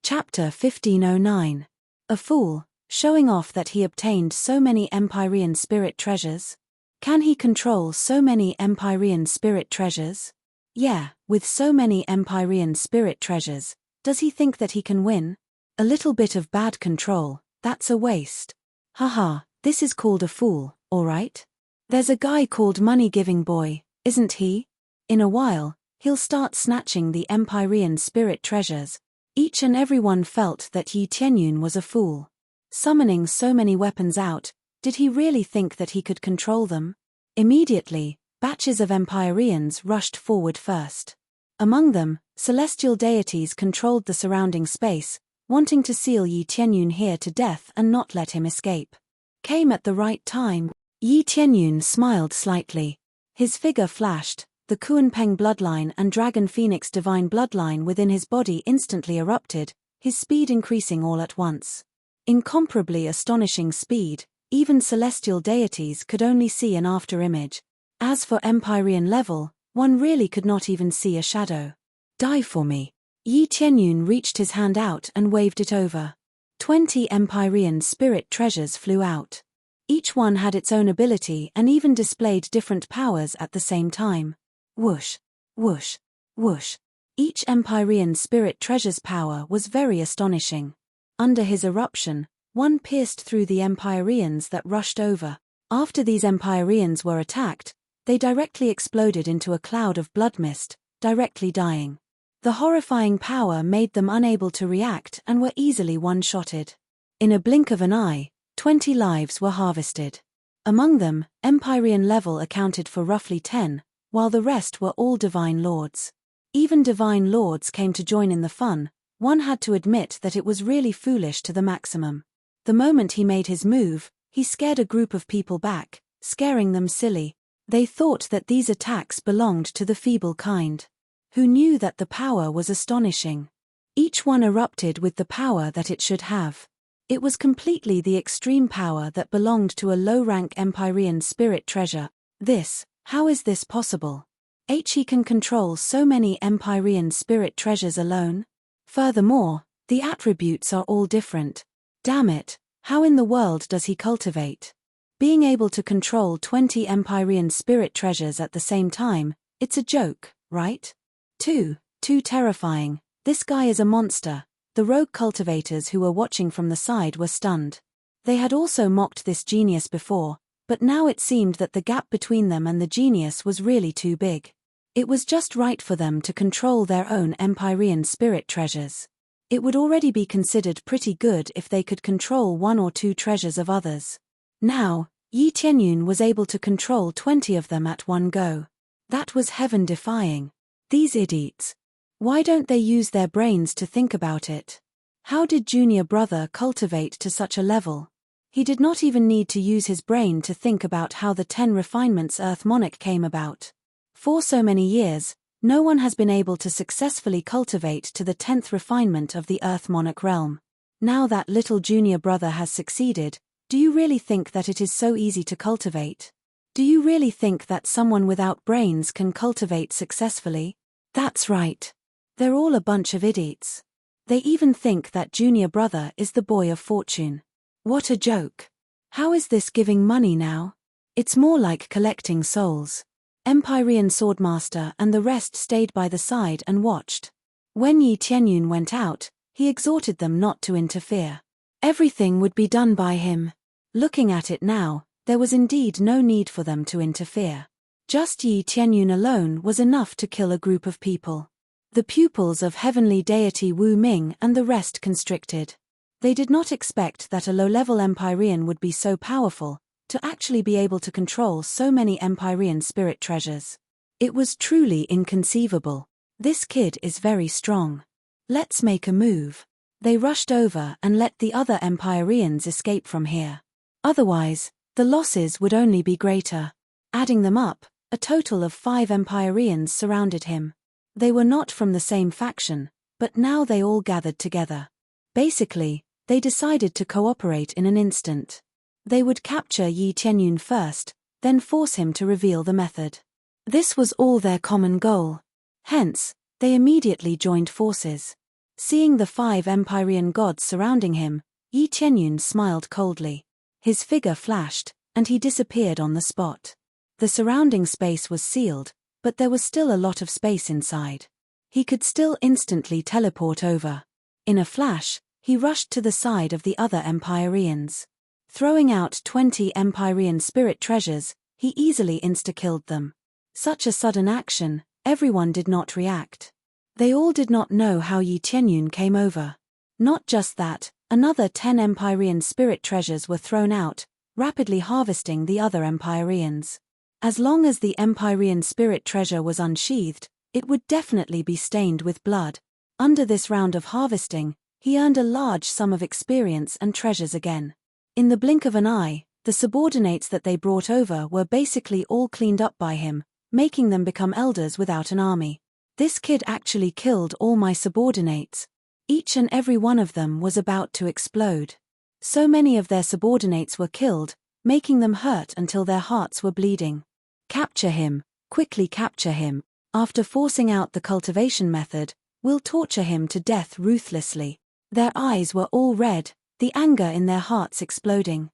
Chapter 1509. A fool, showing off that he obtained so many Empyrean spirit treasures? Can he control so many Empyrean spirit treasures? Yeah, with so many Empyrean spirit treasures, does he think that he can win? A little bit of bad control, that's a waste. Haha, this is called a fool, alright? There's a guy called Money Giving Boy, isn't he? In a while, he'll start snatching the Empyrean spirit treasures. Each and every one felt that Yi Tianyun was a fool. Summoning so many weapons out, did he really think that he could control them? Immediately, batches of Empyreans rushed forward first. Among them, celestial deities controlled the surrounding space, wanting to seal Yi Tianyun here to death and not let him escape. Came at the right time. Yi Tianyun smiled slightly. His figure flashed. The Kuanpeng bloodline and Dragon Phoenix divine bloodline within his body instantly erupted, his speed increasing all at once. Incomparably astonishing speed, even celestial deities could only see an afterimage. As for Empyrean level, one really could not even see a shadow. Die for me. Yi Tianyun reached his hand out and waved it over. 20 Empyrean spirit treasures flew out. Each one had its own ability and even displayed different powers at the same time. Whoosh, whoosh, whoosh. Each Empyrean spirit treasure's power was very astonishing. Under his eruption, one pierced through the Empyreans that rushed over. After these Empyreans were attacked, they directly exploded into a cloud of blood mist, directly dying. The horrifying power made them unable to react and were easily one-shotted. In a blink of an eye, 20 lives were harvested. Among them, Empyrean level accounted for roughly 10, while the rest were all divine lords. Even divine lords came to join in the fun. One had to admit that it was really foolish to the maximum. The moment he made his move, he scared a group of people back, scaring them silly. They thought that these attacks belonged to the feeble kind. Who knew that the power was astonishing? Each one erupted with the power that it should have. It was completely the extreme power that belonged to a low-rank Empyrean spirit treasure. How is this possible? He can control so many Empyrean spirit treasures alone? Furthermore, the attributes are all different. Damn it, how in the world does he cultivate? Being able to control 20 Empyrean spirit treasures at the same time, it's a joke, right? Too terrifying. This guy is a monster. The rogue cultivators who were watching from the side were stunned. They had also mocked this genius before, but now it seemed that the gap between them and the genius was really too big. It was just right for them to control their own Empyrean spirit treasures. It would already be considered pretty good if they could control 1 or 2 treasures of others. Now, Yi Tianyun was able to control 20 of them at one go. That was heaven-defying. These idiots. Why don't they use their brains to think about it? How did Junior Brother cultivate to such a level? He did not even need to use his brain to think about how the 10 refinements Earth Monarch came about. For so many years, no one has been able to successfully cultivate to the 10th refinement of the Earth Monarch realm. Now that little junior brother has succeeded, do you really think that it is so easy to cultivate? Do you really think that someone without brains can cultivate successfully? That's right. They're all a bunch of idiots. They even think that junior brother is the boy of fortune. What a joke. How is this giving money now? It's more like collecting souls. Empyrean Swordmaster and the rest stayed by the side and watched. When Yi Tianyun went out, he exhorted them not to interfere. Everything would be done by him. Looking at it now, there was indeed no need for them to interfere. Just Yi Tianyun alone was enough to kill a group of people. The pupils of heavenly deity Wu Ming and the rest constricted. They did not expect that a low-level Empyrean would be so powerful, to actually be able to control so many Empyrean spirit treasures. It was truly inconceivable. This kid is very strong. Let's make a move. They rushed over and let the other Empyreans escape from here. Otherwise, the losses would only be greater. Adding them up, a total of 5 Empyreans surrounded him. They were not from the same faction, but now they all gathered together. Basically, they decided to cooperate in an instant. They would capture Yi Tianyun first, then force him to reveal the method. This was all their common goal. Hence, they immediately joined forces. Seeing the 5 Empyrean gods surrounding him, Yi Tianyun smiled coldly. His figure flashed, and he disappeared on the spot. The surrounding space was sealed, but there was still a lot of space inside. He could still instantly teleport over. In a flash, he rushed to the side of the other Empyreans. Throwing out 20 Empyrean spirit treasures, he easily insta-killed them. Such a sudden action, everyone did not react. They all did not know how Yi Tianyun came over. Not just that, another 10 Empyrean spirit treasures were thrown out, rapidly harvesting the other Empyreans. As long as the Empyrean spirit treasure was unsheathed, it would definitely be stained with blood. Under this round of harvesting, he earned a large sum of experience and treasures again. In the blink of an eye, the subordinates that they brought over were basically all cleaned up by him, making them become elders without an army. This kid actually killed all my subordinates. Each and every one of them was about to explode. So many of their subordinates were killed, making them hurt until their hearts were bleeding. Capture him, quickly capture him. After forcing out the cultivation method, we'll torture him to death ruthlessly. Their eyes were all red, the anger in their hearts exploding.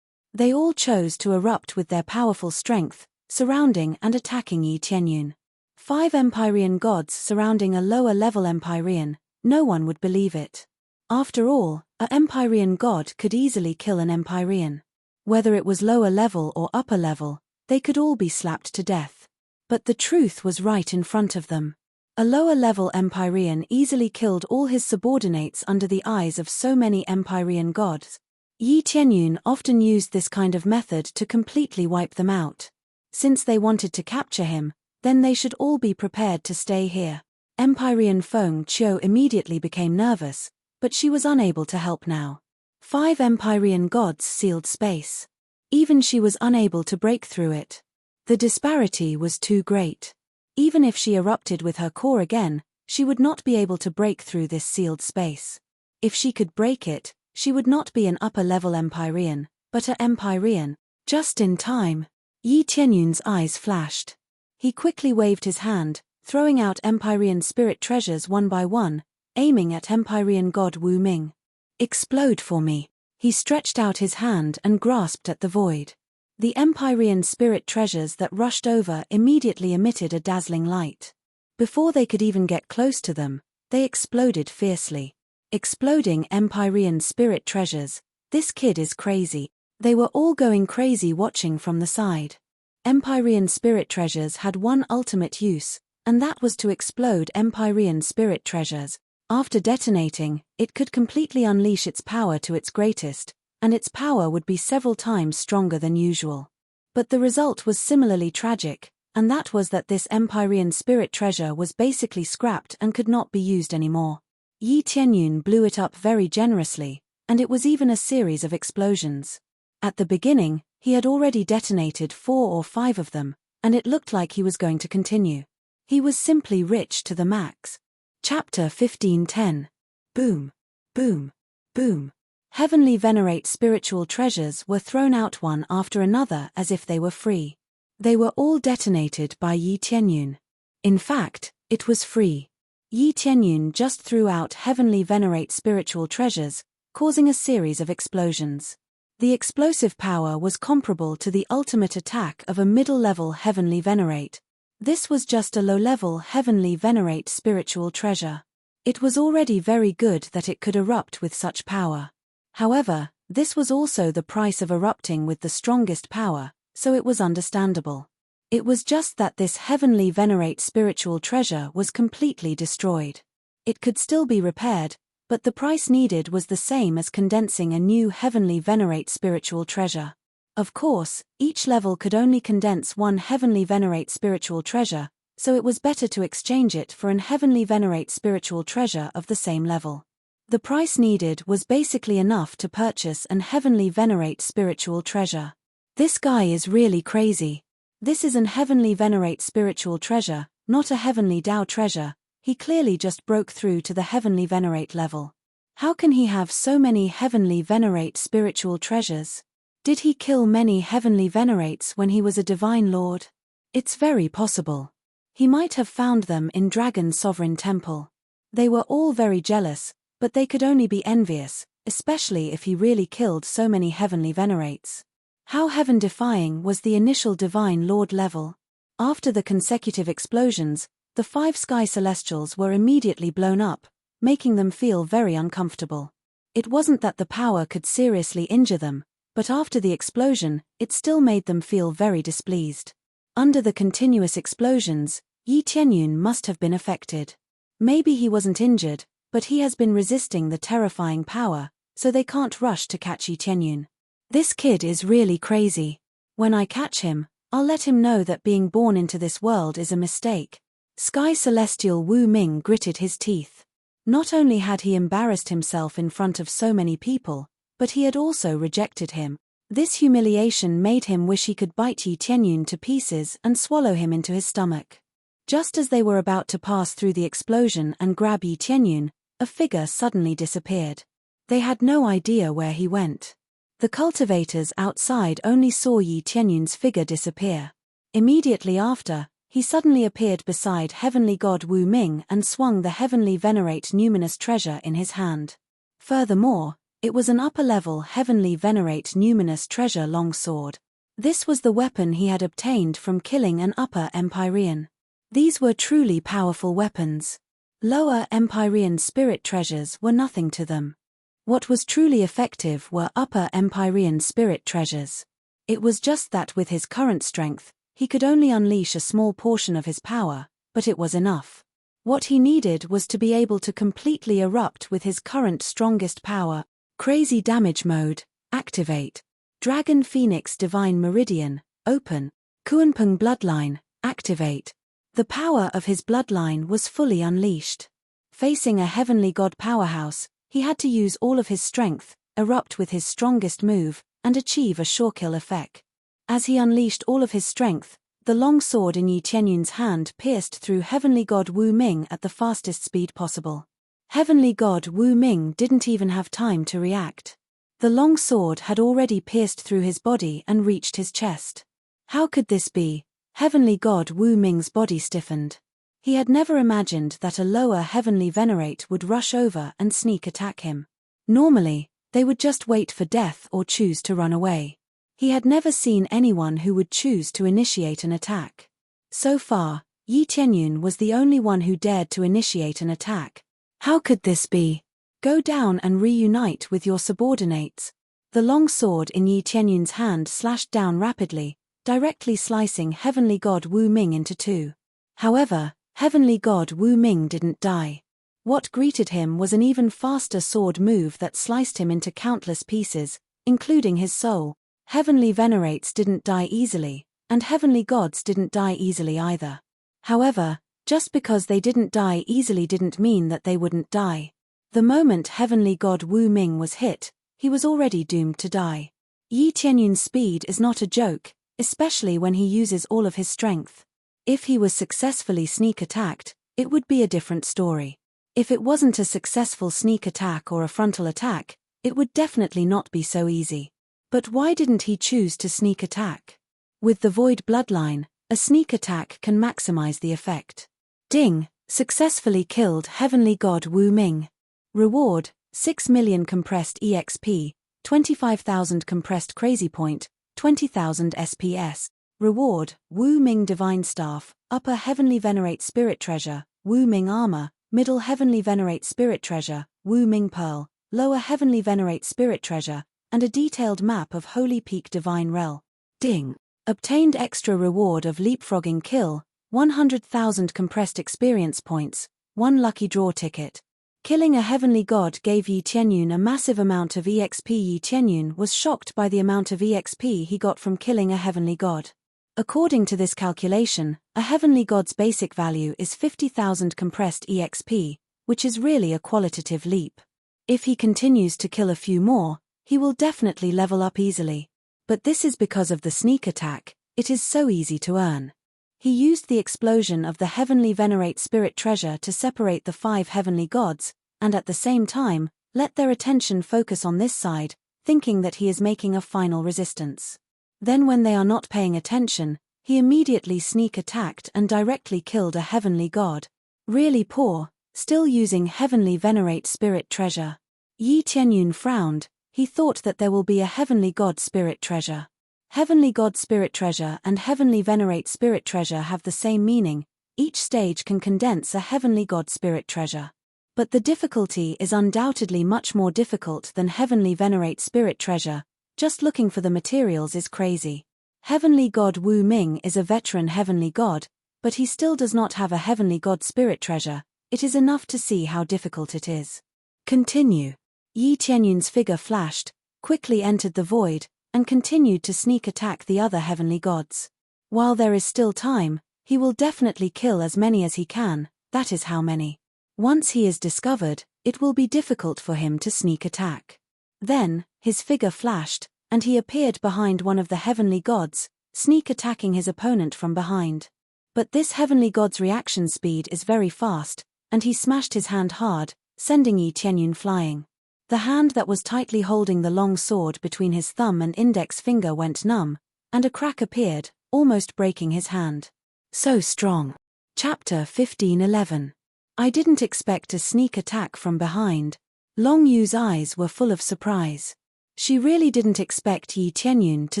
They all chose to erupt with their powerful strength, surrounding and attacking Yi Tianyun. 5 Empyrean gods surrounding a lower-level Empyrean, no one would believe it. After all, a Empyrean god could easily kill an Empyrean. Whether it was lower level or upper level, they could all be slapped to death. But the truth was right in front of them. A lower-level Empyrean easily killed all his subordinates under the eyes of so many Empyrean gods. Yi Tianyun often used this kind of method to completely wipe them out. Since they wanted to capture him, then they should all be prepared to stay here. Empyrean Feng Qiu immediately became nervous, but she was unable to help now. 5 Empyrean gods sealed space. Even she was unable to break through it. The disparity was too great. Even if she erupted with her core again, she would not be able to break through this sealed space. If she could break it, she would not be an upper-level Empyrean, but a Empyrean. Just in time, Yi Tianyun's eyes flashed. He quickly waved his hand, throwing out Empyrean spirit treasures one by one, aiming at Empyrean god Wu Ming. Explode for me. He stretched out his hand and grasped at the void. The Empyrean spirit treasures that rushed over immediately emitted a dazzling light. Before they could even get close to them, they exploded fiercely. Exploding Empyrean spirit treasures, this kid is crazy. They were all going crazy watching from the side. Empyrean spirit treasures had one ultimate use, and that was to explode Empyrean spirit treasures. After detonating, it could completely unleash its power to its greatest, and its power would be several times stronger than usual. But the result was similarly tragic, and that was that this Empyrean spirit treasure was basically scrapped and could not be used anymore. Yi Tianyun blew it up very generously, and it was even a series of explosions. At the beginning, he had already detonated 4 or 5 of them, and it looked like he was going to continue. He was simply rich to the max. Chapter 15:10. Boom. Boom. Boom. Heavenly Venerate spiritual treasures were thrown out one after another as if they were free. They were all detonated by Yi Tianyun. In fact, it was free. Yi Tianyun just threw out Heavenly Venerate spiritual treasures, causing a series of explosions. The explosive power was comparable to the ultimate attack of a middle-level Heavenly Venerate. This was just a low-level Heavenly Venerate spiritual treasure. It was already very good that it could erupt with such power. However, this was also the price of erupting with the strongest power, so it was understandable. It was just that this Heavenly Venerate spiritual treasure was completely destroyed. It could still be repaired, but the price needed was the same as condensing a new Heavenly Venerate spiritual treasure. Of course, each level could only condense one Heavenly Venerate spiritual treasure, so it was better to exchange it for an Heavenly Venerate spiritual treasure of the same level. The price needed was basically enough to purchase an Heavenly Venerate spiritual treasure. This guy is really crazy. This is an Heavenly Venerate spiritual treasure, not a Heavenly Tao treasure. He clearly just broke through to the Heavenly Venerate level. How can he have so many Heavenly Venerate spiritual treasures? Did he kill many Heavenly Venerates when he was a Divine Lord? It's very possible. He might have found them in Dragon Sovereign Temple. They were all very jealous, But they could only be envious, especially if he really killed so many heavenly venerates. How heaven-defying was the initial Divine Lord level? After the consecutive explosions, the 5 sky celestials were immediately blown up, making them feel very uncomfortable. It wasn't that the power could seriously injure them, but after the explosion, it still made them feel very displeased. Under the continuous explosions, Yi Tianyun must have been affected. Maybe he wasn't injured, but he has been resisting the terrifying power, so they can't rush to catch Yi Tianyun. This kid is really crazy. When I catch him, I'll let him know that being born into this world is a mistake. Sky Celestial Wu Ming gritted his teeth. Not only had he embarrassed himself in front of so many people, but he had also rejected him. This humiliation made him wish he could bite Yi Tianyun to pieces and swallow him into his stomach. Just as they were about to pass through the explosion and grab Yi Tianyun, a figure suddenly disappeared. They had no idea where he went. The cultivators outside only saw Yi Tianyun's figure disappear. Immediately after, he suddenly appeared beside Heavenly God Wu Ming and swung the Heavenly Venerate Numinous Treasure in his hand. Furthermore, it was an upper-level Heavenly Venerate Numinous Treasure longsword. This was the weapon he had obtained from killing an Upper Empyrean. These were truly powerful weapons. Lower Empyrean spirit treasures were nothing to them. What was truly effective were Upper Empyrean spirit treasures. It was just that with his current strength, he could only unleash a small portion of his power, but it was enough. What he needed was to be able to completely erupt with his current strongest power. Crazy Damage Mode, activate. Dragon Phoenix Divine Meridian, open. Kuanpeng Bloodline, activate. The power of his bloodline was fully unleashed. Facing a heavenly god powerhouse, he had to use all of his strength, erupt with his strongest move, and achieve a sure-kill effect. As he unleashed all of his strength, the long sword in Yi Tianyun's hand pierced through Heavenly God Wu Ming at the fastest speed possible. Heavenly God Wu Ming didn't even have time to react. The long sword had already pierced through his body and reached his chest. How could this be? Heavenly God Wu Ming's body stiffened. He had never imagined that a lower heavenly venerate would rush over and sneak attack him. Normally, they would just wait for death or choose to run away. He had never seen anyone who would choose to initiate an attack. So far, Yi Tianyun was the only one who dared to initiate an attack. How could this be? Go down and reunite with your subordinates. The long sword in Yi Tianyun's hand slashed down rapidly, directly slicing Heavenly God Wu Ming into 2. However, Heavenly God Wu Ming didn't die. What greeted him was an even faster sword move that sliced him into countless pieces, including his soul. Heavenly venerates didn't die easily, and heavenly gods didn't die easily either. However, just because they didn't die easily didn't mean that they wouldn't die. The moment Heavenly God Wu Ming was hit, he was already doomed to die. Yi Tianyun's speed is not a joke, especially when he uses all of his strength. If he was successfully sneak attacked, it would be a different story. If it wasn't a successful sneak attack or a frontal attack, it would definitely not be so easy. But why didn't he choose to sneak attack? With the Void Bloodline, a sneak attack can maximize the effect. Ding! Successfully killed Heavenly God Wu Ming. Reward, 6 million compressed EXP, 25,000 compressed Crazy Point, 20,000 SPS. Reward, Wu Ming Divine Staff, Upper Heavenly Venerate Spirit Treasure, Wu Ming Armor, Middle Heavenly Venerate Spirit Treasure, Wu Ming Pearl, Lower Heavenly Venerate Spirit Treasure, and a detailed map of Holy Peak Divine Rel. Ding! Obtained extra reward of leapfrogging kill, 100,000 compressed experience points, 1 lucky draw ticket. Killing a heavenly god gave Yi Tianyun a massive amount of EXP. Yi Tianyun was shocked by the amount of EXP he got from killing a heavenly god. According to this calculation, a heavenly god's basic value is 50,000 compressed EXP, which is really a qualitative leap. If he continues to kill a few more, he will definitely level up easily. But this is because of the sneak attack, it is so easy to earn. He used the explosion of the Heavenly Venerate Spirit Treasure to separate the 5 heavenly gods, and at the same time, let their attention focus on this side, thinking that he is making a final resistance. Then when they are not paying attention, he immediately sneak attacked and directly killed a heavenly god. Really poor, still using heavenly venerate spirit treasure. Yi Tianyun frowned. He thought that there will be a heavenly god spirit treasure. Heavenly god spirit treasure and heavenly venerate spirit treasure have the same meaning. Each stage can condense a heavenly god spirit treasure. But the difficulty is undoubtedly much more difficult than heavenly venerate spirit treasure. Just looking for the materials is crazy. Heavenly god Wu Ming is a veteran heavenly god, but he still does not have a heavenly god spirit treasure. It is enough to see how difficult it is. Continue. Yi Tianyun's figure flashed, quickly entered the void, and continued to sneak attack the other heavenly gods. While there is still time, he will definitely kill as many as he can. That is how many. Once he is discovered, it will be difficult for him to sneak attack. Then, his figure flashed, and he appeared behind one of the heavenly gods, sneak attacking his opponent from behind. But this heavenly god's reaction speed is very fast, and he smashed his hand hard, sending Yi Tianyun flying. The hand that was tightly holding the long sword between his thumb and index finger went numb, and a crack appeared, almost breaking his hand. So strong. Chapter 15:11. I didn't expect a sneak attack from behind. Long Yu's eyes were full of surprise. She really didn't expect Yi Tianyun to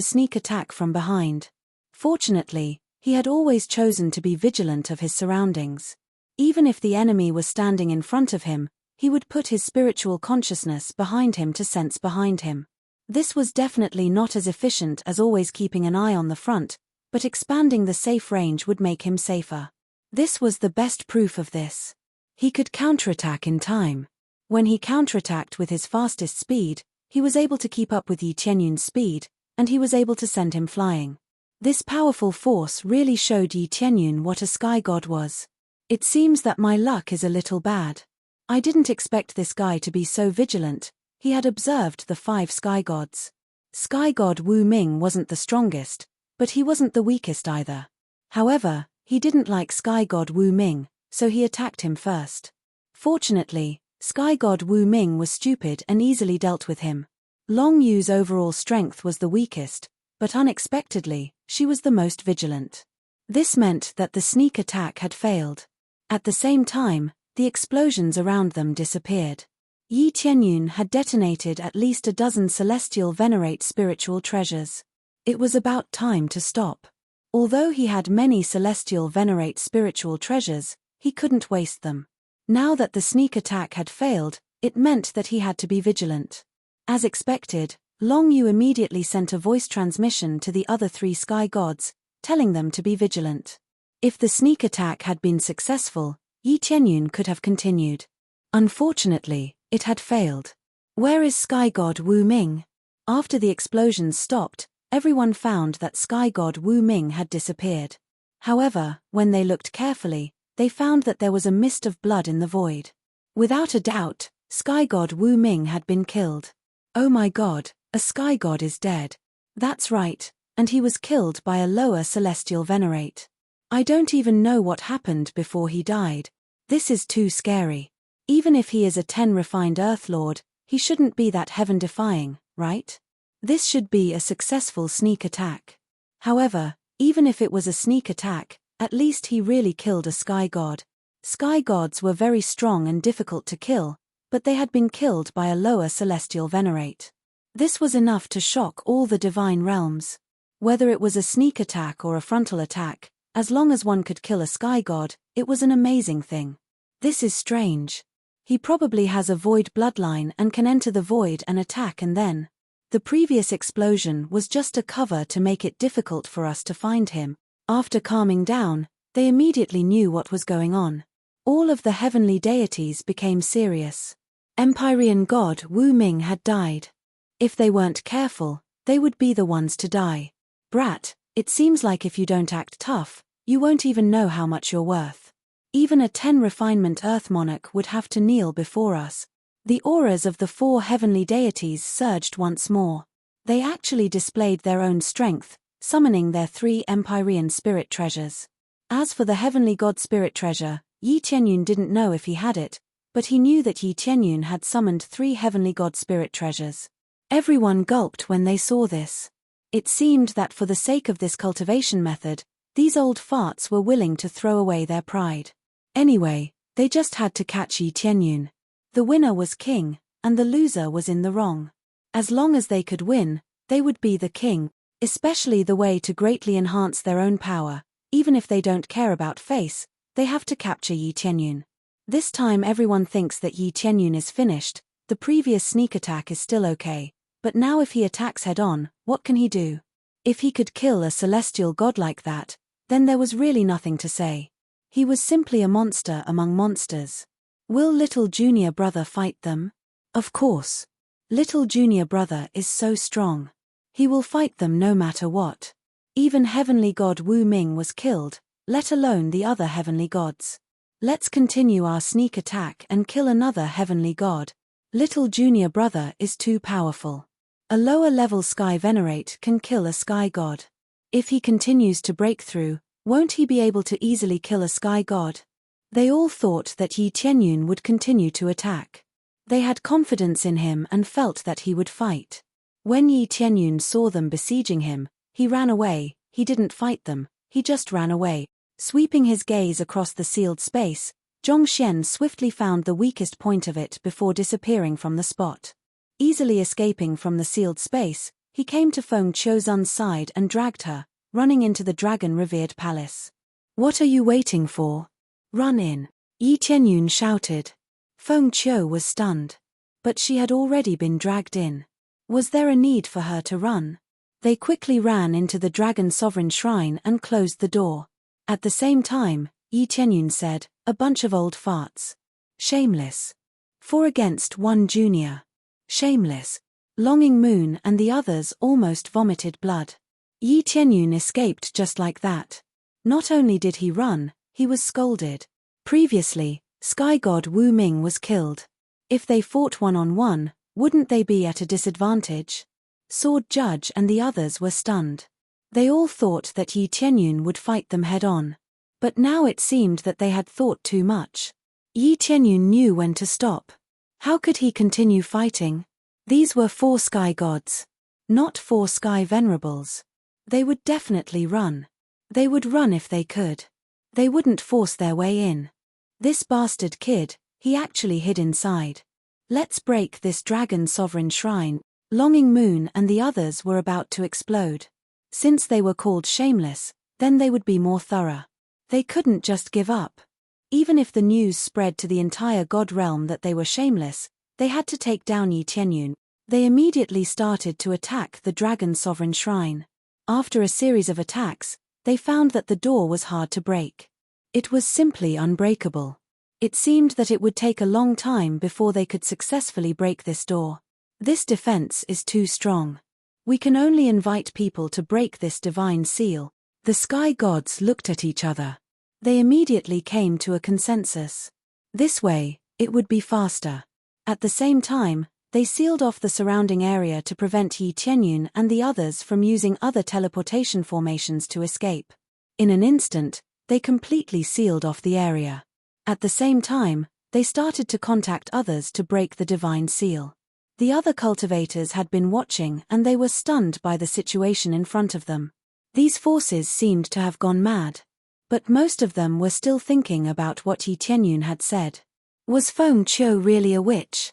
sneak attack from behind. Fortunately, he had always chosen to be vigilant of his surroundings. Even if the enemy was standing in front of him, he would put his spiritual consciousness behind him to sense behind him. This was definitely not as efficient as always keeping an eye on the front, but expanding the safe range would make him safer. This was the best proof of this. He could counterattack in time. When he counterattacked with his fastest speed, he was able to keep up with Yi Tianyun's speed, and he was able to send him flying. This powerful force really showed Yi Tianyun what a sky god was. It seems that my luck is a little bad. I didn't expect this guy to be so vigilant. He had observed the 5 sky gods. Sky god Wu Ming wasn't the strongest, but he wasn't the weakest either. However, he didn't like sky god Wu Ming, so he attacked him first. Fortunately, sky god Wu Ming was stupid and easily dealt with him. Long Yu's overall strength was the weakest, but unexpectedly, she was the most vigilant. This meant that the sneak attack had failed. At the same time, the explosions around them disappeared. Yi Tianyun had detonated at least a dozen celestial venerate spiritual treasures. It was about time to stop. Although he had many celestial venerate spiritual treasures, he couldn't waste them. Now that the sneak attack had failed, it meant that he had to be vigilant. As expected, Long Yu immediately sent a voice transmission to the other 3 sky gods, telling them to be vigilant. If the sneak attack had been successful, Yi Tianyun could have continued. Unfortunately, it had failed. Where is sky god Wu Ming? After the explosions stopped, everyone found that sky god Wu Ming had disappeared. However, when they looked carefully, they found that there was a mist of blood in the void. Without a doubt, sky god Wu Ming had been killed. Oh my god, a sky god is dead. That's right, and he was killed by a lower celestial venerate. I don't even know what happened before he died. This is too scary. Even if he is a 10 refined Earth Lord, he shouldn't be that heaven-defying, right? This should be a successful sneak attack. However, even if it was a sneak attack, at least he really killed a sky god. Sky gods were very strong and difficult to kill, but they had been killed by a lower celestial venerate. This was enough to shock all the divine realms. Whether it was a sneak attack or a frontal attack, as long as one could kill a sky god, it was an amazing thing. This is strange. He probably has a void bloodline and can enter the void and attack, and then. The previous explosion was just a cover to make it difficult for us to find him. After calming down, they immediately knew what was going on. All of the heavenly deities became serious. Empyrean god Wu Ming had died. If they weren't careful, they would be the ones to die. Brat, it seems like if you don't act tough, you won't even know how much you're worth. Even a 10 refinement Earth monarch would have to kneel before us. The auras of the 4 heavenly deities surged once more. They actually displayed their own strength, summoning their 3 Empyrean spirit treasures. As for the heavenly god spirit treasure, Yi Tianyun didn't know if he had it, but he knew that Yi Tianyun had summoned 3 heavenly god spirit treasures. Everyone gulped when they saw this. It seemed that for the sake of this cultivation method, these old farts were willing to throw away their pride. Anyway, They just had to catch Yi Tianyun. The winner was king, and the loser was in the wrong. As long as they could win, they would be the king, especially the way to greatly enhance their own power. Even if they don't care about face, they have to capture Yi Tianyun. This time everyone thinks that Yi Tianyun is finished. The previous sneak attack is still okay, but now if he attacks head-on, what can he do? If he could kill a celestial god like that, then there was really nothing to say. He was simply a monster among monsters. Will little junior brother fight them? Of course. Little junior brother is so strong. He will fight them no matter what. Even heavenly god Wu Ming was killed, let alone the other heavenly gods. Let's continue our sneak attack and kill another heavenly god. Little junior brother is too powerful. A lower level sky venerate can kill a sky god. If he continues to break through, won't he be able to easily kill a sky god? They all thought that Yi Tianyun would continue to attack. They had confidence in him and felt that he would fight. When Yi Tianyun saw them besieging him, he ran away. He didn't fight them, he just ran away. Sweeping his gaze across the sealed space, Zhongxian swiftly found the weakest point of it before disappearing from the spot. Easily escaping from the sealed space, he came to Feng Qiuzun's side and dragged her, running into the dragon-revered palace. "What are you waiting for? Run in," Yi Tianyun shouted. Feng Qiu was stunned. But she had already been dragged in. Was there a need for her to run? They quickly ran into the dragon sovereign shrine and closed the door. At the same time, Yi Tianyun said, "A bunch of old farts. Shameless. 4 against 1 junior. Shameless." Longing Moon and the others almost vomited blood. Yi Tianyun escaped just like that. Not only did he run, he was scolded. Previously, Sky God Wu Ming was killed. If they fought one-on-one, wouldn't they be at a disadvantage? Sword Judge and the others were stunned. They all thought that Yi Tianyun would fight them head-on. But now it seemed that they had thought too much. Yi Tianyun knew when to stop. How could he continue fighting? These were 4 sky gods. Not 4 sky venerables. They would definitely run. They would run if they could. They wouldn't force their way in. This bastard kid, he actually hid inside. Let's break this dragon sovereign shrine. Longing Moon and the others were about to explode. Since they were called shameless, then they would be more thorough. They couldn't just give up. Even if the news spread to the entire god realm that they were shameless, they had to take down Yi Tianyun. They immediately started to attack the dragon sovereign shrine. After a series of attacks, they found that the door was hard to break. It was simply unbreakable. It seemed that it would take a long time before they could successfully break this door. This defense is too strong. We can only invite people to break this divine seal. The sky gods looked at each other. They immediately came to a consensus. This way, it would be faster. At the same time, they sealed off the surrounding area to prevent Yi Tianyun and the others from using other teleportation formations to escape. In an instant, they completely sealed off the area. At the same time, they started to contact others to break the divine seal. The other cultivators had been watching and they were stunned by the situation in front of them. These forces seemed to have gone mad. But most of them were still thinking about what Yi Tianyun had said. Was Feng Qiu really a witch?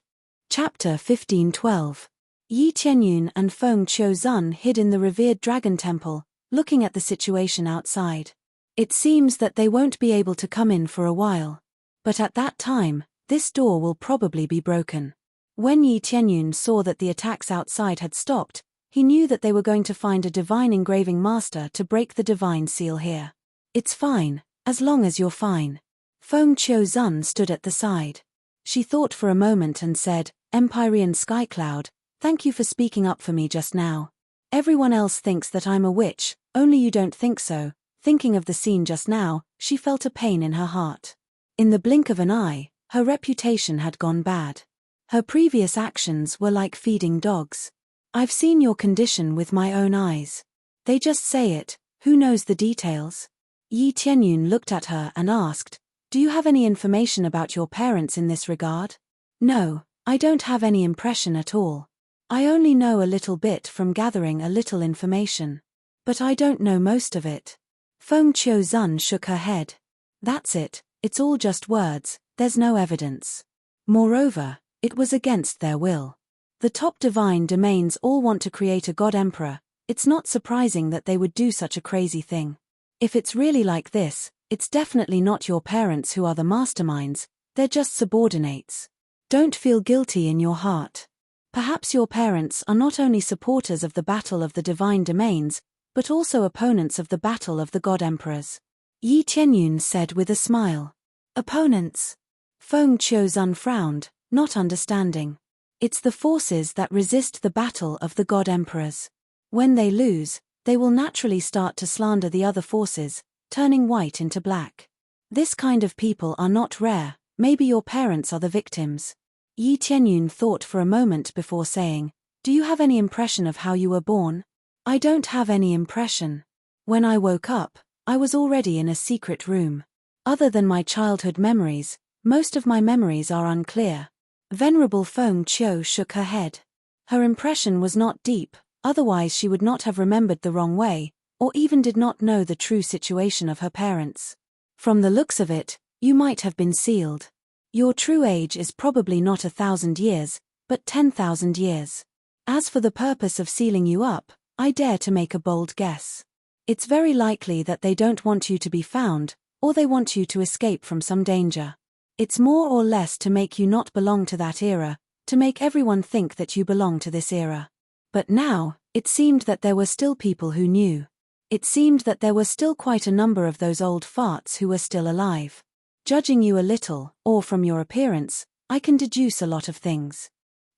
Chapter 1512. Yi Tianyun and Feng Qiuzun hid in the revered dragon temple, looking at the situation outside. It seems that they won't be able to come in for a while. But at that time, this door will probably be broken. When Yi Tianyun saw that the attacks outside had stopped, he knew that they were going to find a divine engraving master to break the divine seal here. "It's fine, as long as you're fine." Feng Qiuzun stood at the side. She thought for a moment and said, "Empyrean Skycloud, thank you for speaking up for me just now. Everyone else thinks that I'm a witch, only you don't think so." Thinking of the scene just now, she felt a pain in her heart. In the blink of an eye, her reputation had gone bad. Her previous actions were like feeding dogs. "I've seen your condition with my own eyes. They just say it, who knows the details?" Yi Tianyun looked at her and asked, "Do you have any information about your parents in this regard?" "No, I don't have any impression at all. I only know a little bit from gathering a little information. But I don't know most of it." Feng Qiuzun shook her head. "That's it, it's all just words, there's no evidence. Moreover, it was against their will. The top divine domains all want to create a god emperor. It's not surprising that they would do such a crazy thing. If it's really like this, it's definitely not your parents who are the masterminds, they're just subordinates. Don't feel guilty in your heart. Perhaps your parents are not only supporters of the battle of the divine domains, but also opponents of the battle of the god emperors. Yi Tianyun said with a smile. Opponents? Feng Qiuzun frowned, not understanding. It's the forces that resist the battle of the god emperors. When they lose, they will naturally start to slander the other forces, turning white into black. This kind of people are not rare, maybe your parents are the victims. Yi Tianyun thought for a moment before saying, do you have any impression of how you were born? I don't have any impression. When I woke up, I was already in a secret room. Other than my childhood memories, most of my memories are unclear. Venerable Feng Qiu shook her head. Her impression was not deep, otherwise she would not have remembered the wrong way, or even did not know the true situation of her parents. From the looks of it, you might have been sealed. Your true age is probably not 1,000 years, but 10,000 years. As for the purpose of sealing you up, I dare to make a bold guess. It's very likely that they don't want you to be found, or they want you to escape from some danger. It's more or less to make you not belong to that era, to make everyone think that you belong to this era. But now, it seemed that there were still people who knew. It seemed that there were still quite a number of those old farts who were still alive. Judging you a little, or from your appearance, I can deduce a lot of things.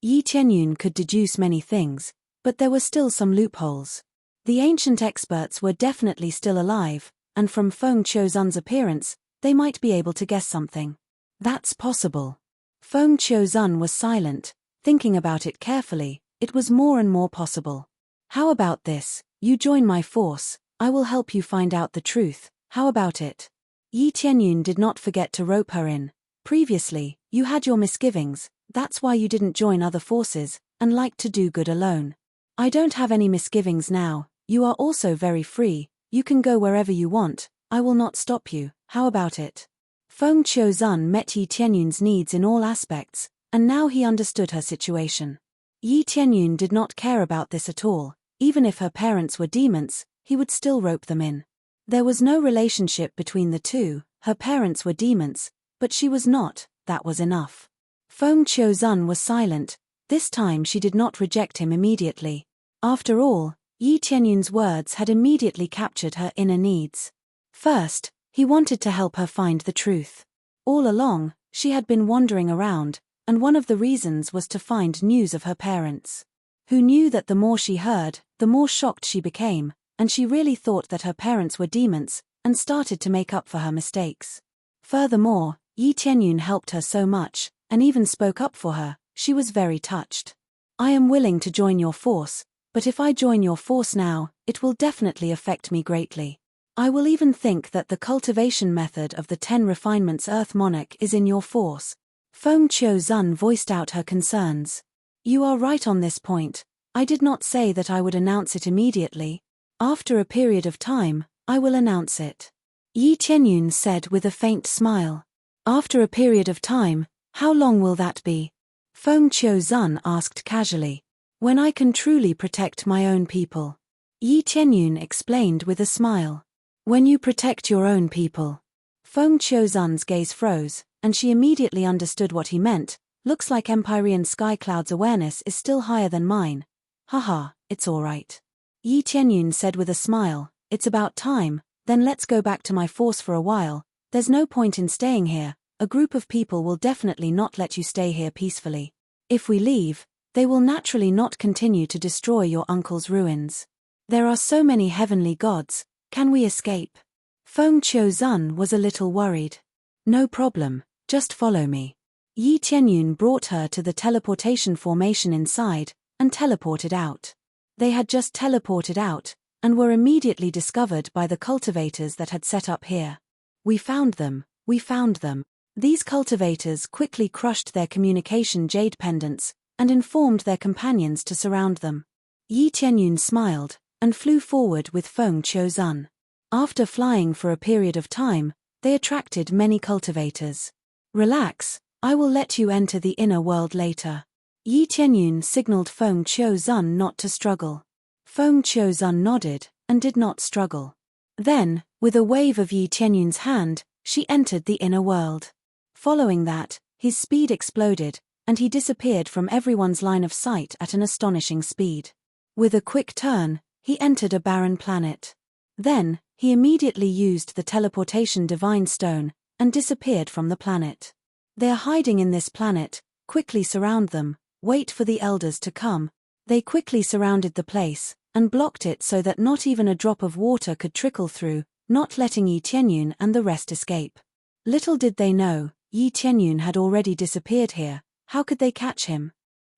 Yi Tianyun could deduce many things, but there were still some loopholes. The ancient experts were definitely still alive, and from Feng Qiuzun's appearance, they might be able to guess something. That's possible. Feng Qiuzun was silent, thinking about it carefully. It was more and more possible. How about this? You join my force, I will help you find out the truth. How about it? Yi Tianyun did not forget to rope her in. Previously, you had your misgivings, that's why you didn't join other forces, and liked to do good alone. I don't have any misgivings now, you are also very free, you can go wherever you want, I will not stop you, how about it? Feng Qiuzun met Yi Tianyun's needs in all aspects, and now he understood her situation. Yi Tianyun did not care about this at all, even if her parents were demons, he would still rope them in. There was no relationship between the two, her parents were demons, but she was not, that was enough. Feng Qiuzun was silent, this time she did not reject him immediately. After all, Yi Tianyun's words had immediately captured her inner needs. First, he wanted to help her find the truth. All along, she had been wandering around, and one of the reasons was to find news of her parents. Who knew that the more she heard, the more shocked she became, and she really thought that her parents were demons, and started to make up for her mistakes. Furthermore, Yi Tianyun helped her so much, and even spoke up for her, she was very touched. I am willing to join your force, but if I join your force now, it will definitely affect me greatly. I will even think that the cultivation method of the 10 refinements Earth Monarch is in your force. Feng Qiuzun voiced out her concerns. You are right on this point, I did not say that I would announce it immediately. After a period of time, I will announce it. Yi Tianyun said with a faint smile. After a period of time, how long will that be? Feng Qiuzun asked casually. When I can truly protect my own people. Yi Tianyun explained with a smile. When you protect your own people. Feng Qiuzun's gaze froze, and she immediately understood what he meant. Looks like Empyrean Skycloud's awareness is still higher than mine. Haha, it's alright. Yi Tianyun said with a smile, it's about time, then let's go back to my force for a while, there's no point in staying here, a group of people will definitely not let you stay here peacefully. If we leave, they will naturally not continue to destroy your uncle's ruins. There are so many heavenly gods, can we escape? Feng Qiuzun was a little worried. No problem, just follow me. Yi Tianyun brought her to the teleportation formation inside, and teleported out. They had just teleported out, and were immediately discovered by the cultivators that had set up here. We found them, we found them. These cultivators quickly crushed their communication jade pendants, and informed their companions to surround them. Yi Tianyun smiled, and flew forward with Feng Qiuzun. After flying for a period of time, they attracted many cultivators. Relax, I will let you enter the inner world later. Yi Tianyun signaled Feng Qiuzun not to struggle. Feng Qiuzun nodded, and did not struggle. Then, with a wave of Yi Tianyun's hand, she entered the inner world. Following that, his speed exploded, and he disappeared from everyone's line of sight at an astonishing speed. With a quick turn, he entered a barren planet. Then, he immediately used the teleportation divine stone, and disappeared from the planet. They are hiding in this planet, quickly surround them, wait for the elders to come. They quickly surrounded the place, and blocked it so that not even a drop of water could trickle through, not letting Yi Tianyun and the rest escape. Little did they know, Yi Tianyun had already disappeared here. How could they catch him?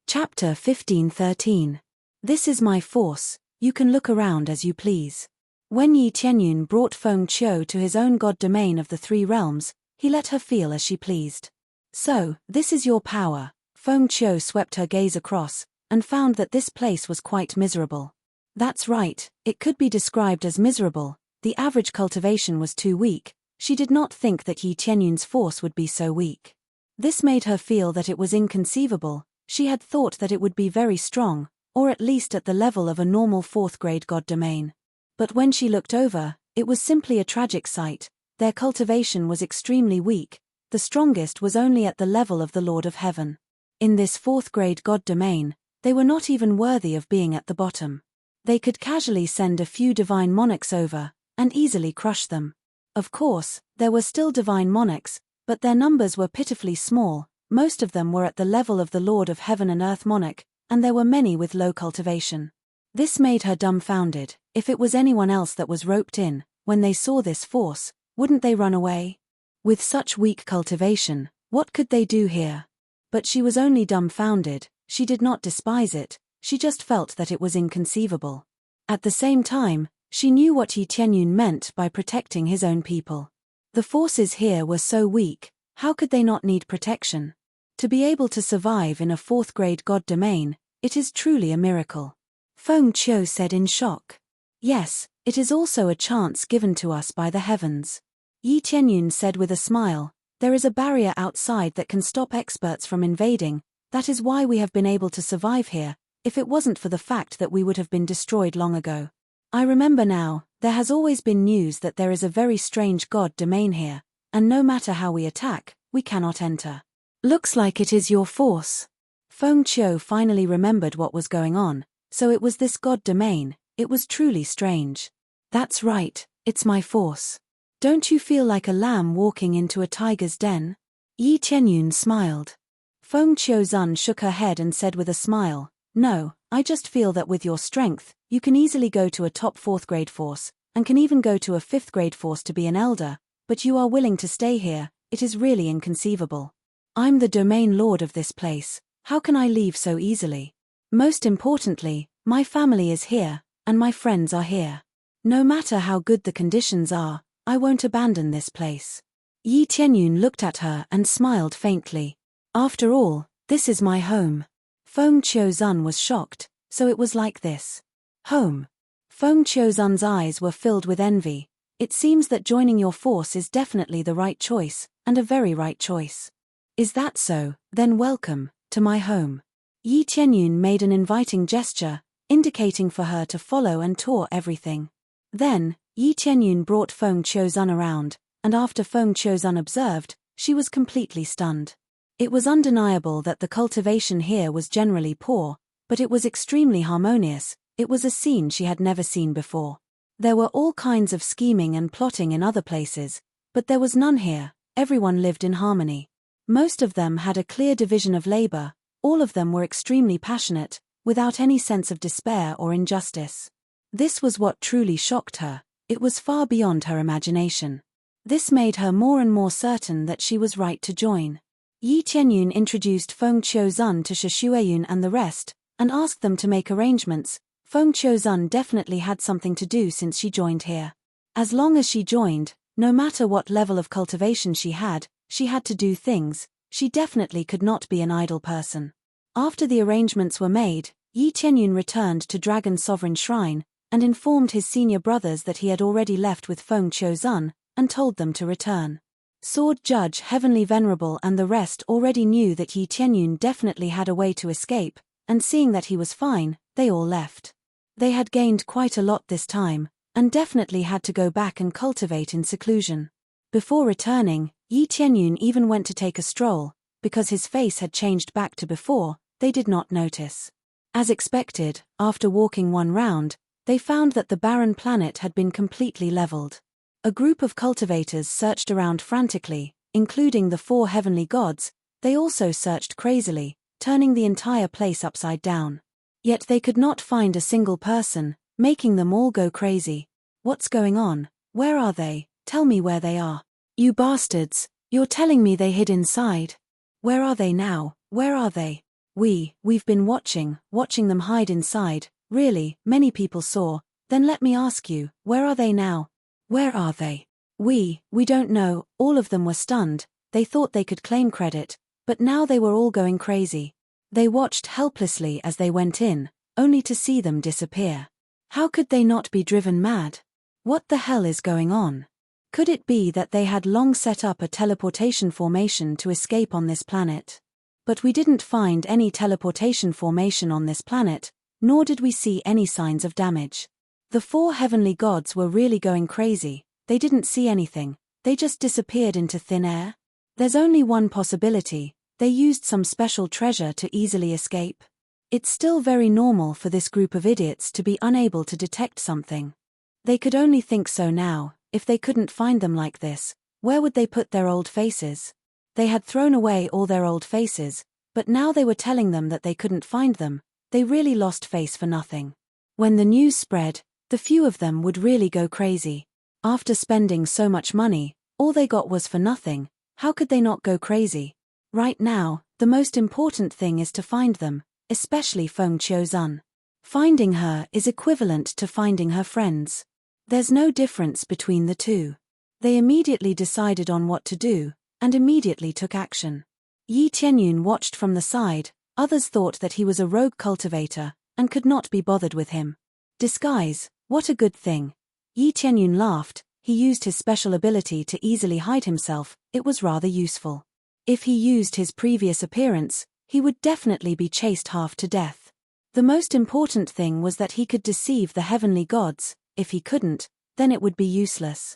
Chapter 15:13. This is my force, you can look around as you please. When Yi Tianyun brought Feng Qiu to his own god domain of the three realms, he let her feel as she pleased. So, this is your power. Feng Qiu swept her gaze across, and found that this place was quite miserable. That's right, it could be described as miserable. The average cultivation was too weak. She did not think that Yi Tianyun's force would be so weak. This made her feel that it was inconceivable. She had thought that it would be very strong, or at least at the level of a normal fourth-grade god domain. But when she looked over, it was simply a tragic sight. Their cultivation was extremely weak. The strongest was only at the level of the Lord of Heaven. In this fourth-grade god domain, they were not even worthy of being at the bottom. They could casually send a few divine monarchs over, and easily crush them. Of course, there were still divine monarchs, but their numbers were pitifully small. Most of them were at the level of the Lord of Heaven and Earth monarch, and there were many with low cultivation. This made her dumbfounded. If it was anyone else that was roped in, when they saw this force, wouldn't they run away? With such weak cultivation, what could they do here? But she was only dumbfounded. She did not despise it, she just felt that it was inconceivable. At the same time, she knew what Yi Tianyun meant by protecting his own people. The forces here were so weak, how could they not need protection? To be able to survive in a fourth-grade god domain, it is truly a miracle. Feng Qiu said in shock. Yes, it is also a chance given to us by the heavens. Yi Tianyun said with a smile, there is a barrier outside that can stop experts from invading. That is why we have been able to survive here. If it wasn't for the fact that we would have been destroyed long ago. I remember now, there has always been news that there is a very strange god domain here, and no matter how we attack, we cannot enter. Looks like it is your force. Feng Qiu finally remembered what was going on, so it was this god domain. It was truly strange. That's right, it's my force. Don't you feel like a lamb walking into a tiger's den? Yi Tianyun smiled. Feng Qiuzun shook her head and said with a smile, no, I just feel that with your strength, you can easily go to a top fourth-grade force, and can even go to a fifth-grade force to be an elder, but you are willing to stay here. It is really inconceivable. I'm the domain lord of this place, how can I leave so easily? Most importantly, my family is here, and my friends are here. No matter how good the conditions are, I won't abandon this place. Yi Tianyun looked at her and smiled faintly. After all, this is my home. Feng Qiuzun was shocked, so it was like this. Home. Feng Qiuzun's eyes were filled with envy. It seems that joining your force is definitely the right choice, and a very right choice. Is that so? Then welcome to my home. Yi Tianyun made an inviting gesture, indicating for her to follow and tour everything. Then, Yi Tianyun brought Feng Qiuzun around, and after Feng Qiuzun observed, she was completely stunned. It was undeniable that the cultivation here was generally poor, but it was extremely harmonious. It was a scene she had never seen before. There were all kinds of scheming and plotting in other places, but there was none here. Everyone lived in harmony. Most of them had a clear division of labor. All of them were extremely passionate, without any sense of despair or injustice. This was what truly shocked her. It was far beyond her imagination. This made her more and more certain that she was right to join. Yi Tianyun introduced Feng Qiuzun to Shishueyun and the rest, and asked them to make arrangements. Feng Qiuzun definitely had something to do since she joined here. As long as she joined, no matter what level of cultivation she had to do things. She definitely could not be an idle person. After the arrangements were made, Yi Tianyun returned to Dragon Sovereign Shrine, and informed his senior brothers that he had already left with Feng Qiuzun, and told them to return. Sword Judge, Heavenly Venerable and the rest already knew that Yi Tianyun definitely had a way to escape, and seeing that he was fine, they all left. They had gained quite a lot this time, and definitely had to go back and cultivate in seclusion. Before returning, Yi Tianyun even went to take a stroll, because his face had changed back to before. They did not notice. As expected, after walking one round, they found that the barren planet had been completely leveled. A group of cultivators searched around frantically, including the 4 heavenly gods. They also searched crazily, turning the entire place upside down. Yet they could not find a single person, making them all go crazy. What's going on? Where are they? Tell me where they are. You bastards, you're telling me they hid inside? Where are they now? Where are they? We've been watching them hide inside. Really, many people saw. Then let me ask you, where are they now? Where are they? We don't know. All of them were stunned. They thought they could claim credit, but now they were all going crazy. They watched helplessly as they went in, only to see them disappear. How could they not be driven mad? What the hell is going on? Could it be that they had long set up a teleportation formation to escape on this planet? But we didn't find any teleportation formation on this planet, nor did we see any signs of damage. The 4 heavenly gods were really going crazy. They didn't see anything. They just disappeared into thin air. There's only one possibility. They used some special treasure to easily escape. It's still very normal for this group of idiots to be unable to detect something. They could only think so now. If they couldn't find them like this, where would they put their old faces? They had thrown away all their old faces, but now they were telling them that they couldn't find them. They really lost face for nothing. When the news spread, the few of them would really go crazy. After spending so much money, all they got was for nothing. How could they not go crazy? Right now, the most important thing is to find them, especially Feng Qiuzun. Finding her is equivalent to finding her friends. There's no difference between the two. They immediately decided on what to do, and immediately took action. Yi Tianyun watched from the side. Others thought that he was a rogue cultivator, and could not be bothered with him. Disguise, what a good thing. Yi Tianyun laughed. He used his special ability to easily hide himself. It was rather useful. If he used his previous appearance, he would definitely be chased half to death. The most important thing was that he could deceive the heavenly gods. If he couldn't, then it would be useless.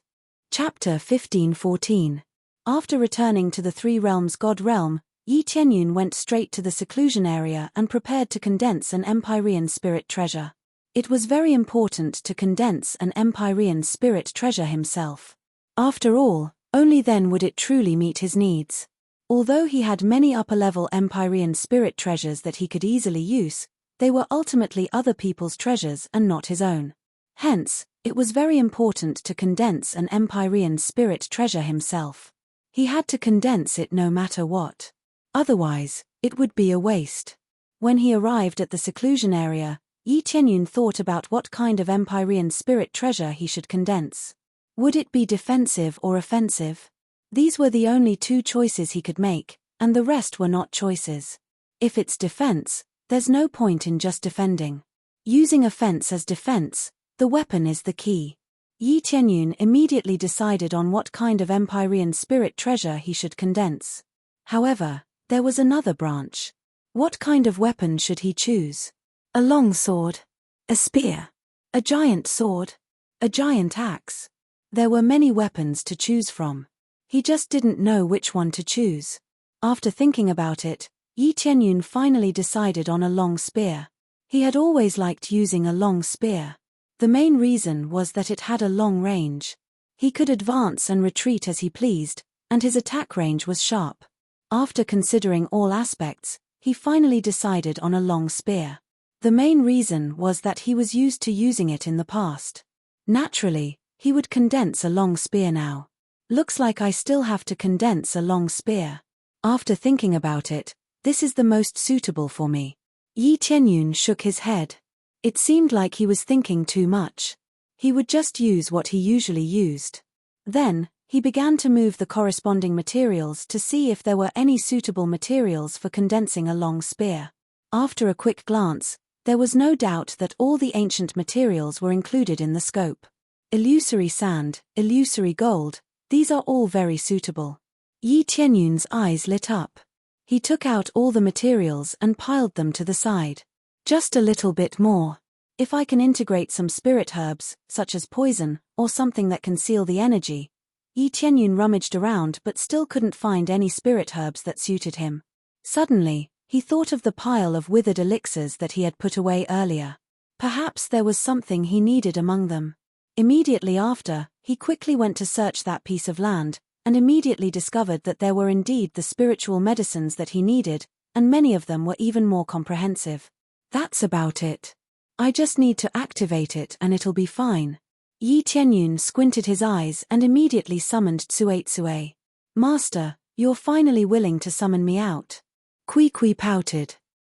Chapter 15-14. After returning to the 3 realms God realm, Yi Tianyun went straight to the seclusion area and prepared to condense an Empyrean spirit treasure. It was very important to condense an Empyrean spirit treasure himself. After all, only then would it truly meet his needs. Although he had many upper-level Empyrean spirit treasures that he could easily use, they were ultimately other people's treasures and not his own. Hence, it was very important to condense an Empyrean spirit treasure himself. He had to condense it no matter what. Otherwise, it would be a waste. When he arrived at the seclusion area, Yi Tianyun thought about what kind of Empyrean spirit treasure he should condense. Would it be defensive or offensive? These were the only 2 choices he could make, and the rest were not choices. If it's defense, there's no point in just defending. Using offense as defense, the weapon is the key. Yi Tianyun immediately decided on what kind of Empyrean spirit treasure he should condense. However, there was another branch. What kind of weapon should he choose? A long sword? A spear? A giant sword? A giant axe? There were many weapons to choose from. He just didn't know which one to choose. After thinking about it, Yi Tianyun finally decided on a long spear. He had always liked using a long spear. The main reason was that it had a long range. He could advance and retreat as he pleased, and his attack range was sharp. After considering all aspects, he finally decided on a long spear. The main reason was that he was used to using it in the past. Naturally, he would condense a long spear now. Looks like I still have to condense a long spear. After thinking about it, this is the most suitable for me. Yi Tianyun shook his head. It seemed like he was thinking too much. He would just use what he usually used. Then, he began to move the corresponding materials to see if there were any suitable materials for condensing a long spear. After a quick glance, there was no doubt that all the ancient materials were included in the scope. Illusory sand, illusory gold, These are all very suitable. Yi Tianyun's eyes lit up. He took out all the materials and piled them to the side. Just a little bit more. If I can integrate some spirit herbs, such as poison, or something that can seal the energy. Yi Tianyun rummaged around but still couldn't find any spirit herbs that suited him. Suddenly, he thought of the pile of withered elixirs that he had put away earlier. Perhaps there was something he needed among them. Immediately after, he quickly went to search that piece of land, and immediately discovered that there were indeed the spiritual medicines that he needed, and many of them were even more comprehensive. That's about it. I just need to activate it and it'll be fine. Yi Tianyun squinted his eyes and immediately summoned Tsue. Master, you're finally willing to summon me out. Kui pouted.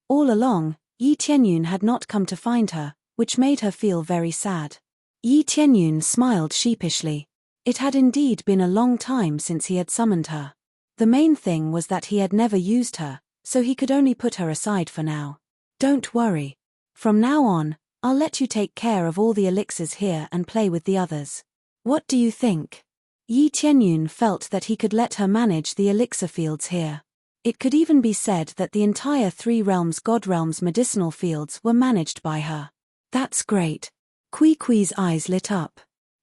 All along, Yi Tianyun had not come to find her, which made her feel very sad. Yi Tianyun smiled sheepishly. It had indeed been a long time since he had summoned her. The main thing was that he had never used her, so he could only put her aside for now. Don't worry. From now on, I'll let you take care of all the elixirs here and play with the others. What do you think? Yi Tianyun felt that he could let her manage the elixir fields here. It could even be said that the entire Three Realms God Realms medicinal fields were managed by her. That's great. Kui's eyes lit up.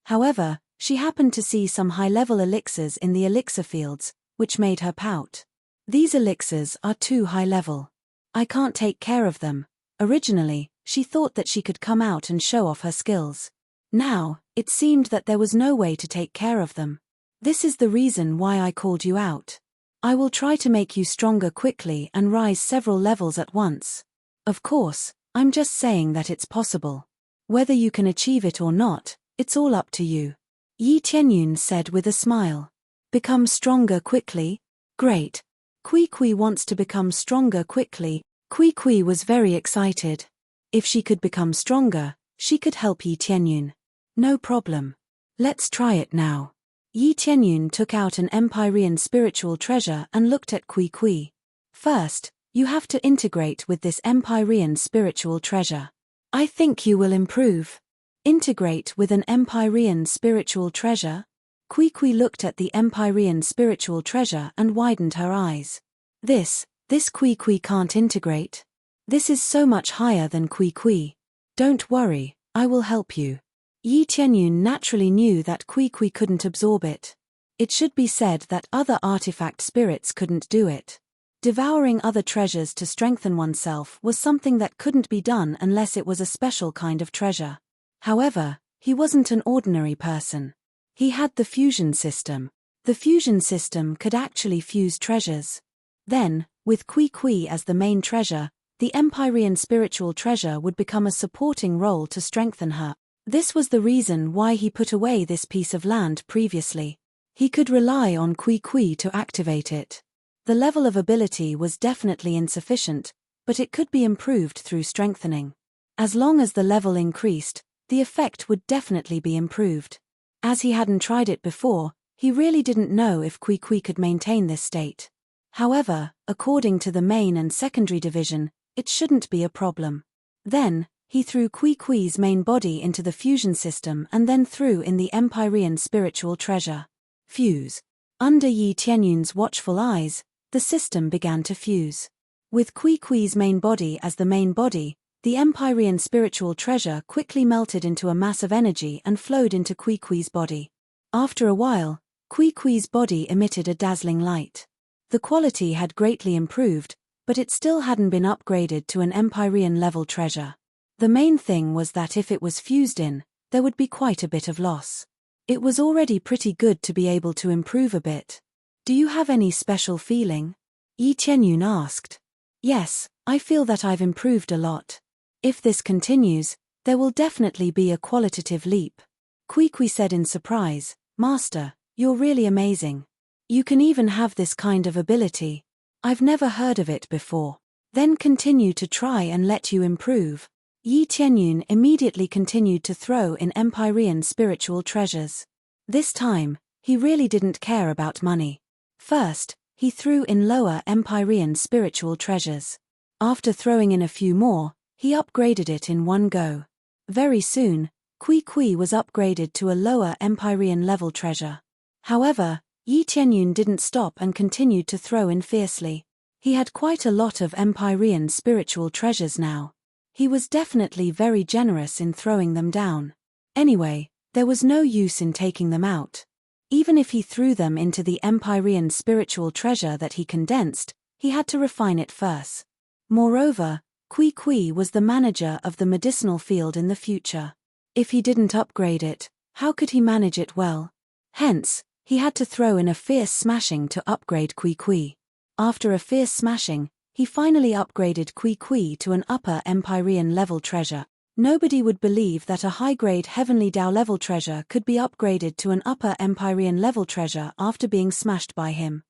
However, she happened to see some high-level elixirs in the elixir fields, which made her pout. These elixirs are too high-level. I can't take care of them. Originally, she thought that she could come out and show off her skills. Now, it seemed that there was no way to take care of them. This is the reason why I called you out. I will try to make you stronger quickly and rise several levels at once. Of course, I'm just saying that it's possible. Whether you can achieve it or not, it's all up to you. Yi Tianyun said with a smile. Become stronger quickly? Great. Kui wants to become stronger quickly. Kui was very excited. If she could become stronger, she could help Yi Tianyun. No problem. Let's try it now. Yi Tianyun took out an Empyrean spiritual treasure and looked at Kui. First, you have to integrate with this Empyrean spiritual treasure. I think you will improve. Integrate with an Empyrean spiritual treasure? Kui looked at the Empyrean spiritual treasure and widened her eyes. This Kui can't integrate. This is so much higher than Kui. Don't worry, I will help you. Yi Tianyun naturally knew that Kui couldn't absorb it. It should be said that other artifact spirits couldn't do it. Devouring other treasures to strengthen oneself was something that couldn't be done unless it was a special kind of treasure. However, he wasn't an ordinary person. He had the fusion system. The fusion system could actually fuse treasures. Then, with Kui as the main treasure, the Empyrean spiritual treasure would become a supporting role to strengthen her. This was the reason why he put away this piece of land previously. He could rely on Kui to activate it. The level of ability was definitely insufficient, but it could be improved through strengthening. As long as the level increased, the effect would definitely be improved. As he hadn't tried it before, he really didn't know if Kui could maintain this state. However, according to the main and secondary division, it shouldn't be a problem. Then, he threw Kui's main body into the fusion system and then threw in the Empyrean spiritual treasure. Fuse. Under Yi Tianyun's watchful eyes, the system began to fuse. With Kui's main body as the main body, the Empyrean spiritual treasure quickly melted into a mass of energy and flowed into Kui's body. After a while, Kui's body emitted a dazzling light. The quality had greatly improved, but it still hadn't been upgraded to an Empyrean level treasure. The main thing was that if it was fused in, there would be quite a bit of loss. It was already pretty good to be able to improve a bit. Do you have any special feeling? Yi Tianyun asked. Yes, I feel that I've improved a lot. If this continues, there will definitely be a qualitative leap. Kui said in surprise, Master, you're really amazing. You can even have this kind of ability. I've never heard of it before. Then continue to try and let you improve. Yi Tianyun immediately continued to throw in Empyrean spiritual treasures. This time, he really didn't care about money. First, he threw in lower Empyrean spiritual treasures. After throwing in a few more, he upgraded it in one go. Very soon, Kui was upgraded to a lower Empyrean level treasure. However, Yi Tianyun didn't stop and continued to throw in fiercely. He had quite a lot of Empyrean spiritual treasures now. He was definitely very generous in throwing them down. Anyway, there was no use in taking them out. Even if he threw them into the Empyrean spiritual treasure that he condensed, he had to refine it first. Moreover, Kui Kui was the manager of the medicinal field in the future. If he didn't upgrade it, how could he manage it well? Hence, he had to throw in a fierce smashing to upgrade Kui Kui. After a fierce smashing, he finally upgraded Kui Kui to an upper Empyrean level treasure. Nobody would believe that a high-grade Heavenly Dao level treasure could be upgraded to an upper Empyrean level treasure after being smashed by him.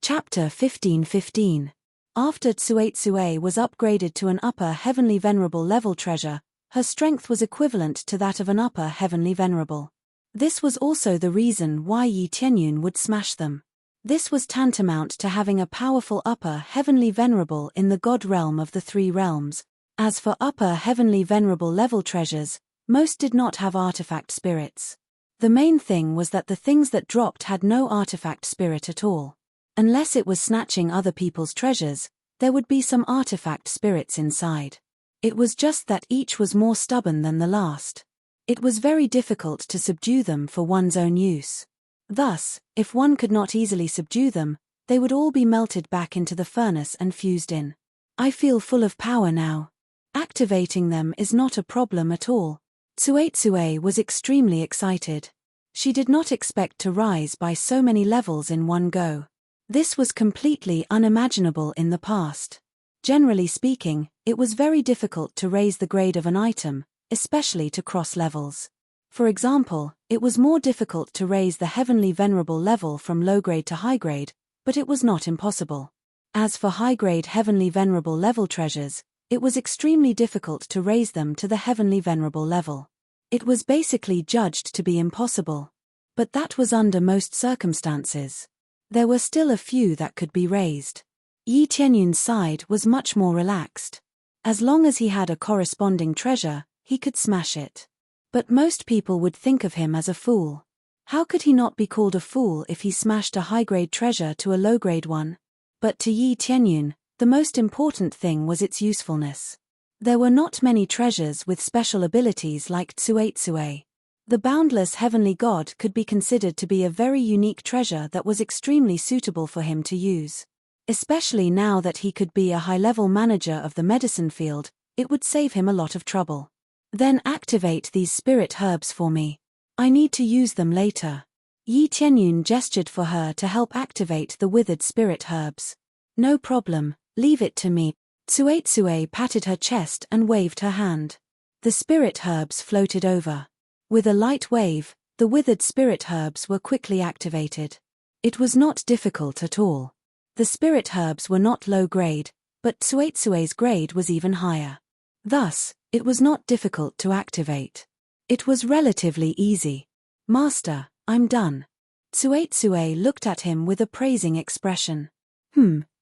Chapter 15:15. After Tsuetsue was upgraded to an upper Heavenly Venerable level treasure, her strength was equivalent to that of an upper Heavenly Venerable. This was also the reason why Yi Tianyun would smash them. This was tantamount to having a powerful upper Heavenly Venerable in the God realm of the three realms. As for upper Heavenly Venerable level treasures, most did not have artifact spirits. The main thing was that the things that dropped had no artifact spirit at all. Unless it was snatching other people's treasures, there would be some artifact spirits inside. It was just that each was more stubborn than the last. It was very difficult to subdue them for one's own use. Thus, if one could not easily subdue them, they would all be melted back into the furnace and fused in. I feel full of power now. Activating them is not a problem at all. Tsuetsue was extremely excited. She did not expect to rise by so many levels in one go. This was completely unimaginable in the past. Generally speaking, it was very difficult to raise the grade of an item, especially to cross levels. For example, it was more difficult to raise the Heavenly Venerable level from low grade to high grade, but it was not impossible. As for high grade Heavenly Venerable level treasures, it was extremely difficult to raise them to the Heavenly Venerable level. It was basically judged to be impossible. But that was under most circumstances. There were still a few that could be raised. Yi Tianyun's side was much more relaxed. As long as he had a corresponding treasure, he could smash it. But most people would think of him as a fool. How could he not be called a fool if he smashed a high-grade treasure to a low-grade one? But to Yi Tianyun, the most important thing was its usefulness. There were not many treasures with special abilities like Tsuetsue. The boundless heavenly god could be considered to be a very unique treasure that was extremely suitable for him to use. Especially now that he could be a high-level manager of the medicine field, it would save him a lot of trouble. Then activate these spirit herbs for me. I need to use them later. Yi Tianyun gestured for her to help activate the withered spirit herbs. No problem, leave it to me. Tsuetsue patted her chest and waved her hand. The spirit herbs floated over. With a light wave, the withered spirit herbs were quickly activated. It was not difficult at all. The spirit herbs were not low grade, but Tsuetsue's grade was even higher. Thus, it was not difficult to activate. It was relatively easy. Master, I'm done. Tsuetsue looked at him with a praising expression.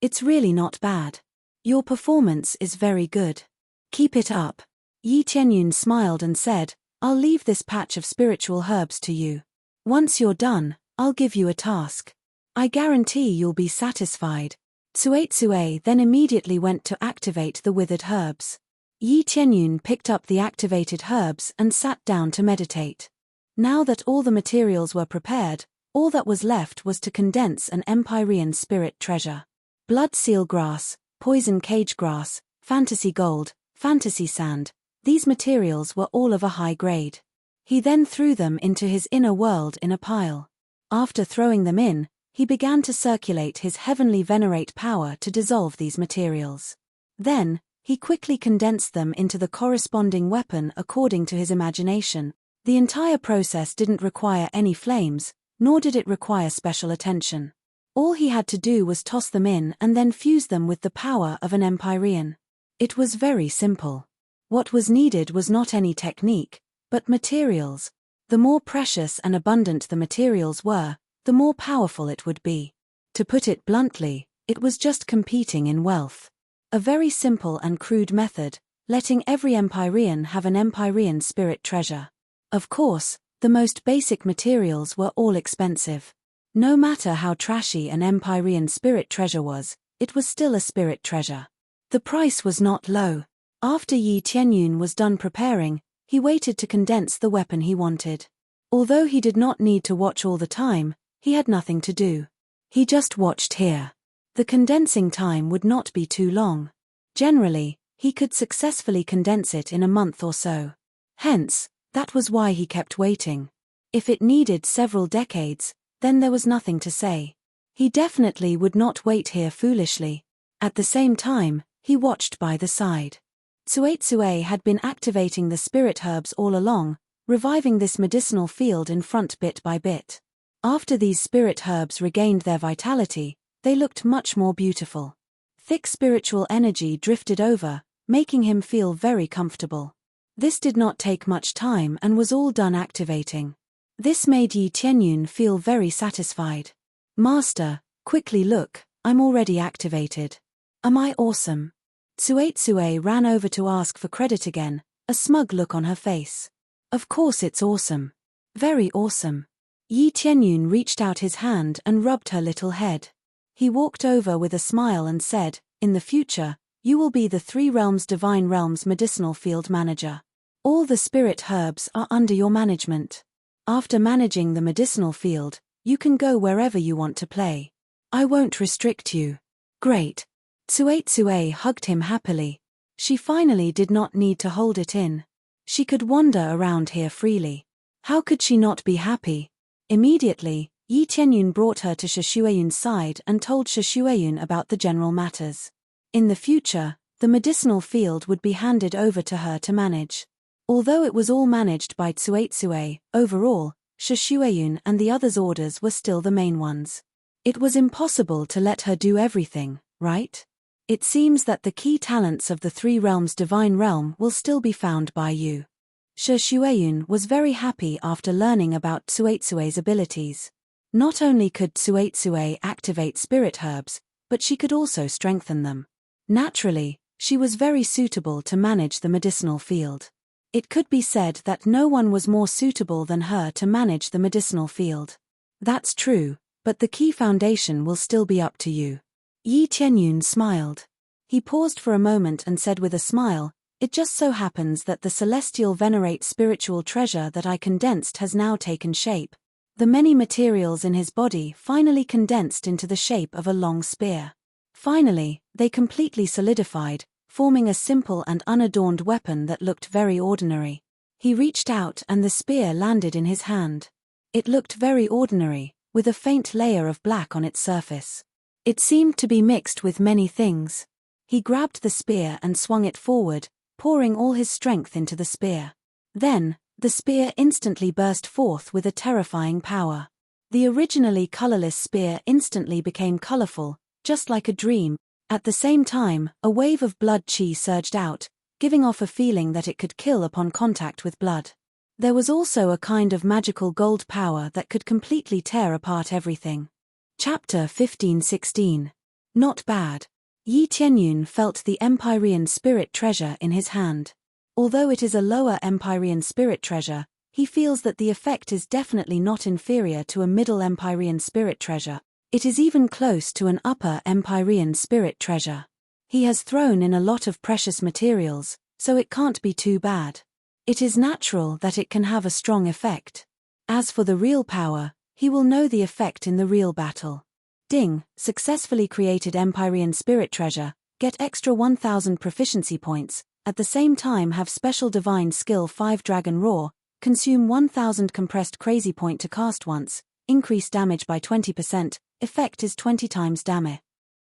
It's really not bad. Your performance is very good. Keep it up. Yi Tianyun smiled and said, I'll leave this patch of spiritual herbs to you. Once you're done, I'll give you a task. I guarantee you'll be satisfied. Tsuetsue then immediately went to activate the withered herbs. Yi Tianyun picked up the activated herbs and sat down to meditate. Now that all the materials were prepared, all that was left was to condense an Empyrean spirit treasure. Blood seal grass, poison cage grass, fantasy gold, fantasy sand, these materials were all of a high grade. He then threw them into his inner world in a pile. After throwing them in, he began to circulate his heavenly venerate power to dissolve these materials. Then, he quickly condensed them into the corresponding weapon according to his imagination. The entire process didn't require any flames, nor did it require special attention. All he had to do was toss them in and then fuse them with the power of an Empyrean. It was very simple. What was needed was not any technique, but materials. The more precious and abundant the materials were, the more powerful it would be. To put it bluntly, it was just competing in wealth. A very simple and crude method, letting every Empyrean have an Empyrean spirit treasure. Of course, the most basic materials were all expensive. No matter how trashy an Empyrean spirit treasure was, it was still a spirit treasure. The price was not low. After Yi Tianyun was done preparing, he waited to condense the weapon he wanted. Although he did not need to watch all the time, he had nothing to do. He just watched here. The condensing time would not be too long. Generally, he could successfully condense it in a month or so. Hence, that was why he kept waiting. If it needed several decades, then there was nothing to say. He definitely would not wait here foolishly. At the same time, he watched by the side. Tsuetsue had been activating the spirit herbs all along, reviving this medicinal field in front bit by bit. After these spirit herbs regained their vitality, they looked much more beautiful. Thick spiritual energy drifted over, making him feel very comfortable. This did not take much time and was all done activating. This made Yi Tianyun feel very satisfied. Master, quickly look, I'm already activated. Am I awesome? Tsuetsue ran over to ask for credit again, a smug look on her face. Of course it's awesome. Very awesome. Yi Tianyun reached out his hand and rubbed her little head. He walked over with a smile and said, in the future, you will be the Three Realms Divine Realms Medicinal Field Manager. All the spirit herbs are under your management. After managing the medicinal field, you can go wherever you want to play. I won't restrict you. Great. Tsuetsue hugged him happily. She finally did not need to hold it in. She could wander around here freely. How could she not be happy? Immediately, Yi Tianyun brought her to Shishueyun's side and told Shishueyun about the general matters. In the future, the medicinal field would be handed over to her to manage. Although it was all managed by Tsuetsue, overall, Shishueyun and the others' orders were still the main ones. It was impossible to let her do everything, right? It seems that the key talents of the Three Realms Divine Realm will still be found by you. Shishueyun was very happy after learning about Tsuetsue's abilities. Not only could Tsuetsue activate spirit herbs, but she could also strengthen them. Naturally, she was very suitable to manage the medicinal field. It could be said that no one was more suitable than her to manage the medicinal field. That's true, but the key foundation will still be up to you. Yi Tianyun smiled. He paused for a moment and said with a smile, it just so happens that the celestial venerate spiritual treasure that I condensed has now taken shape. The many materials in his body finally condensed into the shape of a long spear. Finally, they completely solidified, forming a simple and unadorned weapon that looked very ordinary. He reached out and the spear landed in his hand. It looked very ordinary, with a faint layer of black on its surface. It seemed to be mixed with many things. He grabbed the spear and swung it forward, pouring all his strength into the spear. Then, the spear instantly burst forth with a terrifying power. The originally colorless spear instantly became colorful, just like a dream. At the same time, a wave of blood chi surged out, giving off a feeling that it could kill upon contact with blood. There was also a kind of magical gold power that could completely tear apart everything. Chapter 15-16. Not bad. Yi Tianyun felt the Empyrean spirit treasure in his hand. Although it is a lower Empyrean spirit treasure, he feels that the effect is definitely not inferior to a middle Empyrean spirit treasure. It is even close to an upper Empyrean spirit treasure. He has thrown in a lot of precious materials, so it can't be too bad. It is natural that it can have a strong effect. As for the real power, he will know the effect in the real battle. Ding, successfully created Empyrean spirit treasure, get extra 1000 proficiency points, at the same time have special divine skill 5 dragon roar, consume 1000 compressed crazy point to cast once, increase damage by 20%, effect is 20 times damage.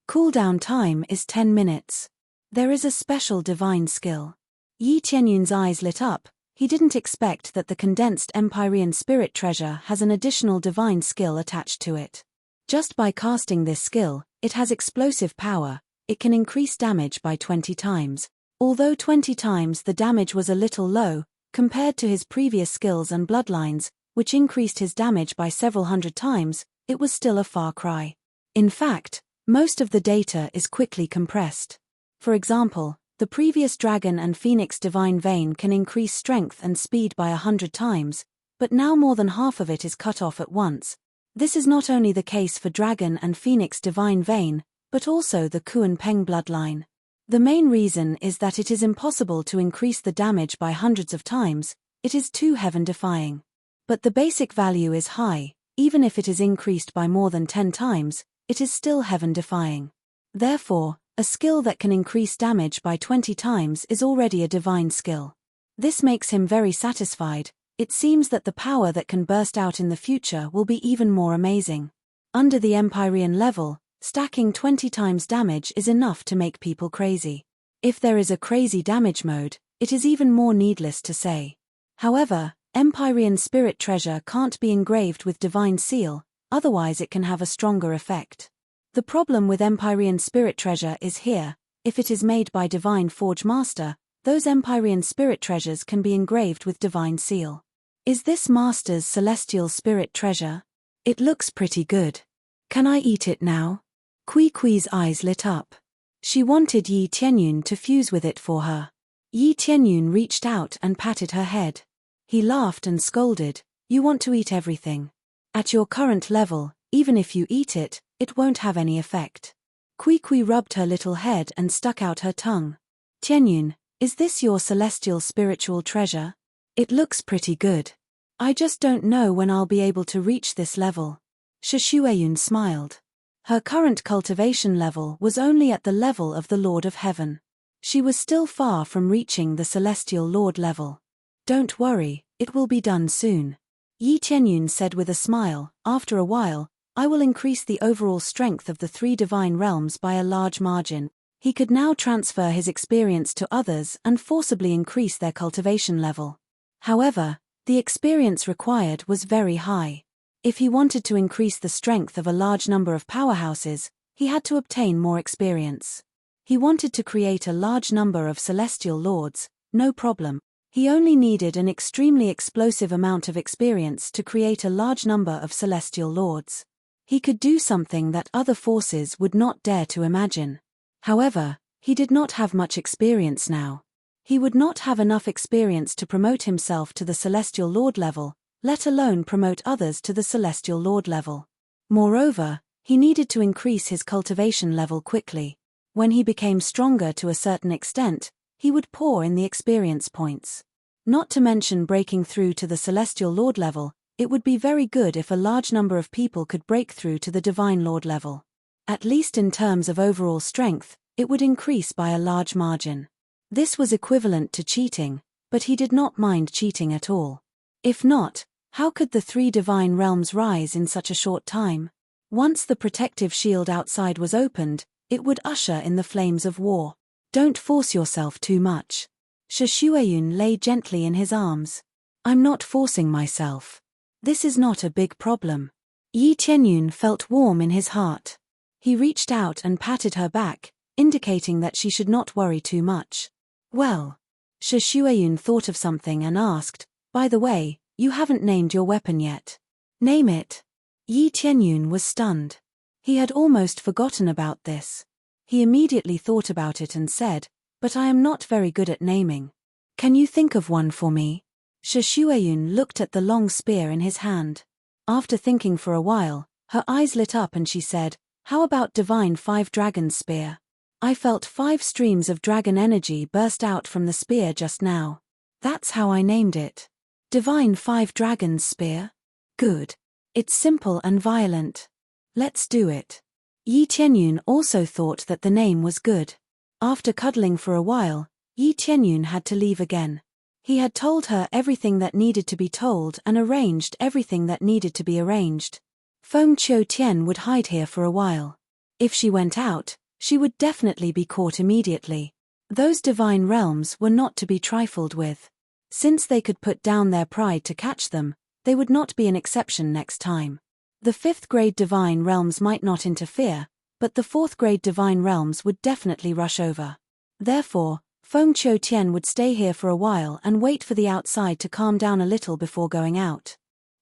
Cooldown time is 10 minutes. There is a special divine skill. Yi Tianyun's eyes lit up. He didn't expect that the condensed Empyrean spirit treasure has an additional divine skill attached to it. Just by casting this skill, it has explosive power. It can increase damage by 20 times. Although 20 times the damage was a little low, compared to his previous skills and bloodlines, which increased his damage by several hundred times, it was still a far cry. In fact, most of the data is quickly compressed. For example, the previous Dragon and Phoenix Divine Vein can increase strength and speed by 100 times, but now more than half of it is cut off at once. This is not only the case for Dragon and Phoenix divine vein, but also the Kuan Peng bloodline. The main reason is that it is impossible to increase the damage by hundreds of times, it is too heaven-defying. But the basic value is high, even if it is increased by more than 10 times, it is still heaven-defying. Therefore, a skill that can increase damage by 20 times is already a divine skill. This makes him very satisfied. It seems that the power that can burst out in the future will be even more amazing. Under the Empyrean level, stacking 20 times damage is enough to make people crazy. If there is a crazy damage mode, it is even more needless to say. However, Empyrean spirit treasure can't be engraved with divine seal, otherwise it can have a stronger effect. The problem with Empyrean spirit treasure is here: if it is made by divine forge master, those Empyrean spirit treasures can be engraved with divine seal. Is this master's celestial spirit treasure? It looks pretty good. Can I eat it now? Kui Kui's eyes lit up. She wanted Yi Tianyun to fuse with it for her. Yi Tianyun reached out and patted her head. He laughed and scolded, "You want to eat everything. At your current level, even if you eat it, it won't have any effect." Kui Kui rubbed her little head and stuck out her tongue. "Tianyun, is this your celestial spiritual treasure? It looks pretty good. I just don't know when I'll be able to reach this level." Shishueyun smiled. Her current cultivation level was only at the level of the Lord of Heaven. She was still far from reaching the celestial Lord level. "Don't worry, it will be done soon." Yi Tianyun said with a smile. "After a while, I will increase the overall strength of the 3 divine realms by a large margin." He could now transfer his experience to others and forcibly increase their cultivation level. However, the experience required was very high. If he wanted to increase the strength of a large number of powerhouses, he had to obtain more experience. He wanted to create a large number of celestial lords, no problem. He only needed an extremely explosive amount of experience to create a large number of celestial lords. He could do something that other forces would not dare to imagine. However, he did not have much experience now. He would not have enough experience to promote himself to the celestial lord level, let alone promote others to the celestial lord level. Moreover, he needed to increase his cultivation level quickly. When he became stronger to a certain extent, he would pour in the experience points. Not to mention breaking through to the celestial lord level, it would be very good if a large number of people could break through to the divine lord level. At least in terms of overall strength, it would increase by a large margin. This was equivalent to cheating, but he did not mind cheating at all. If not, how could the 3 divine realms rise in such a short time? Once the protective shield outside was opened, it would usher in the flames of war. "Don't force yourself too much." Shishueyun lay gently in his arms. "I'm not forcing myself. This is not a big problem." Yi Tianyun felt warm in his heart. He reached out and patted her back, indicating that she should not worry too much. "Well." Shishueyun thought of something and asked, "By the way, you haven't named your weapon yet." "Name it." Yi Tianyun was stunned. He had almost forgotten about this. He immediately thought about it and said, "But I am not very good at naming. Can you think of one for me?" Shishueyun looked at the long spear in his hand. After thinking for a while, her eyes lit up and she said, "How about Divine 5 Dragon Spear? I felt 5 streams of dragon energy burst out from the spear just now. That's how I named it. Divine 5 Dragons Spear? Good. It's simple and violent. Let's do it." Yi Tianyun also thought that the name was good. After cuddling for a while, Yi Tianyun had to leave again. He had told her everything that needed to be told and arranged everything that needed to be arranged. Feng Qiu Tian would hide here for a while. If she went out, she would definitely be caught immediately. Those divine realms were not to be trifled with. Since they could put down their pride to catch them, they would not be an exception next time. The 5th grade divine realms might not interfere, but the 4th grade divine realms would definitely rush over. Therefore, Feng Qiu Tian would stay here for a while and wait for the outside to calm down a little before going out.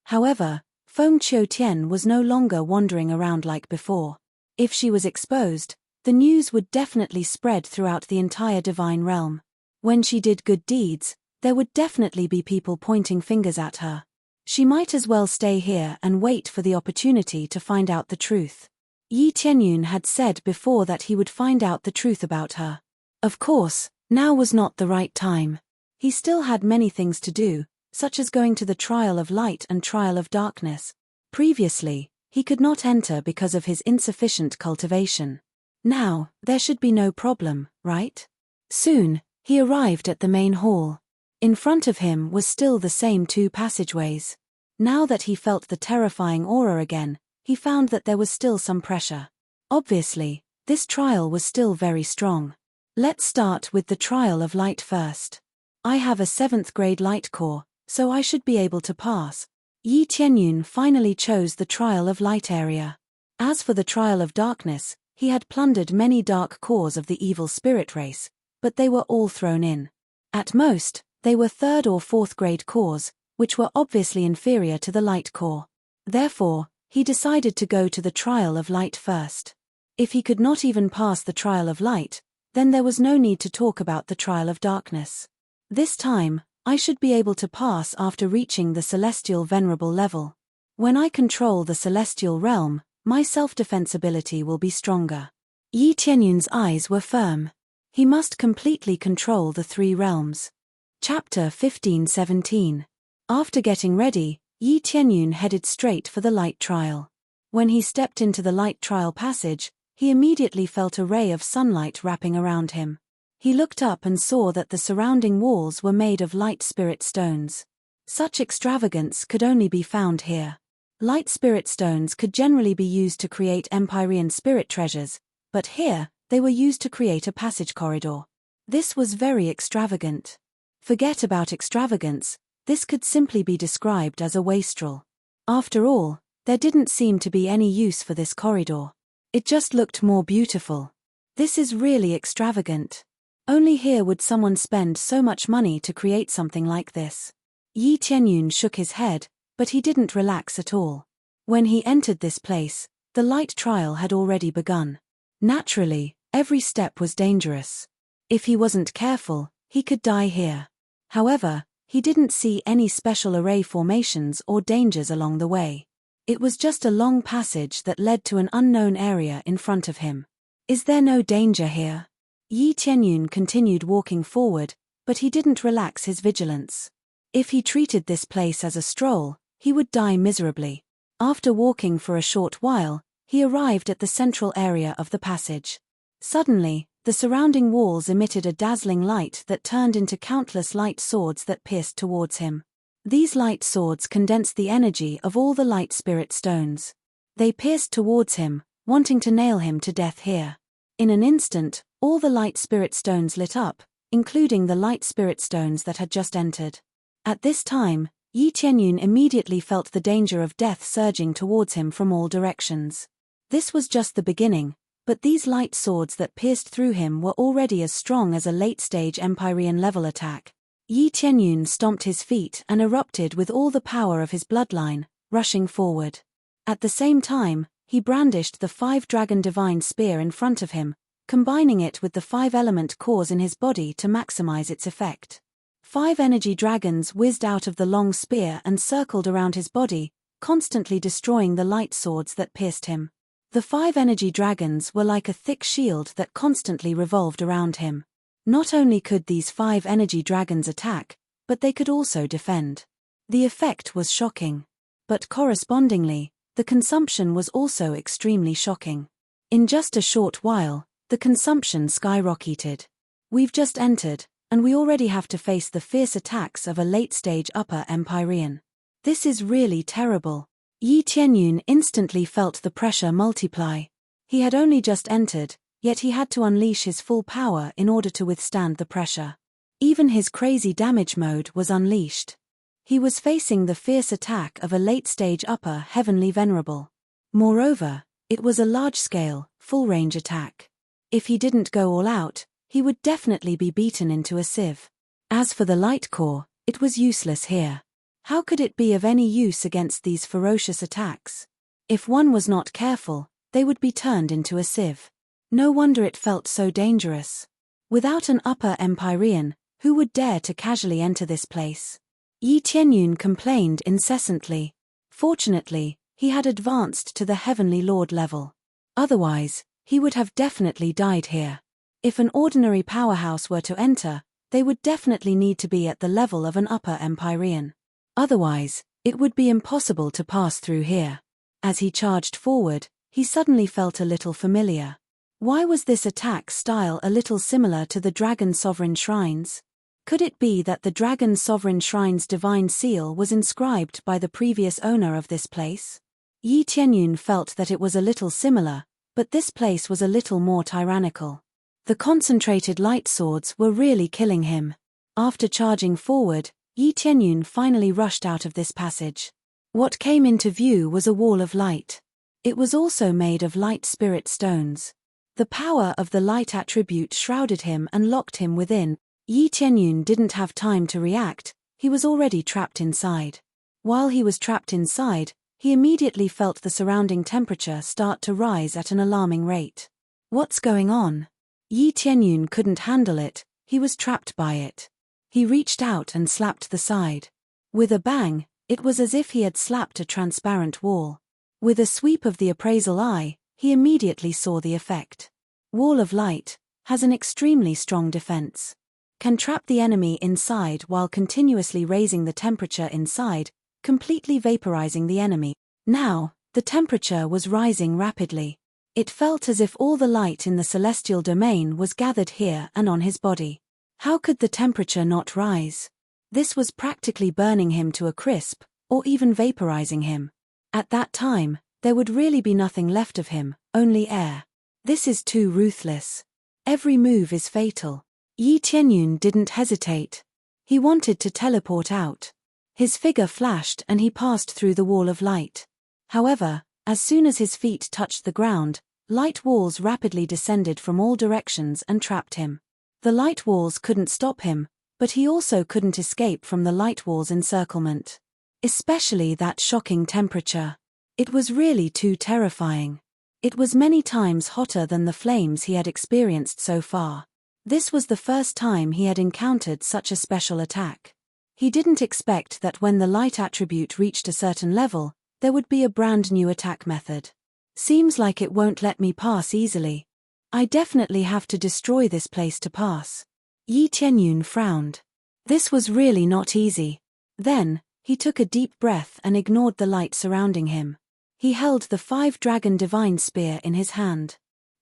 However, Feng Qiu Tian was no longer wandering around like before. If she was exposed, the news would definitely spread throughout the entire divine realm. When she did good deeds, there would definitely be people pointing fingers at her. She might as well stay here and wait for the opportunity to find out the truth. Yi Tianyun had said before that he would find out the truth about her. Of course, now was not the right time. He still had many things to do, such as going to the trial of light and trial of darkness. Previously, he could not enter because of his insufficient cultivation. Now, there should be no problem, right? Soon, he arrived at the main hall. In front of him was still the same two passageways. Now that he felt the terrifying aura again, he found that there was still some pressure. Obviously, this trial was still very strong. Let's start with the trial of light first. I have a 7th grade light core, so I should be able to pass. Yi Tianyun finally chose the trial of light area. As for the trial of darkness, he had plundered many dark cores of the evil spirit race, but they were all thrown in. At most, they were 3rd or 4th grade cores, which were obviously inferior to the light core. Therefore, he decided to go to the trial of light first. If he could not even pass the trial of light, then there was no need to talk about the trial of darkness. This time, I should be able to pass after reaching the celestial venerable level. When I control the celestial realm, my self-defense ability will be stronger. Yi Tianyun's eyes were firm. He must completely control the 3 realms. Chapter 15-17. After getting ready, Yi Tianyun headed straight for the light trial. When he stepped into the light trial passage, he immediately felt a ray of sunlight wrapping around him. He looked up and saw that the surrounding walls were made of light spirit stones. Such extravagance could only be found here. Light spirit stones could generally be used to create Empyrean spirit treasures, but here, they were used to create a passage corridor. This was very extravagant. Forget about extravagance, this could simply be described as a wastrel. After all, there didn't seem to be any use for this corridor. It just looked more beautiful. This is really extravagant. Only here would someone spend so much money to create something like this. Yi Tianyun shook his head, but he didn't relax at all. When he entered this place, the light trial had already begun. Naturally, every step was dangerous. If he wasn't careful, he could die here. However, he didn't see any special array formations or dangers along the way. It was just a long passage that led to an unknown area in front of him. Is there no danger here? Yi Tianyun continued walking forward, but he didn't relax his vigilance. If he treated this place as a stroll, he would die miserably. After walking for a short while, he arrived at the central area of the passage. Suddenly, the surrounding walls emitted a dazzling light that turned into countless light swords that pierced towards him. These light swords condensed the energy of all the light spirit stones. They pierced towards him, wanting to nail him to death here. In an instant, all the light spirit stones lit up, including the light spirit stones that had just entered. At this time, Yi Tianyun immediately felt the danger of death surging towards him from all directions. This was just the beginning, but these light swords that pierced through him were already as strong as a late-stage Empyrean level attack. Yi Tianyun stomped his feet and erupted with all the power of his bloodline, rushing forward. At the same time, he brandished the 5-dragon divine spear in front of him, combining it with the 5-element cores in his body to maximize its effect. 5 energy dragons whizzed out of the long spear and circled around his body, constantly destroying the light swords that pierced him. The 5 energy dragons were like a thick shield that constantly revolved around him. Not only could these 5 energy dragons attack, but they could also defend. The effect was shocking. But correspondingly, the consumption was also extremely shocking. In just a short while, the consumption skyrocketed. We've just entered, and we already have to face the fierce attacks of a late-stage upper Empyrean. This is really terrible. Yi Tianyun instantly felt the pressure multiply. He had only just entered, yet he had to unleash his full power in order to withstand the pressure. Even his crazy damage mode was unleashed. He was facing the fierce attack of a late-stage upper heavenly venerable. Moreover, it was a large-scale, full-range attack. If he didn't go all out, he would definitely be beaten into a sieve. As for the light core, it was useless here. How could it be of any use against these ferocious attacks? If one was not careful, they would be turned into a sieve. No wonder it felt so dangerous. Without an upper Empyrean, who would dare to casually enter this place? Yi Tianyun complained incessantly. Fortunately, he had advanced to the Heavenly Lord level. Otherwise, he would have definitely died here. If an ordinary powerhouse were to enter, they would definitely need to be at the level of an upper Empyrean. Otherwise, it would be impossible to pass through here. As he charged forward, he suddenly felt a little familiar. Why was this attack style a little similar to the Dragon Sovereign Shrines? Could it be that the Dragon Sovereign Shrine's divine seal was inscribed by the previous owner of this place? Yi Tianyun felt that it was a little similar, but this place was a little more tyrannical. The concentrated light swords were really killing him. After charging forward, Yi Tianyun finally rushed out of this passage. What came into view was a wall of light. It was also made of light spirit stones. The power of the light attribute shrouded him and locked him within. Yi Tianyun didn't have time to react, he was already trapped inside. While he was trapped inside, he immediately felt the surrounding temperature start to rise at an alarming rate. What's going on? Yi Tianyun couldn't handle it, he was trapped by it. He reached out and slapped the side. With a bang, it was as if he had slapped a transparent wall. With a sweep of the appraisal eye, he immediately saw the effect. Wall of light has an extremely strong defense. Can trap the enemy inside while continuously raising the temperature inside, completely vaporizing the enemy. Now, the temperature was rising rapidly. It felt as if all the light in the celestial domain was gathered here and on his body. How could the temperature not rise? This was practically burning him to a crisp, or even vaporizing him. At that time, there would really be nothing left of him, only air. This is too ruthless. Every move is fatal. Yi Tianyun didn't hesitate. He wanted to teleport out. His figure flashed and he passed through the wall of light. However, as soon as his feet touched the ground, light walls rapidly descended from all directions and trapped him. The light walls couldn't stop him, but he also couldn't escape from the light walls' encirclement. Especially that shocking temperature. It was really too terrifying. It was many times hotter than the flames he had experienced so far. This was the first time he had encountered such a special attack. He didn't expect that when the light attribute reached a certain level, there would be a brand new attack method. Seems like it won't let me pass easily. I definitely have to destroy this place to pass. Yi Tianyun frowned. This was really not easy. Then, he took a deep breath and ignored the light surrounding him. He held the 5-dragon divine spear in his hand.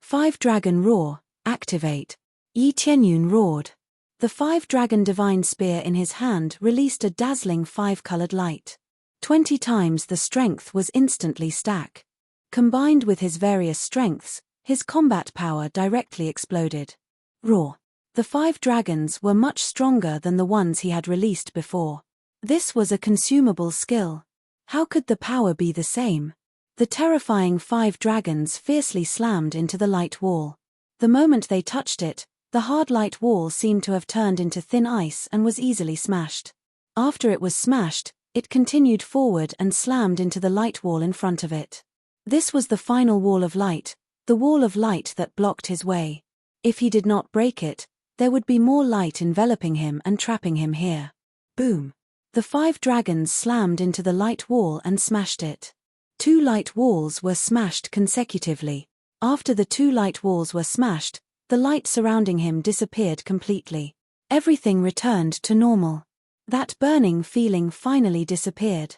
5-dragon roar, activate. Yi Tianyun roared. The 5-dragon divine spear in his hand released a dazzling 5-colored light. 20 times the strength was instantly stack. Combined with his various strengths, his combat power directly exploded. Roar. The 5 dragons were much stronger than the ones he had released before. This was a consumable skill. How could the power be the same? The terrifying 5 dragons fiercely slammed into the light wall. The moment they touched it, the hard light wall seemed to have turned into thin ice and was easily smashed. After it was smashed, it continued forward and slammed into the light wall in front of it. This was the final wall of light, the wall of light that blocked his way. If he did not break it, there would be more light enveloping him and trapping him here. Boom. The 5 dragons slammed into the light wall and smashed it. 2 light walls were smashed consecutively. After the 2 light walls were smashed, the light surrounding him disappeared completely. Everything returned to normal. That burning feeling finally disappeared.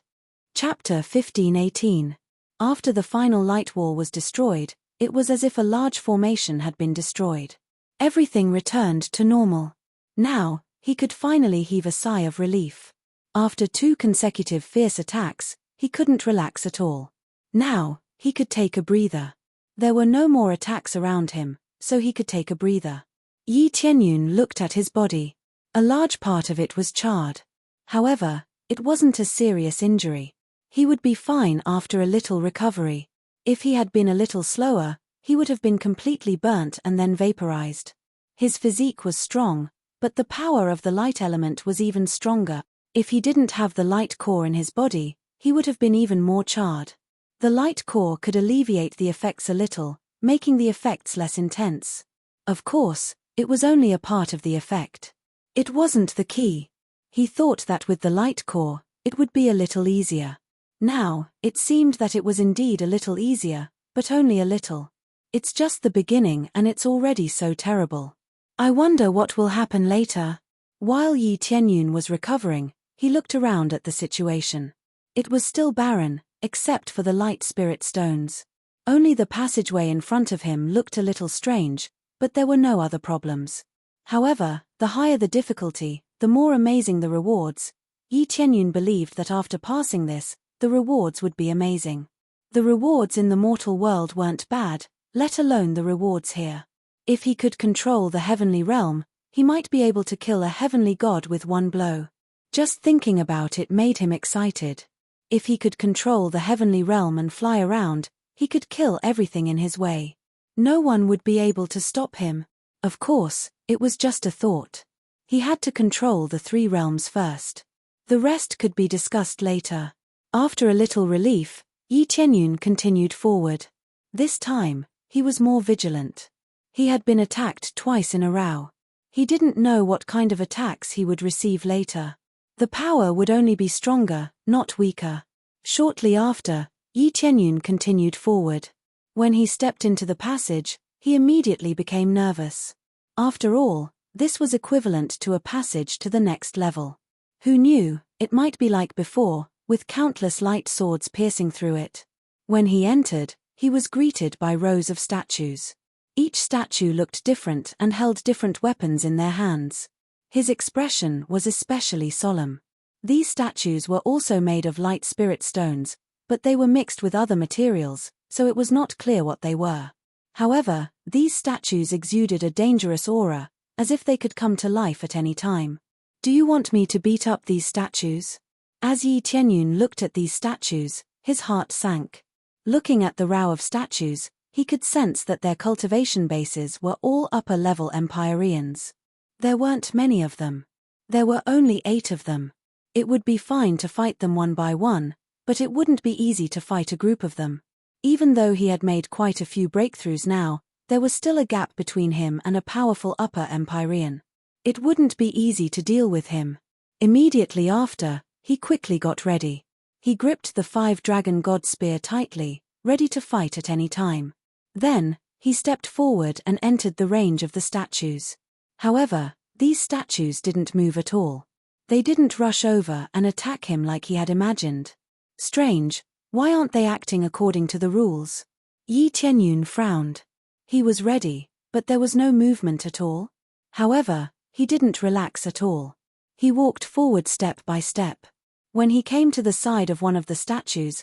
Chapter 15:18. After the final light wall was destroyed, it was as if a large formation had been destroyed. Everything returned to normal. Now, he could finally heave a sigh of relief. After 2 consecutive fierce attacks, he couldn't relax at all. Now, he could take a breather. There were no more attacks around him, so he could take a breather. Yi Tianyun looked at his body. A large part of it was charred. However, it wasn't a serious injury. He would be fine after a little recovery. If he had been a little slower, he would have been completely burnt and then vaporized. His physique was strong, but the power of the light element was even stronger. If he didn't have the light core in his body, he would have been even more charred. The light core could alleviate the effects a little, making the effects less intense. Of course, it was only a part of the effect. It wasn't the key. He thought that with the light core, it would be a little easier. Now, it seemed that it was indeed a little easier, but only a little. It's just the beginning and it's already so terrible. I wonder what will happen later. While Yi Tianyun was recovering, he looked around at the situation. It was still barren, except for the light spirit stones. Only the passageway in front of him looked a little strange, but there were no other problems. However, the higher the difficulty, the more amazing the rewards. Yi Tianyun believed that after passing this, the rewards would be amazing. The rewards in the mortal world weren't bad, let alone the rewards here. If he could control the heavenly realm, he might be able to kill a heavenly god with one blow. Just thinking about it made him excited. If he could control the heavenly realm and fly around, he could kill everything in his way. No one would be able to stop him. Of course, it was just a thought. He had to control the 3 realms first. The rest could be discussed later. After a little relief, Yi Tianyun continued forward. This time, he was more vigilant. He had been attacked twice in a row. He didn't know what kind of attacks he would receive later. The power would only be stronger, not weaker. Shortly after, Yi Tianyun continued forward. When he stepped into the passage, he immediately became nervous. After all, this was equivalent to a passage to the next level. Who knew, it might be like before, with countless light swords piercing through it. When he entered, he was greeted by rows of statues. Each statue looked different and held different weapons in their hands. His expression was especially solemn. These statues were also made of light spirit stones, but they were mixed with other materials, so it was not clear what they were. However, these statues exuded a dangerous aura, as if they could come to life at any time. Do you want me to beat up these statues? As Yi Tianyun looked at these statues, his heart sank. Looking at the row of statues, he could sense that their cultivation bases were all upper-level Empyreans. There weren't many of them. There were only 8 of them. It would be fine to fight them one by one, but it wouldn't be easy to fight a group of them. Even though he had made quite a few breakthroughs now, there was still a gap between him and a powerful upper Empyrean. It wouldn't be easy to deal with him. Immediately after, he quickly got ready. He gripped the 5-dragon god spear tightly, ready to fight at any time. Then, he stepped forward and entered the range of the statues. However, these statues didn't move at all. They didn't rush over and attack him like he had imagined. Strange, why aren't they acting according to the rules? Yi Tianyun frowned. He was ready, but there was no movement at all. However, he didn't relax at all. He walked forward step by step. When he came to the side of one of the statues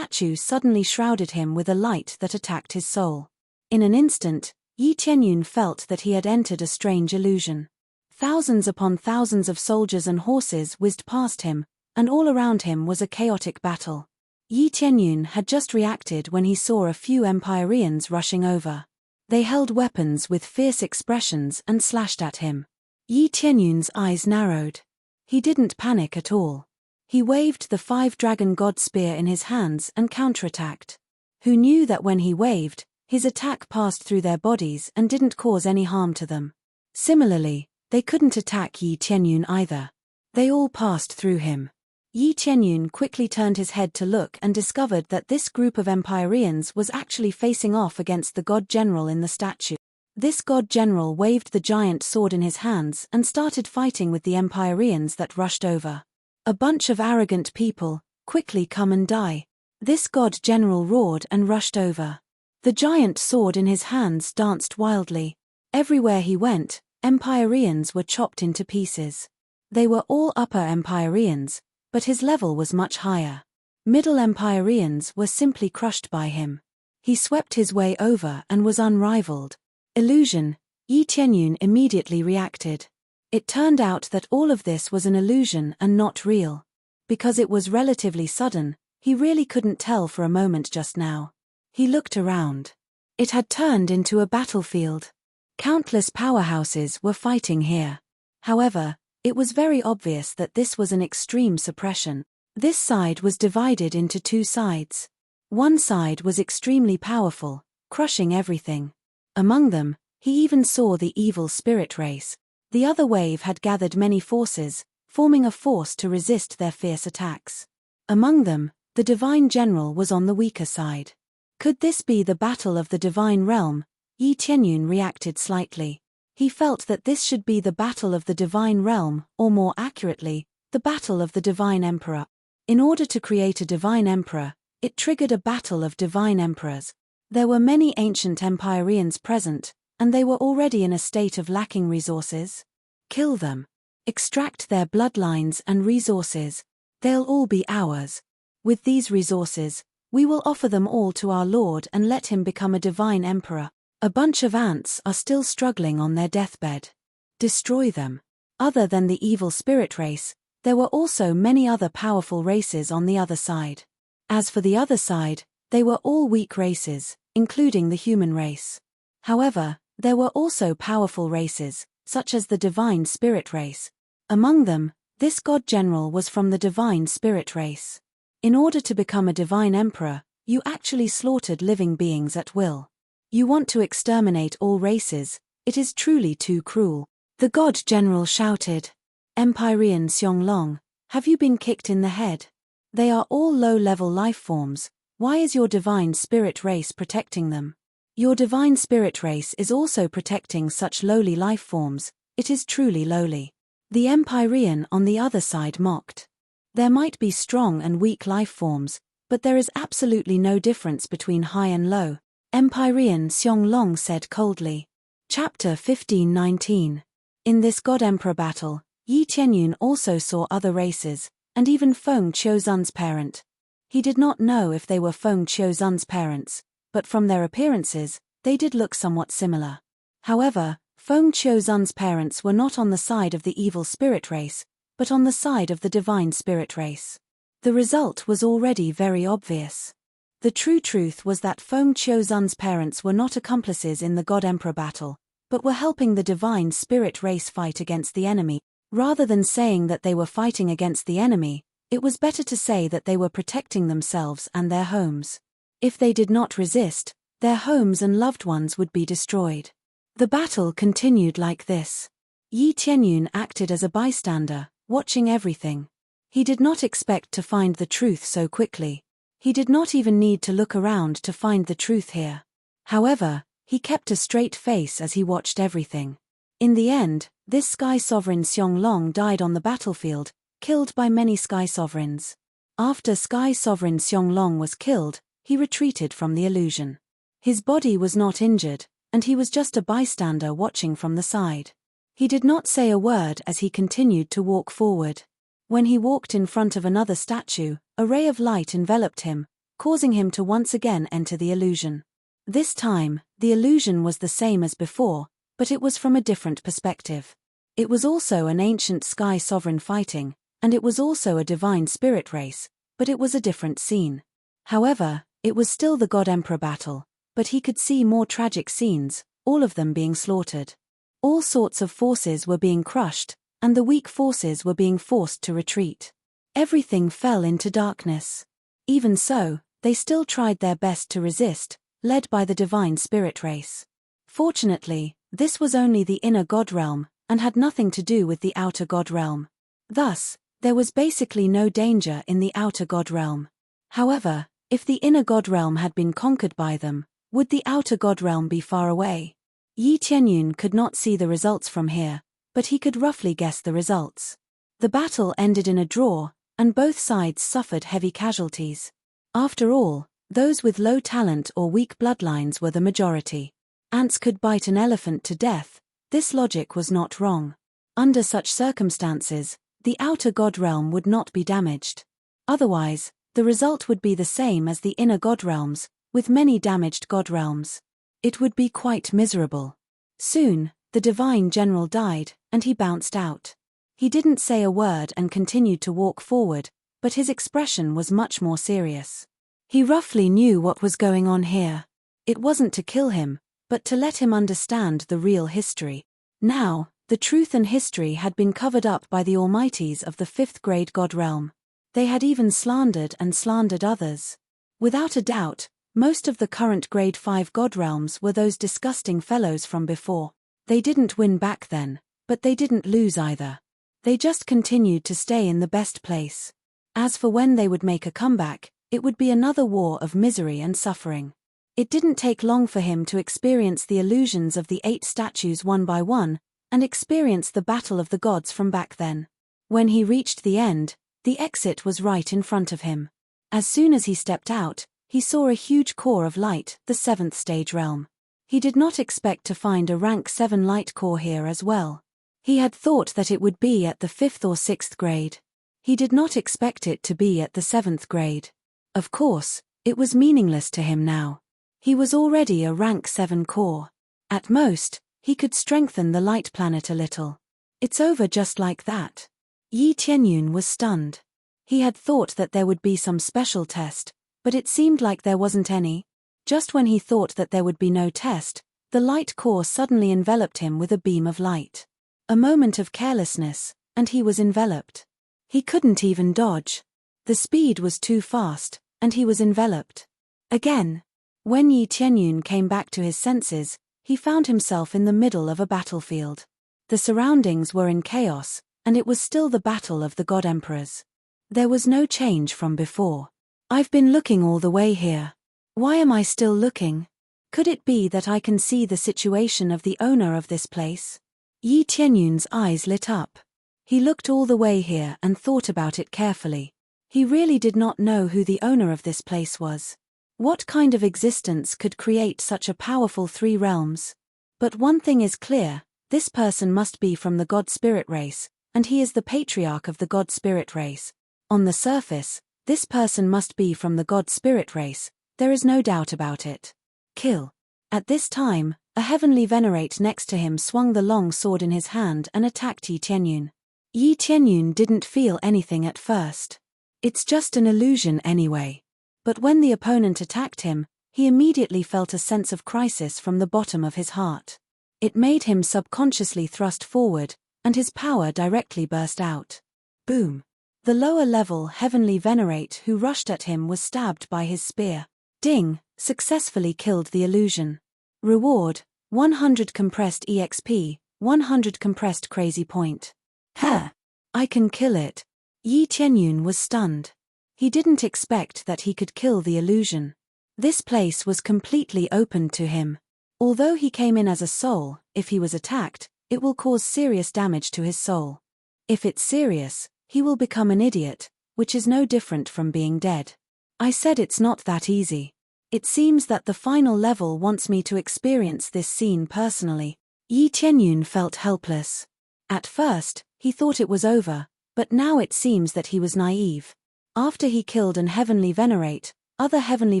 suddenly shrouded him with a light that attacked his soul. In an instant, Yi Tianyun felt that he had entered a strange illusion. Thousands upon thousands of soldiers and horses whizzed past him, and all around him was a chaotic battle. Yi Tianyun had just reacted when he saw a few Empyreans rushing over. They held weapons with fierce expressions and slashed at him. Yi Tianyun's eyes narrowed. He didn't panic at all. He waved the 5-dragon god spear in his hands and counterattacked. Who knew that when he waved, his attack passed through their bodies and didn't cause any harm to them. Similarly, they couldn't attack Yi Tianyun either. They all passed through him. Yi Tianyun quickly turned his head to look and discovered that this group of Empyreans was actually facing off against the god general in the statue. This god general waved the giant sword in his hands and started fighting with the Empyreans that rushed over. A bunch of arrogant people, quickly come and die. This god general roared and rushed over. The giant sword in his hands danced wildly. Everywhere he went, Empyreans were chopped into pieces. They were all upper Empyreans, but his level was much higher. Middle Empyreans were simply crushed by him. He swept his way over and was unrivaled. Illusion, Yi Tianyun immediately reacted. It turned out that all of this was an illusion and not real. Because it was relatively sudden, he really couldn't tell for a moment just now. He looked around. It had turned into a battlefield. Countless powerhouses were fighting here. However, it was very obvious that this was an extreme suppression. This side was divided into 2 sides. One side was extremely powerful, crushing everything. Among them, he even saw the evil spirit race. The other wave had gathered many forces, forming a force to resist their fierce attacks. Among them, the divine general was on the weaker side. Could this be the battle of the divine realm? Yi Tianyun reacted slightly. He felt that this should be the battle of the divine realm, or more accurately, the battle of the divine emperor. In order to create a divine emperor, it triggered a battle of divine emperors. There were many ancient Empyreans present, and they were already in a state of lacking resources. Kill them. Extract their bloodlines and resources. They'll all be ours. With these resources, we will offer them all to our Lord and let him become a divine emperor. A bunch of ants are still struggling on their deathbed. Destroy them. Other than the evil spirit race, there were also many other powerful races on the other side. As for the other side, they were all weak races, including the human race. However, there were also powerful races, such as the divine spirit race. Among them, this god general was from the divine spirit race. In order to become a divine emperor, you actually slaughtered living beings at will. You want to exterminate all races, it is truly too cruel. The god general shouted. Empyrean Xianglong, have you been kicked in the head? They are all low-level life forms. Why is your divine spirit race protecting them? Your divine spirit race is also protecting such lowly life forms, it is truly lowly. The Empyrean on the other side mocked. There might be strong and weak life forms, but there is absolutely no difference between high and low. Empyrean Xianglong said coldly. Chapter 15:19. In this God-Emperor battle, Yi Tianyun also saw other races, and even Feng Qiuzun's parent. He did not know if they were Feng Qiuzun's parents, but from their appearances, they did look somewhat similar. However, Feng Qiuzun's parents were not on the side of the evil spirit race, but on the side of the divine spirit race. The result was already very obvious. The true truth was that Feng Qiuzun's parents were not accomplices in the God-Emperor battle, but were helping the divine spirit race fight against the enemy. Rather than saying that they were fighting against the enemy, it was better to say that they were protecting themselves and their homes. If they did not resist, their homes and loved ones would be destroyed. The battle continued like this. Yi Tianyun acted as a bystander, watching everything. He did not expect to find the truth so quickly. He did not even need to look around to find the truth here. However, he kept a straight face as he watched everything. In the end, this Sky Sovereign Xianglong died on the battlefield, killed by many Sky Sovereigns. After Sky Sovereign Xianglong was killed, he retreated from the illusion. His body was not injured, and he was just a bystander watching from the side. He did not say a word as he continued to walk forward. When he walked in front of another statue, a ray of light enveloped him, causing him to once again enter the illusion. This time, the illusion was the same as before, but it was from a different perspective. It was also an ancient Sky Sovereign fighting, and it was also a divine spirit race, but it was a different scene. However, it was still the God-Emperor battle, but he could see more tragic scenes, all of them being slaughtered. All sorts of forces were being crushed, and the weak forces were being forced to retreat. Everything fell into darkness. Even so, they still tried their best to resist, led by the divine spirit race. Fortunately, this was only the inner god realm, and had nothing to do with the outer god realm. Thus, there was basically no danger in the outer god realm. However, if the inner god realm had been conquered by them, would the outer god realm be far away? Yi Tianyun could not see the results from here, but he could roughly guess the results. The battle ended in a draw, and both sides suffered heavy casualties. After all, those with low talent or weak bloodlines were the majority. Ants could bite an elephant to death. This logic was not wrong. Under such circumstances, the outer god realm would not be damaged. Otherwise, the result would be the same as the inner god realms, with many damaged god realms. It would be quite miserable. Soon, the divine general died, and he bounced out. He didn't say a word and continued to walk forward, but his expression was much more serious. He roughly knew what was going on here. It wasn't to kill him, but to let him understand the real history. Now, the truth and history had been covered up by the almighties of the fifth grade god realm. They had even slandered and slandered others. Without a doubt, most of the current grade 5 god realms were those disgusting fellows from before. They didn't win back then, but they didn't lose either. They just continued to stay in the best place. As for when they would make a comeback, it would be another war of misery and suffering. It didn't take long for him to experience the illusions of the 8 statues one by one, and experience the battle of the gods from back then. When he reached the end, the exit was right in front of him. As soon as he stepped out, he saw a huge core of light, the 7th stage realm. He did not expect to find a rank 7 light core here as well. He had thought that it would be at the 5th or 6th grade. He did not expect it to be at the 7th grade. Of course, it was meaningless to him now. He was already a rank 7 core. At most, he could strengthen the light planet a little. It's over just like that. Yi Tianyun was stunned. He had thought that there would be some special test, but it seemed like there wasn't any. Just when he thought that there would be no test, the light core suddenly enveloped him with a beam of light. A moment of carelessness, and he was enveloped. He couldn't even dodge. The speed was too fast, and he was enveloped. Again. When Yi Tianyun came back to his senses, he found himself in the middle of a battlefield. The surroundings were in chaos, and it was still the battle of the God Emperors. There was no change from before. I've been looking all the way here. Why am I still looking? Could it be that I can see the situation of the owner of this place? Yi Tianyun's eyes lit up. He looked all the way here and thought about it carefully. He really did not know who the owner of this place was. What kind of existence could create such a powerful 3 realms? But one thing is clear, this person must be from the God Spirit race, and he is the patriarch of the God Spirit race. On the surface, this person must be from the God Spirit race, there is no doubt about it. Kill. At this time, a heavenly venerate next to him swung the long sword in his hand and attacked Yi Tianyun. Yi Tianyun didn't feel anything at first. It's just an illusion anyway. But when the opponent attacked him, he immediately felt a sense of crisis from the bottom of his heart. It made him subconsciously thrust forward, and his power directly burst out. Boom! The lower-level heavenly venerate who rushed at him was stabbed by his spear. Ding! Successfully killed the illusion. Reward, 100 compressed EXP, 100 compressed crazy point. Huh! I can kill it. Yi Tianyun was stunned. He didn't expect that he could kill the illusion. This place was completely open to him. Although he came in as a soul, if he was attacked, it will cause serious damage to his soul. If it's serious, he will become an idiot, which is no different from being dead. I said it's not that easy. It seems that the final level wants me to experience this scene personally. Yi Tianyun felt helpless. At first, he thought it was over, but now it seems that he was naive. After he killed an heavenly venerate, other heavenly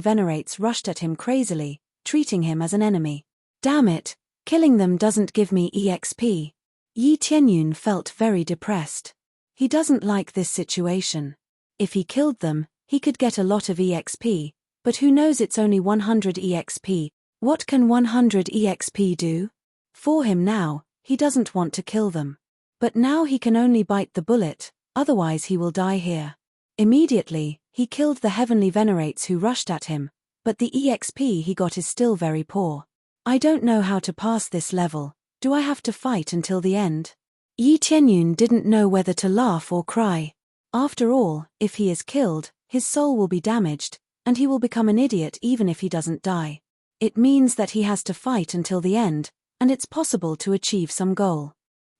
venerates rushed at him crazily, treating him as an enemy. Damn it, killing them doesn't give me EXP. Yi Tianyun felt very depressed. He doesn't like this situation. If he killed them, he could get a lot of EXP, but who knows, it's only 100 EXP. What can 100 EXP do? For him now, he doesn't want to kill them. But now he can only bite the bullet, otherwise he will die here. Immediately, he killed the heavenly venerates who rushed at him, but the EXP he got is still very poor. I don't know how to pass this level. Do I have to fight until the end? Yi Tianyun didn't know whether to laugh or cry. After all, if he is killed, his soul will be damaged, and he will become an idiot even if he doesn't die. It means that he has to fight until the end, and it's possible to achieve some goal.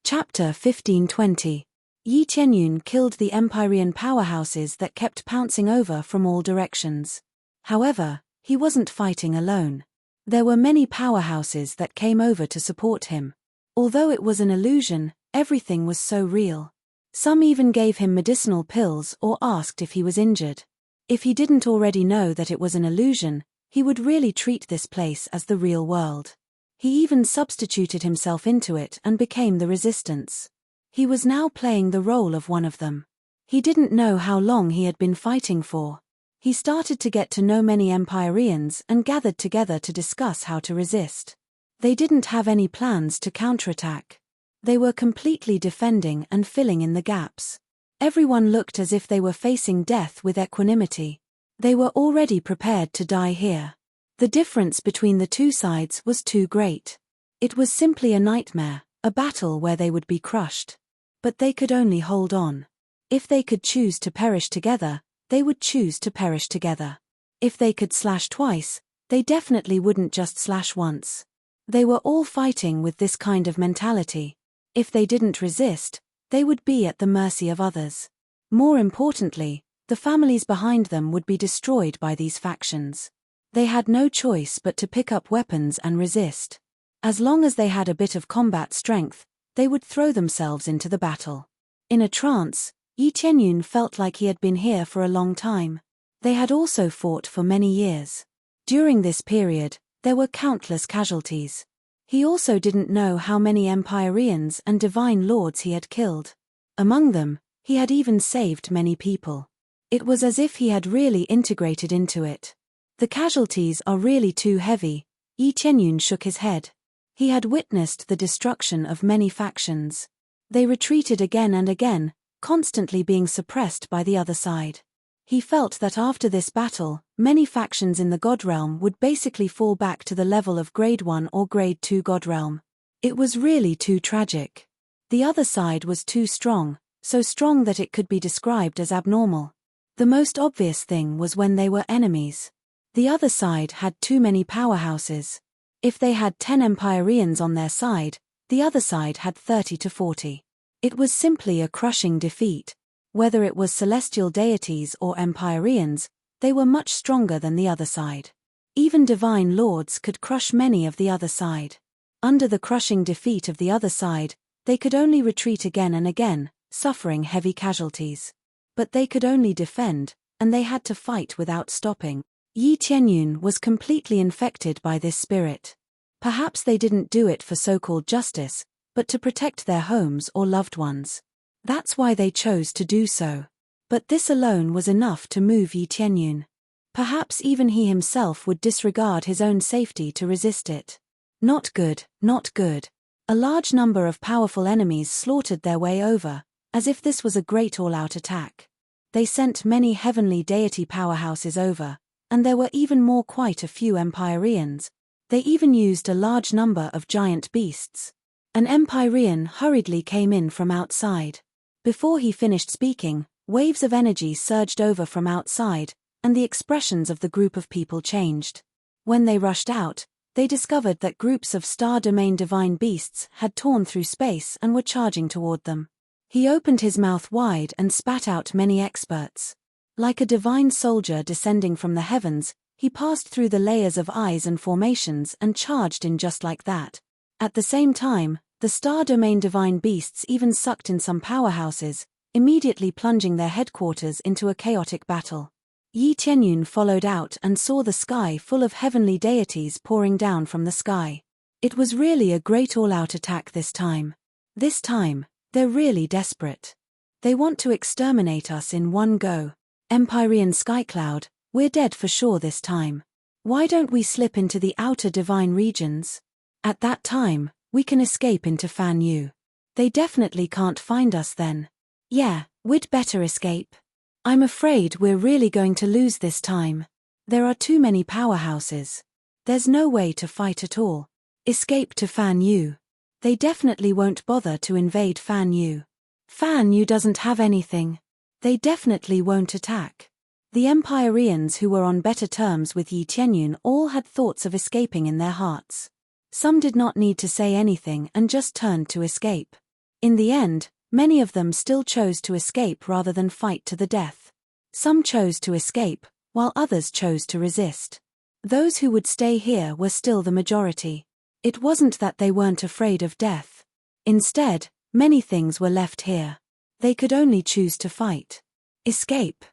Chapter 1520. Yi Tianyun killed the Empyrean powerhouses that kept pouncing over from all directions. However, he wasn't fighting alone. There were many powerhouses that came over to support him. Although it was an illusion, everything was so real. Some even gave him medicinal pills or asked if he was injured. If he didn't already know that it was an illusion, he would really treat this place as the real world. He even substituted himself into it and became the resistance. He was now playing the role of one of them. He didn't know how long he had been fighting for. He started to get to know many Empyreans and gathered together to discuss how to resist. They didn't have any plans to counterattack. They were completely defending and filling in the gaps. Everyone looked as if they were facing death with equanimity. They were already prepared to die here. The difference between the two sides was too great. It was simply a nightmare, a battle where they would be crushed. But they could only hold on. If they could choose to perish together, they would choose to perish together. If they could slash twice, they definitely wouldn't just slash once. They were all fighting with this kind of mentality. If they didn't resist, they would be at the mercy of others. More importantly, the families behind them would be destroyed by these factions. They had no choice but to pick up weapons and resist. As long as they had a bit of combat strength, they would throw themselves into the battle. In a trance, Yi Tianyun felt like he had been here for a long time. They had also fought for many years. During this period, there were countless casualties. He also didn't know how many Empyreans and divine lords he had killed. Among them, he had even saved many people. It was as if he had really integrated into it. The casualties are really too heavy. Yi Tianyun shook his head. He had witnessed the destruction of many factions. They retreated again and again, constantly being suppressed by the other side. He felt that after this battle, many factions in the God Realm would basically fall back to the level of Grade 1 or Grade 2 God Realm. It was really too tragic. The other side was too strong, so strong that it could be described as abnormal. The most obvious thing was when they were enemies. The other side had too many powerhouses. If they had 10 Empyreans on their side, the other side had 30 to 40. It was simply a crushing defeat. Whether it was celestial deities or Empyreans, they were much stronger than the other side. Even divine lords could crush many of the other side. Under the crushing defeat of the other side, they could only retreat again and again, suffering heavy casualties. But they could only defend, and they had to fight without stopping. Yi Tianyun was completely infected by this spirit. Perhaps they didn't do it for so-called justice, but to protect their homes or loved ones. That's why they chose to do so. But this alone was enough to move Yi Tianyun. Perhaps even he himself would disregard his own safety to resist it. Not good, not good. A large number of powerful enemies slaughtered their way over, as if this was a great all-out attack. They sent many heavenly deity powerhouses over, and there were even more, quite a few Empyreans. They even used a large number of giant beasts. An Empyrean hurriedly came in from outside. Before he finished speaking, waves of energy surged over from outside, and the expressions of the group of people changed. When they rushed out, they discovered that groups of star domain divine beasts had torn through space and were charging toward them. He opened his mouth wide and spat out many experts. Like a divine soldier descending from the heavens, he passed through the layers of eyes and formations and charged in just like that. At the same time, the star domain divine beasts even sucked in some powerhouses, immediately plunging their headquarters into a chaotic battle. Yi Tianyun followed out and saw the sky full of heavenly deities pouring down from the sky. It was really a great all-out attack this time. This time, they're really desperate. They want to exterminate us in one go. Empyrean Skycloud, we're dead for sure this time. Why don't we slip into the outer divine regions? At that time, we can escape into Fan Yu. They definitely can't find us then. Yeah, we'd better escape. I'm afraid we're really going to lose this time. There are too many powerhouses. There's no way to fight at all. Escape to Fan Yu. They definitely won't bother to invade Fan Yu. Fan Yu doesn't have anything. They definitely won't attack. The Empyreans who were on better terms with Yi Tianyun all had thoughts of escaping in their hearts. Some did not need to say anything and just turned to escape. In the end, many of them still chose to escape rather than fight to the death. Some chose to escape, while others chose to resist. Those who would stay here were still the majority. It wasn't that they weren't afraid of death. Instead, many things were left here. They could only choose to fight. Escape.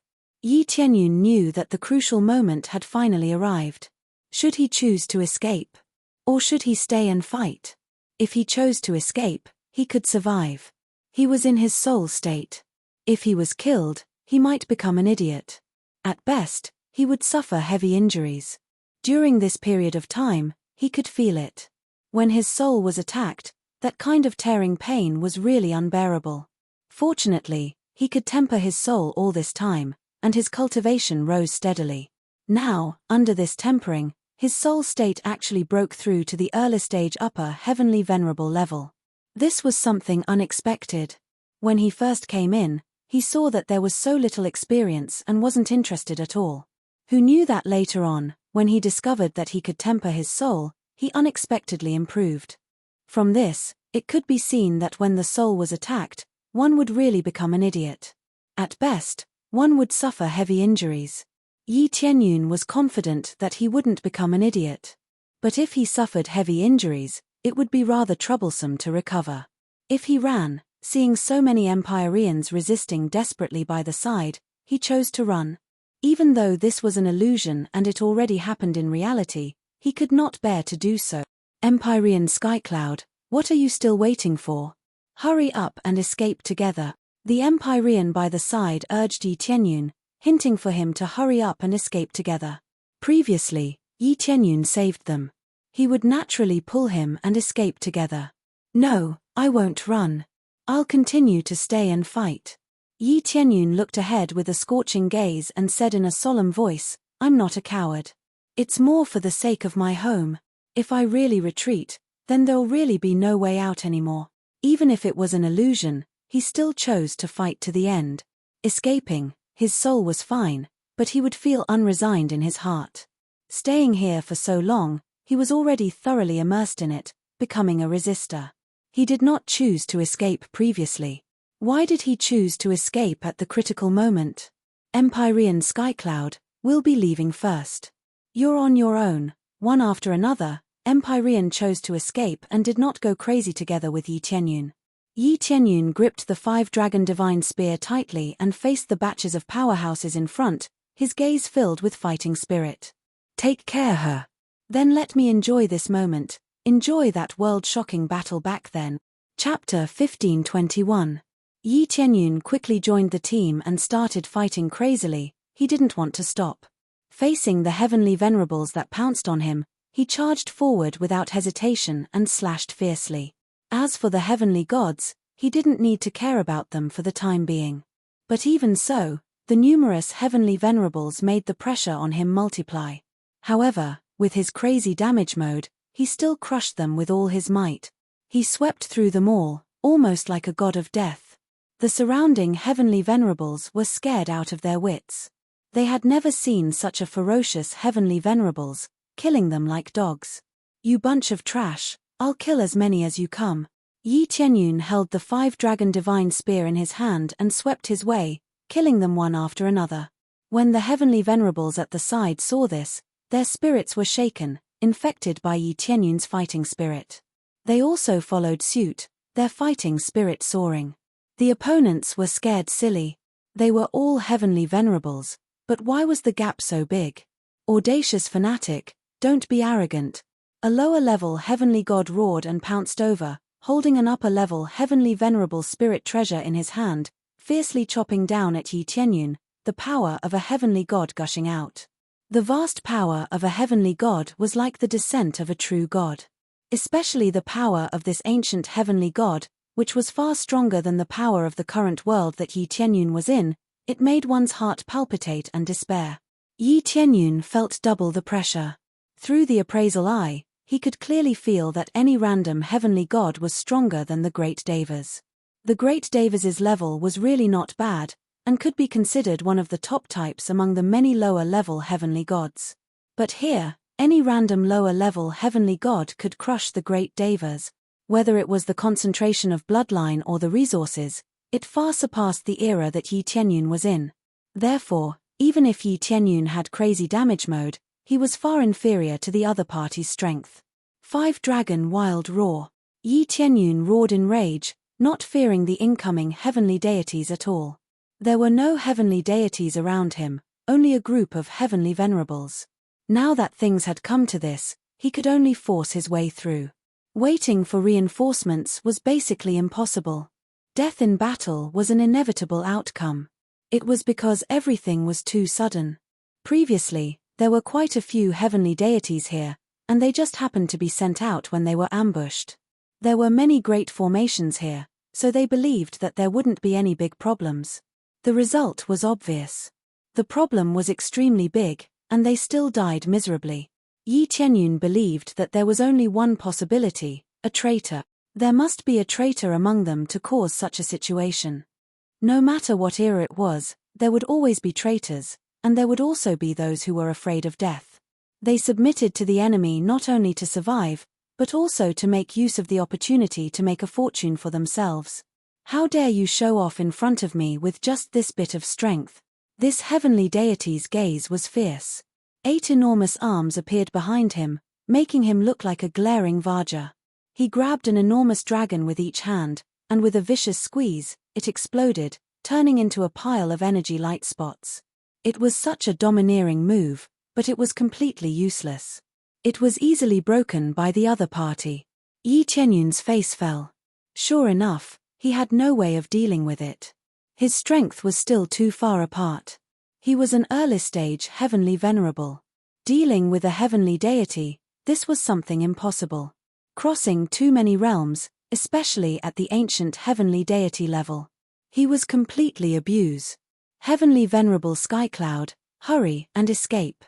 Yi Tianyun knew that the crucial moment had finally arrived. Should he choose to escape? Or should he stay and fight? If he chose to escape, he could survive. He was in his soul state. If he was killed, he might become an idiot. At best, he would suffer heavy injuries. During this period of time, he could feel it. When his soul was attacked, that kind of tearing pain was really unbearable. Fortunately, he could temper his soul all this time, and his cultivation rose steadily. Now, under this tempering, his soul state actually broke through to the early stage upper heavenly venerable level. This was something unexpected. When he first came in, he saw that there was so little experience and wasn't interested at all. Who knew that later on, when he discovered that he could temper his soul, he unexpectedly improved. From this, it could be seen that when the soul was attacked, one would really become an idiot. At best, one would suffer heavy injuries. Yi Tianyun was confident that he wouldn't become an idiot. But if he suffered heavy injuries, it would be rather troublesome to recover. If he ran, seeing so many Empyreans resisting desperately by the side, he chose to run. Even though this was an illusion and it already happened in reality, he could not bear to do so. Empyrean Skycloud, what are you still waiting for? Hurry up and escape together. The Empyrean by the side urged Yi Tianyun, hinting for him to hurry up and escape together. Previously, Yi Tianyun saved them. He would naturally pull him and escape together. No, I won't run. I'll continue to stay and fight. Yi Tianyun looked ahead with a scorching gaze and said in a solemn voice, I'm not a coward. It's more for the sake of my home. If I really retreat, then there'll really be no way out anymore. Even if it was an illusion, he still chose to fight to the end. Escaping, his soul was fine, but he would feel unresigned in his heart. Staying here for so long, he was already thoroughly immersed in it, becoming a resistor. He did not choose to escape previously. Why did he choose to escape at the critical moment? Empyrean Skycloud, we'll be leaving first. You're on your own. One after another, Empyrean chose to escape and did not go crazy together with Yi Tianyun. Yi Tianyun gripped the 5-dragon divine spear tightly and faced the batches of powerhouses in front, his gaze filled with fighting spirit. Take care her. Then let me enjoy this moment, enjoy that world-shocking battle back then. Chapter 1521. Yi Tianyun quickly joined the team and started fighting crazily. He didn't want to stop. Facing the heavenly venerables that pounced on him, he charged forward without hesitation and slashed fiercely. As for the heavenly gods, he didn't need to care about them for the time being. But even so, the numerous heavenly venerables made the pressure on him multiply. However, with his crazy damage mode, he still crushed them with all his might. He swept through them all, almost like a god of death. The surrounding heavenly venerables were scared out of their wits. They had never seen such a ferocious heavenly venerables, killing them like dogs. You bunch of trash, I'll kill as many as you come. Yi Tianyun held the 5-dragon divine spear in his hand and swept his way, killing them one after another. When the heavenly venerables at the side saw this, their spirits were shaken, infected by Yi Tianyun's fighting spirit. They also followed suit, their fighting spirit soaring. The opponents were scared silly. They were all heavenly venerables, but why was the gap so big? Audacious fanatic, don't be arrogant. A lower-level heavenly god roared and pounced over, holding an upper-level heavenly venerable spirit treasure in his hand, fiercely chopping down at Yi Tianyun, the power of a heavenly god gushing out. The vast power of a heavenly god was like the descent of a true god. Especially the power of this ancient heavenly god, which was far stronger than the power of the current world that Yi Tianyun was in, it made one's heart palpitate and despair. Yi Tianyun felt double the pressure. Through the appraisal eye, he could clearly feel that any random heavenly god was stronger than the Great Devas. The Great Devas' level was really not bad, and could be considered one of the top types among the many lower-level heavenly gods. But here, any random lower-level heavenly god could crush the Great Devas. Whether it was the concentration of bloodline or the resources, it far surpassed the era that Yi Tianyun was in. Therefore, even if Yi Tianyun had crazy damage mode, he was far inferior to the other party's strength. 5-dragon wild roar. Yi Tianyun roared in rage, not fearing the incoming heavenly deities at all. There were no heavenly deities around him, only a group of heavenly venerables. Now that things had come to this, he could only force his way through. Waiting for reinforcements was basically impossible. Death in battle was an inevitable outcome. It was because everything was too sudden. Previously, there were quite a few heavenly deities here, and they just happened to be sent out when they were ambushed. There were many great formations here, so they believed that there wouldn't be any big problems. The result was obvious. The problem was extremely big, and they still died miserably. Yi Tianyun believed that there was only one possibility, a traitor. There must be a traitor among them to cause such a situation. No matter what era it was, there would always be traitors, and there would also be those who were afraid of death. They submitted to the enemy not only to survive, but also to make use of the opportunity to make a fortune for themselves. How dare you show off in front of me with just this bit of strength? This heavenly deity's gaze was fierce. 8 enormous arms appeared behind him, making him look like a glaring Vajra. He grabbed an enormous dragon with each hand, and with a vicious squeeze, it exploded, turning into a pile of energy light spots. It was such a domineering move, but it was completely useless. It was easily broken by the other party. Yi Qianyun's face fell. Sure enough, he had no way of dealing with it. His strength was still too far apart. He was an early-stage heavenly venerable. Dealing with a heavenly deity, this was something impossible. Crossing too many realms, especially at the ancient heavenly deity level. He was completely abused. Heavenly venerable Skycloud, hurry and escape.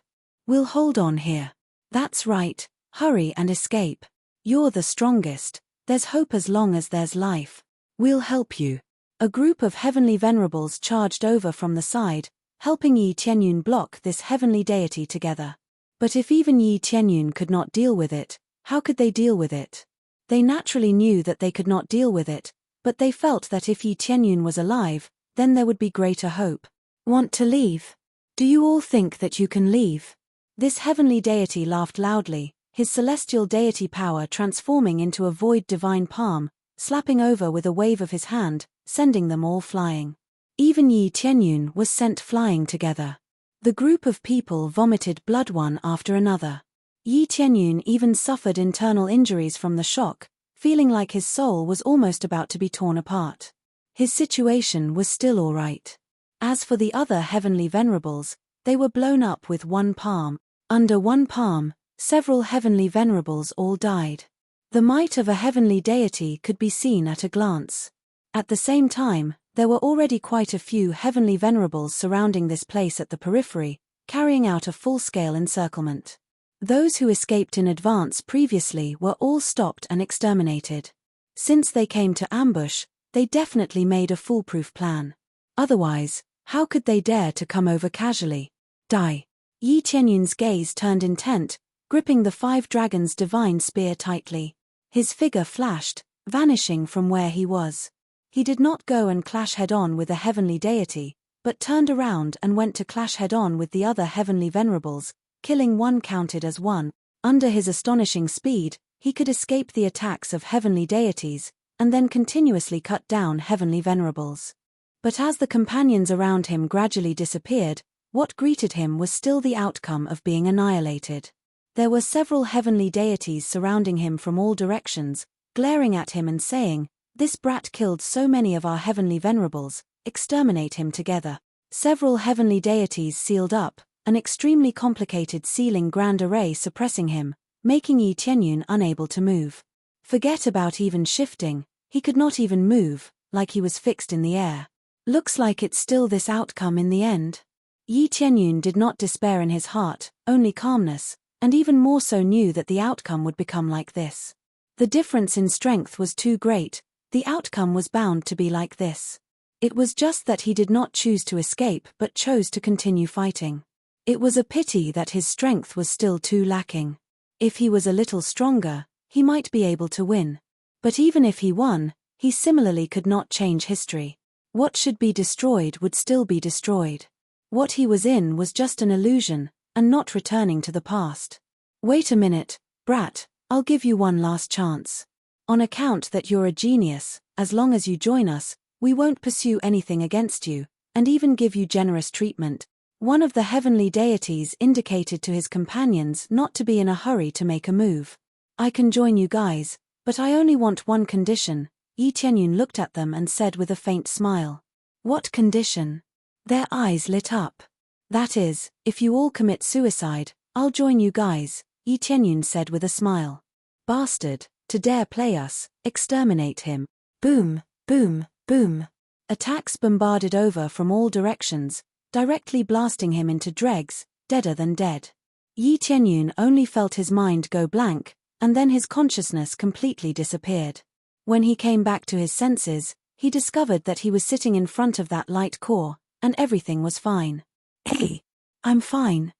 We'll hold on here. That's right, hurry and escape. You're the strongest, there's hope as long as there's life. We'll help you. A group of heavenly venerables charged over from the side, helping Yi Qianyun block this heavenly deity together. But if even Yi Qianyun could not deal with it, how could they deal with it? They naturally knew that they could not deal with it, but they felt that if Yi Qianyun was alive, then there would be greater hope. Want to leave? Do you all think that you can leave? This heavenly deity laughed loudly, his celestial deity power transforming into a void divine palm, slapping over with a wave of his hand, sending them all flying. Even Yi Qianyun was sent flying together. The group of people vomited blood one after another. Yi Qianyun even suffered internal injuries from the shock, feeling like his soul was almost about to be torn apart. His situation was still all right. As for the other heavenly venerables, they were blown up with one palm. Under one palm, several heavenly venerables all died. The might of a heavenly deity could be seen at a glance. At the same time, there were already quite a few heavenly venerables surrounding this place at the periphery, carrying out a full-scale encirclement. Those who escaped in advance previously were all stopped and exterminated. Since they came to ambush, they definitely made a foolproof plan. Otherwise, how could they dare to come over casually? Die. Yi Qianyun's gaze turned intent, gripping the 5 dragons' divine spear tightly. His figure flashed, vanishing from where he was. He did not go and clash head-on with a heavenly deity, but turned around and went to clash head-on with the other heavenly venerables, killing one counted as one. Under his astonishing speed, he could escape the attacks of heavenly deities, and then continuously cut down heavenly venerables. But as the companions around him gradually disappeared, what greeted him was still the outcome of being annihilated. There were several heavenly deities surrounding him from all directions, glaring at him and saying, "This brat killed so many of our heavenly venerables, exterminate him together." Several heavenly deities sealed up, an extremely complicated sealing grand array suppressing him, making Yi Qianyun unable to move. Forget about even shifting, he could not even move, like he was fixed in the air. Looks like it's still this outcome in the end. Yi Qianyun did not despair in his heart, only calmness, and even more so knew that the outcome would become like this. The difference in strength was too great, the outcome was bound to be like this. It was just that he did not choose to escape but chose to continue fighting. It was a pity that his strength was still too lacking. If he was a little stronger, he might be able to win. But even if he won, he similarly could not change history. What should be destroyed would still be destroyed. What he was in was just an illusion, and not returning to the past. Wait a minute, brat, I'll give you one last chance. On account that you're a genius, as long as you join us, we won't pursue anything against you, and even give you generous treatment. One of the heavenly deities indicated to his companions not to be in a hurry to make a move. I can join you guys, but I only want one condition. Yi Qianyun looked at them and said with a faint smile. What condition? Their eyes lit up. That is, if you all commit suicide, I'll join you guys, Yi Qianyun said with a smile. Bastard, to dare play us, exterminate him. Boom, boom, boom. Attacks bombarded over from all directions, directly blasting him into dregs, deader than dead. Yi Qianyun only felt his mind go blank, and then his consciousness completely disappeared. When he came back to his senses, he discovered that he was sitting in front of that light core, and everything was fine. Hey, I'm fine.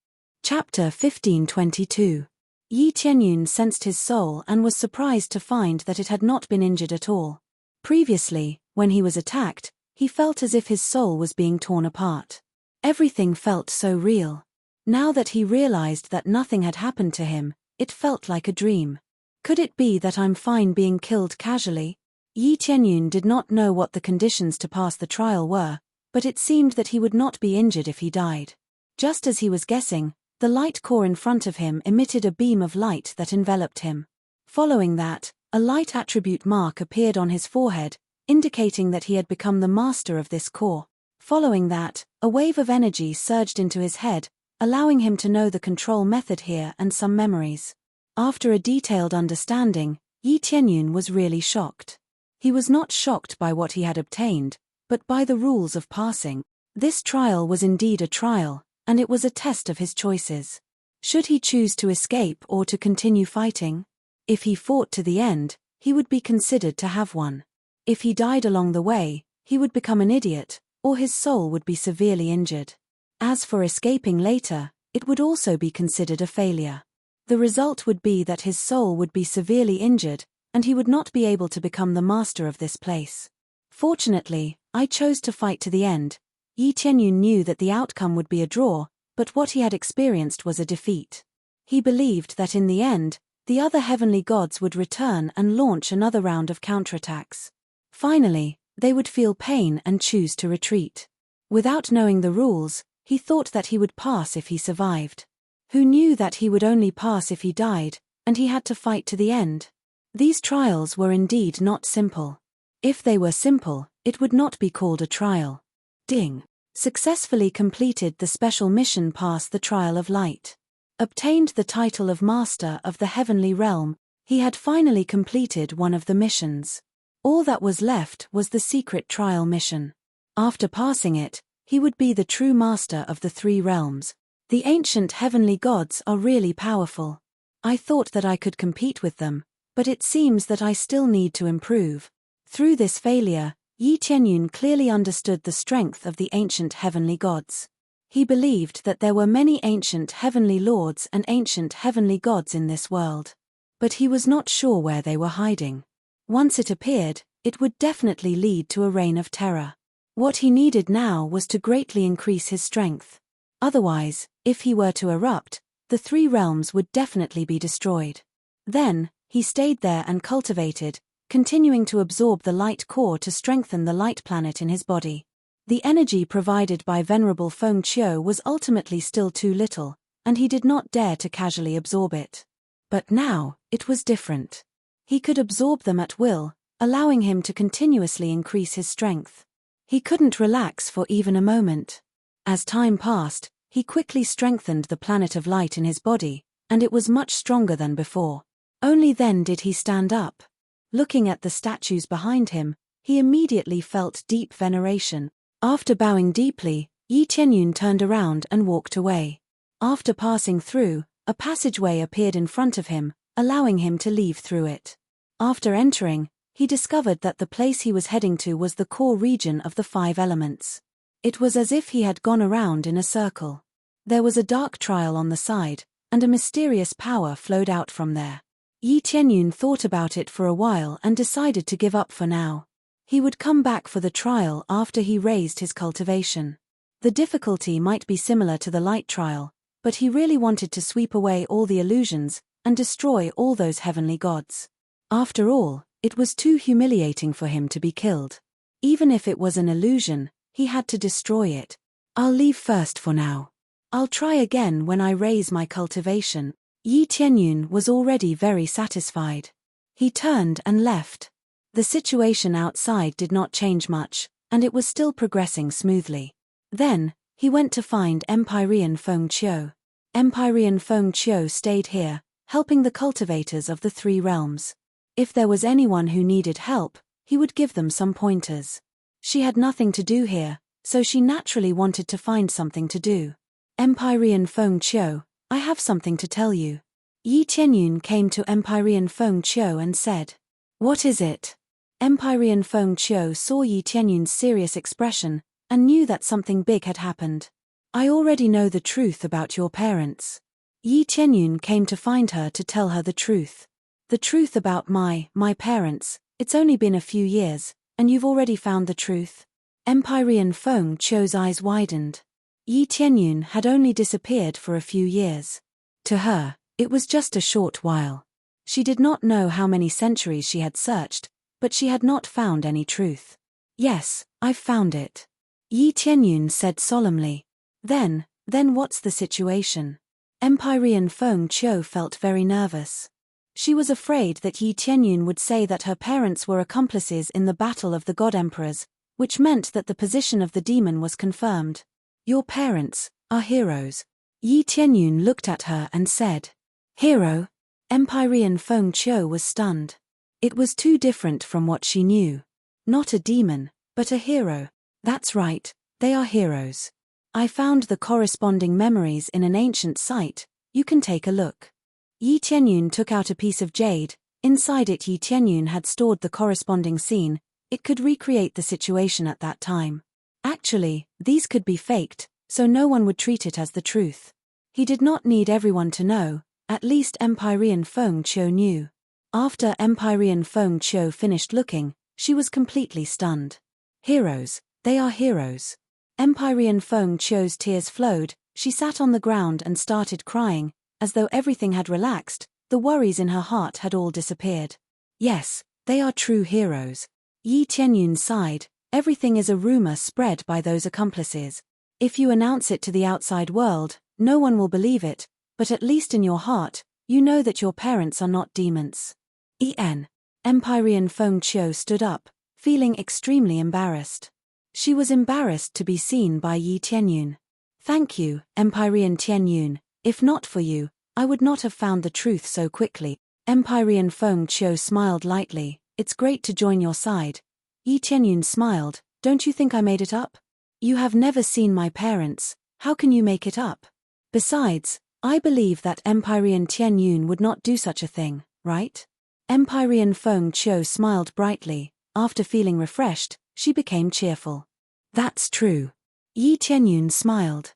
Chapter 1522. Yi Tianyun sensed his soul and was surprised to find that it had not been injured at all. Previously, when he was attacked, he felt as if his soul was being torn apart. Everything felt so real. Now that he realized that nothing had happened to him, it felt like a dream. Could it be that I'm fine being killed casually? Yi Tianyun did not know what the conditions to pass the trial were, but it seemed that he would not be injured if he died. Just as he was guessing, the light core in front of him emitted a beam of light that enveloped him. Following that, a light attribute mark appeared on his forehead, indicating that he had become the master of this core. Following that, a wave of energy surged into his head, allowing him to know the control method here and some memories. After a detailed understanding, Yi Tianyun was really shocked. He was not shocked by what he had obtained, but by the rules of passing. This trial was indeed a trial, and it was a test of his choices. Should he choose to escape or to continue fighting? If he fought to the end, he would be considered to have won. If he died along the way, he would become an idiot, or his soul would be severely injured. As for escaping later, it would also be considered a failure. The result would be that his soul would be severely injured, and he would not be able to become the master of this place. Fortunately, I chose to fight to the end. Yi Tianyun knew that the outcome would be a draw, but what he had experienced was a defeat. He believed that in the end, the other heavenly gods would return and launch another round of counterattacks. Finally, they would feel pain and choose to retreat. Without knowing the rules, he thought that he would pass if he survived. Who knew that he would only pass if he died, and he had to fight to the end? These trials were indeed not simple. If they were simple, it would not be called a trial. Ding. Successfully completed the special mission Pass the Trial of Light. Obtained the title of Master of the Heavenly Realm, he had finally completed one of the missions. All that was left was the secret trial mission. After passing it, he would be the true master of the three realms. The ancient heavenly gods are really powerful. I thought that I could compete with them, but it seems that I still need to improve. Through this failure, Yi Tianyun clearly understood the strength of the ancient heavenly gods. He believed that there were many ancient heavenly lords and ancient heavenly gods in this world. But he was not sure where they were hiding. Once it appeared, it would definitely lead to a reign of terror. What he needed now was to greatly increase his strength. Otherwise, if he were to erupt, the three realms would definitely be destroyed. Then, he stayed there and cultivated, continuing to absorb the light core to strengthen the light planet in his body. The energy provided by Venerable Feng Qiu was ultimately still too little, and he did not dare to casually absorb it. But now, it was different. He could absorb them at will, allowing him to continuously increase his strength. He couldn't relax for even a moment. As time passed, he quickly strengthened the planet of light in his body, and it was much stronger than before. Only then did he stand up. Looking at the statues behind him, he immediately felt deep veneration. After bowing deeply, Yi Tianyun turned around and walked away. After passing through, a passageway appeared in front of him, allowing him to leave through it. After entering, he discovered that the place he was heading to was the core region of the five elements. It was as if he had gone around in a circle. There was a dark trial on the side, and a mysterious power flowed out from there. Yi Tianyun thought about it for a while and decided to give up for now. He would come back for the trial after he raised his cultivation. The difficulty might be similar to the light trial, but he really wanted to sweep away all the illusions and destroy all those heavenly gods. After all, it was too humiliating for him to be killed. Even if it was an illusion, he had to destroy it. I'll leave first for now. I'll try again when I raise my cultivation. Yi Tianyun was already very satisfied. He turned and left. The situation outside did not change much, and it was still progressing smoothly. Then, he went to find Empyrean Feng Qiu. Empyrean Feng Qiu stayed here, helping the cultivators of the three realms. If there was anyone who needed help, he would give them some pointers. She had nothing to do here, so she naturally wanted to find something to do. Empyrean Feng Qiu, I have something to tell you. Yi Tianyun came to Empyrean Feng Qiu and said, "What is it?" Empyrean Feng Qiu saw Yi Tianyun's serious expression, and knew that something big had happened. I already know the truth about your parents. Yi Tianyun came to find her to tell her the truth. The truth about my parents. It's only been a few years, and you've already found the truth? Empyrean Feng Qiu's eyes widened. Yi Tianyun had only disappeared for a few years. To her, it was just a short while. She did not know how many centuries she had searched, but she had not found any truth. Yes, I've found it. Yi Tianyun said solemnly. Then what's the situation? Empyrean Feng Qiu felt very nervous. She was afraid that Yi Tianyun would say that her parents were accomplices in the battle of the God Emperors, which meant that the position of the demon was confirmed. Your parents are heroes. Yi Tianyun looked at her and said. Hero? Empyrean Feng Qiu was stunned. It was too different from what she knew. Not a demon, but a hero. That's right, they are heroes. I found the corresponding memories in an ancient site. You can take a look. Yi Tianyun took out a piece of jade. Inside it Yi Tianyun had stored the corresponding scene. It could recreate the situation at that time. Actually, these could be faked, so no one would treat it as the truth. He did not need everyone to know, at least Empyrean Feng Qiu knew. After Empyrean Feng Qiu finished looking, she was completely stunned. Heroes, they are heroes. Empyrean Feng Qiu's tears flowed. She sat on the ground and started crying. As though everything had relaxed, the worries in her heart had all disappeared. Yes, they are true heroes. Yi Tianyun sighed. Everything is a rumor spread by those accomplices. If you announce it to the outside world, no one will believe it, but at least in your heart, you know that your parents are not demons. Empyrean Feng Qiu stood up, feeling extremely embarrassed. She was embarrassed to be seen by Yi Tianyun. Thank you, Empyrean Tianyun. If not for you, I would not have found the truth so quickly. Empyrean Feng Qiu smiled lightly. It's great to join your side. Yi Tianyun smiled. Don't you think I made it up? You have never seen my parents. How can you make it up? Besides, I believe that Empyrean Tianyun would not do such a thing, right? Empyrean Feng Qiu smiled brightly. After feeling refreshed, she became cheerful. That's true. Yi Tianyun smiled.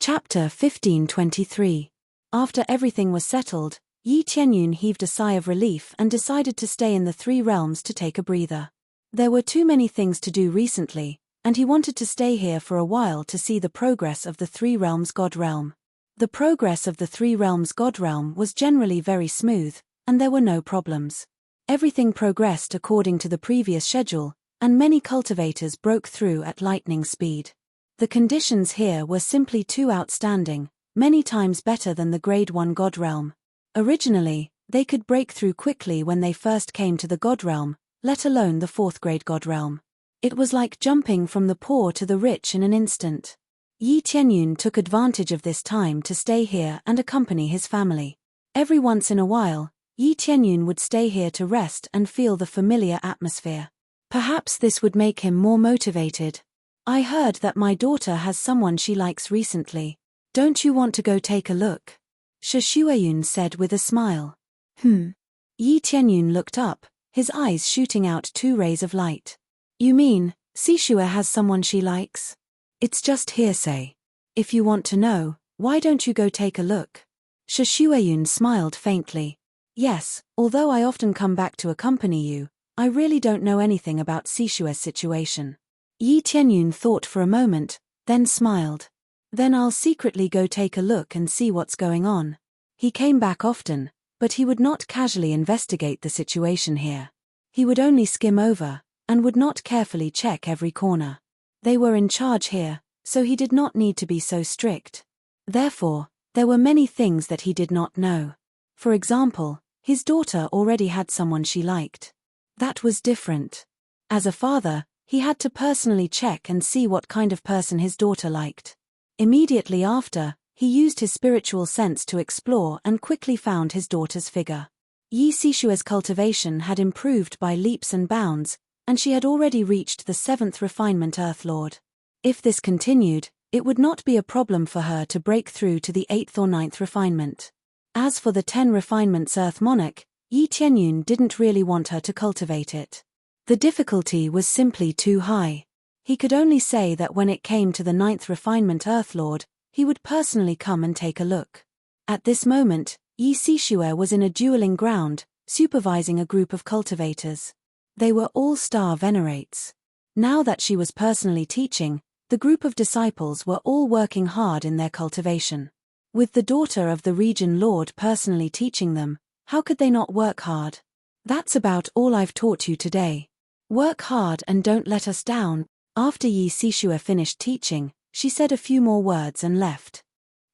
Chapter 1523. After everything was settled, Yi Tianyun heaved a sigh of relief and decided to stay in the three realms to take a breather. There were too many things to do recently, and he wanted to stay here for a while to see the progress of the three realms God realm. The progress of the three realms God realm was generally very smooth, and there were no problems. Everything progressed according to the previous schedule, and many cultivators broke through at lightning speed. The conditions here were simply too outstanding, many times better than the Grade 1 God Realm. Originally, they could break through quickly when they first came to the God Realm, let alone the 4th Grade God Realm. It was like jumping from the poor to the rich in an instant. Yi Tianyun took advantage of this time to stay here and accompany his family. Every once in a while, Yi Tianyun would stay here to rest and feel the familiar atmosphere. Perhaps this would make him more motivated. I heard that my daughter has someone she likes recently. Don't you want to go take a look? Shueyun said with a smile. Yi Tianyun looked up, his eyes shooting out 2 rays of light. You mean, Sishua has someone she likes? It's just hearsay. If you want to know, why don't you go take a look? Shueyun smiled faintly. Yes, although I often come back to accompany you, I really don't know anything about Sishua's situation. Yi Tianyun thought for a moment, then smiled. Then I'll secretly go take a look and see what's going on. He came back often, but he would not casually investigate the situation here. He would only skim over, and would not carefully check every corner. They were in charge here, so he did not need to be so strict. Therefore, there were many things that he did not know. For example, his daughter already had someone she liked. That was different. As a father, he had to personally check and see what kind of person his daughter liked. Immediately after, he used his spiritual sense to explore and quickly found his daughter's figure. Yi Sishua's cultivation had improved by leaps and bounds, and she had already reached the 7th refinement Earth Lord. If this continued, it would not be a problem for her to break through to the 8th or 9th refinement. As for the 10 refinements Earth Monarch, Yi Tianyun didn't really want her to cultivate it. The difficulty was simply too high. He could only say that when it came to the 9th refinement Earthlord, he would personally come and take a look. At this moment, Yi Sishue was in a dueling ground, supervising a group of cultivators. They were all star venerates. Now that she was personally teaching, the group of disciples were all working hard in their cultivation. With the daughter of the region lord personally teaching them, how could they not work hard? That's about all I've taught you today. Work hard and don't let us down. After Yi Sishue finished teaching, she said a few more words and left.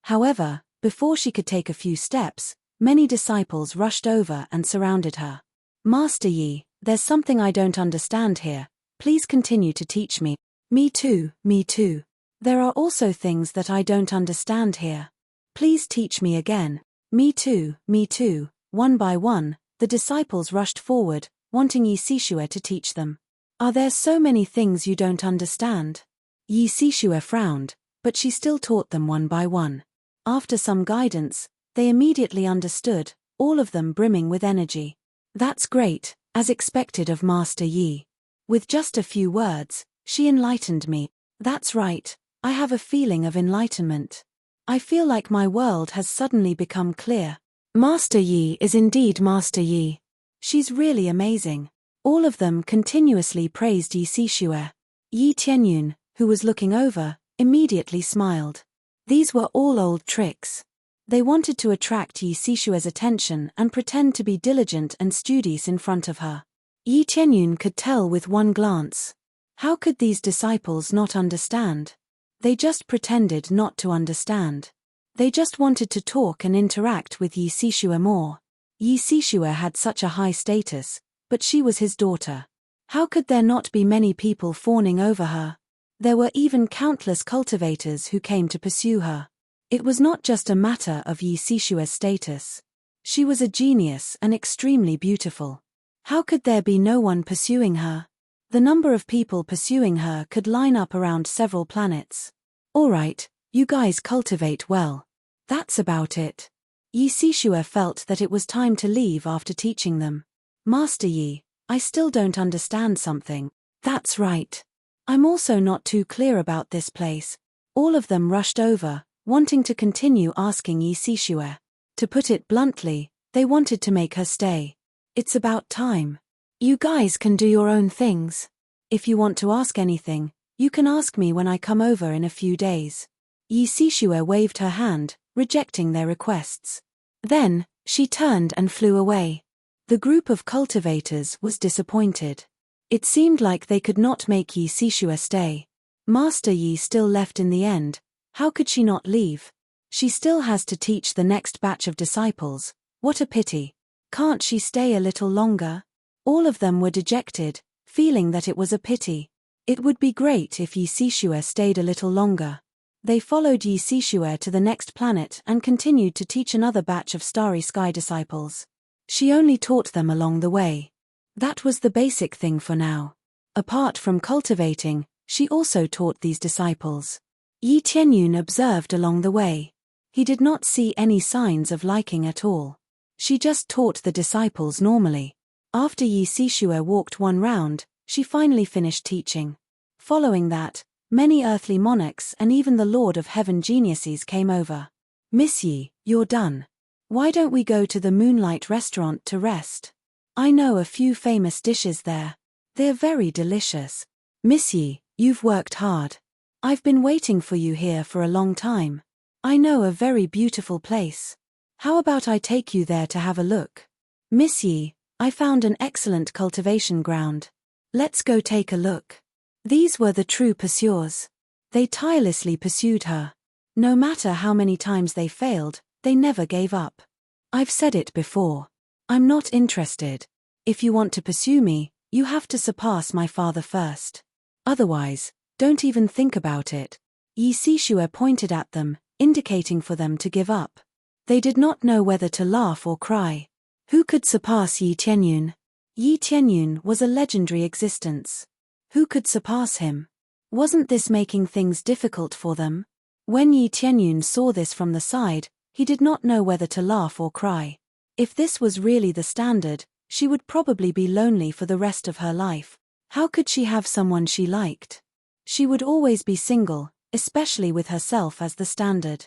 However, before she could take a few steps, many disciples rushed over and surrounded her. Master Yi, there's something I don't understand here. Please continue to teach me. Me too, me too. There are also things that I don't understand here. Please teach me again. Me too, me too. One by one, the disciples rushed forward, wanting Yi Sishue to teach them. Are there so many things you don't understand? Yi Sishue frowned, but she still taught them one by one. After some guidance, they immediately understood, all of them brimming with energy. That's great, as expected of Master Yi. With just a few words, she enlightened me. That's right, I have a feeling of enlightenment. I feel like my world has suddenly become clear. Master Yi is indeed Master Yi. She's really amazing. All of them continuously praised Yi Sishue. Yi Tianyun, who was looking over, immediately smiled. These were all old tricks. They wanted to attract Yi Sishue's attention and pretend to be diligent and studious in front of her. Yi Tianyun could tell with one glance. How could these disciples not understand? They just pretended not to understand. They just wanted to talk and interact with Yi Sishue more. Yi Sishue had such a high status, but she was his daughter. How could there not be many people fawning over her? There were even countless cultivators who came to pursue her. It was not just a matter of Yi Sishue's status. She was a genius and extremely beautiful. How could there be no one pursuing her? The number of people pursuing her could line up around several planets. Alright, you guys cultivate well. That's about it. Yi Sishue felt that it was time to leave after teaching them. Master Yi, I still don't understand something. That's right. I'm also not too clear about this place. All of them rushed over, wanting to continue asking Yi Sishue. To put it bluntly, they wanted to make her stay. It's about time. You guys can do your own things. If you want to ask anything, you can ask me when I come over in a few days. Yi Sishue waved her hand, rejecting their requests. Then, she turned and flew away. The group of cultivators was disappointed. It seemed like they could not make Yi Sishue stay. Master Yi still left in the end. How could she not leave? She still has to teach the next batch of disciples. What a pity. Can't she stay a little longer? All of them were dejected, feeling that it was a pity. It would be great if Yi Sishue stayed a little longer. They followed Yi Sishue to the next planet and continued to teach another batch of Starry Sky disciples. She only taught them along the way. That was the basic thing for now. Apart from cultivating, she also taught these disciples. Yi Tianyun observed along the way. He did not see any signs of liking at all. She just taught the disciples normally. After Yi Sishue walked one round, she finally finished teaching. Following that, many earthly monarchs and even the Lord of Heaven geniuses came over. Miss Yi, you're done. Why don't we go to the Moonlight Restaurant to rest? I know a few famous dishes there. They're very delicious. Miss Yi, you've worked hard. I've been waiting for you here for a long time. I know a very beautiful place. How about I take you there to have a look? Miss Yi, I found an excellent cultivation ground. Let's go take a look. These were the true pursuers. They tirelessly pursued her. No matter how many times they failed, they never gave up. I've said it before. I'm not interested. If you want to pursue me, you have to surpass my father first. Otherwise, don't even think about it. Yi Sishue pointed at them, indicating for them to give up. They did not know whether to laugh or cry. Who could surpass Yi Tianyun? Yi Tianyun was a legendary existence. Who could surpass him? Wasn't this making things difficult for them? When Yi Tianyun saw this from the side, he did not know whether to laugh or cry. If this was really the standard, she would probably be lonely for the rest of her life. How could she have someone she liked? She would always be single, especially with herself as the standard.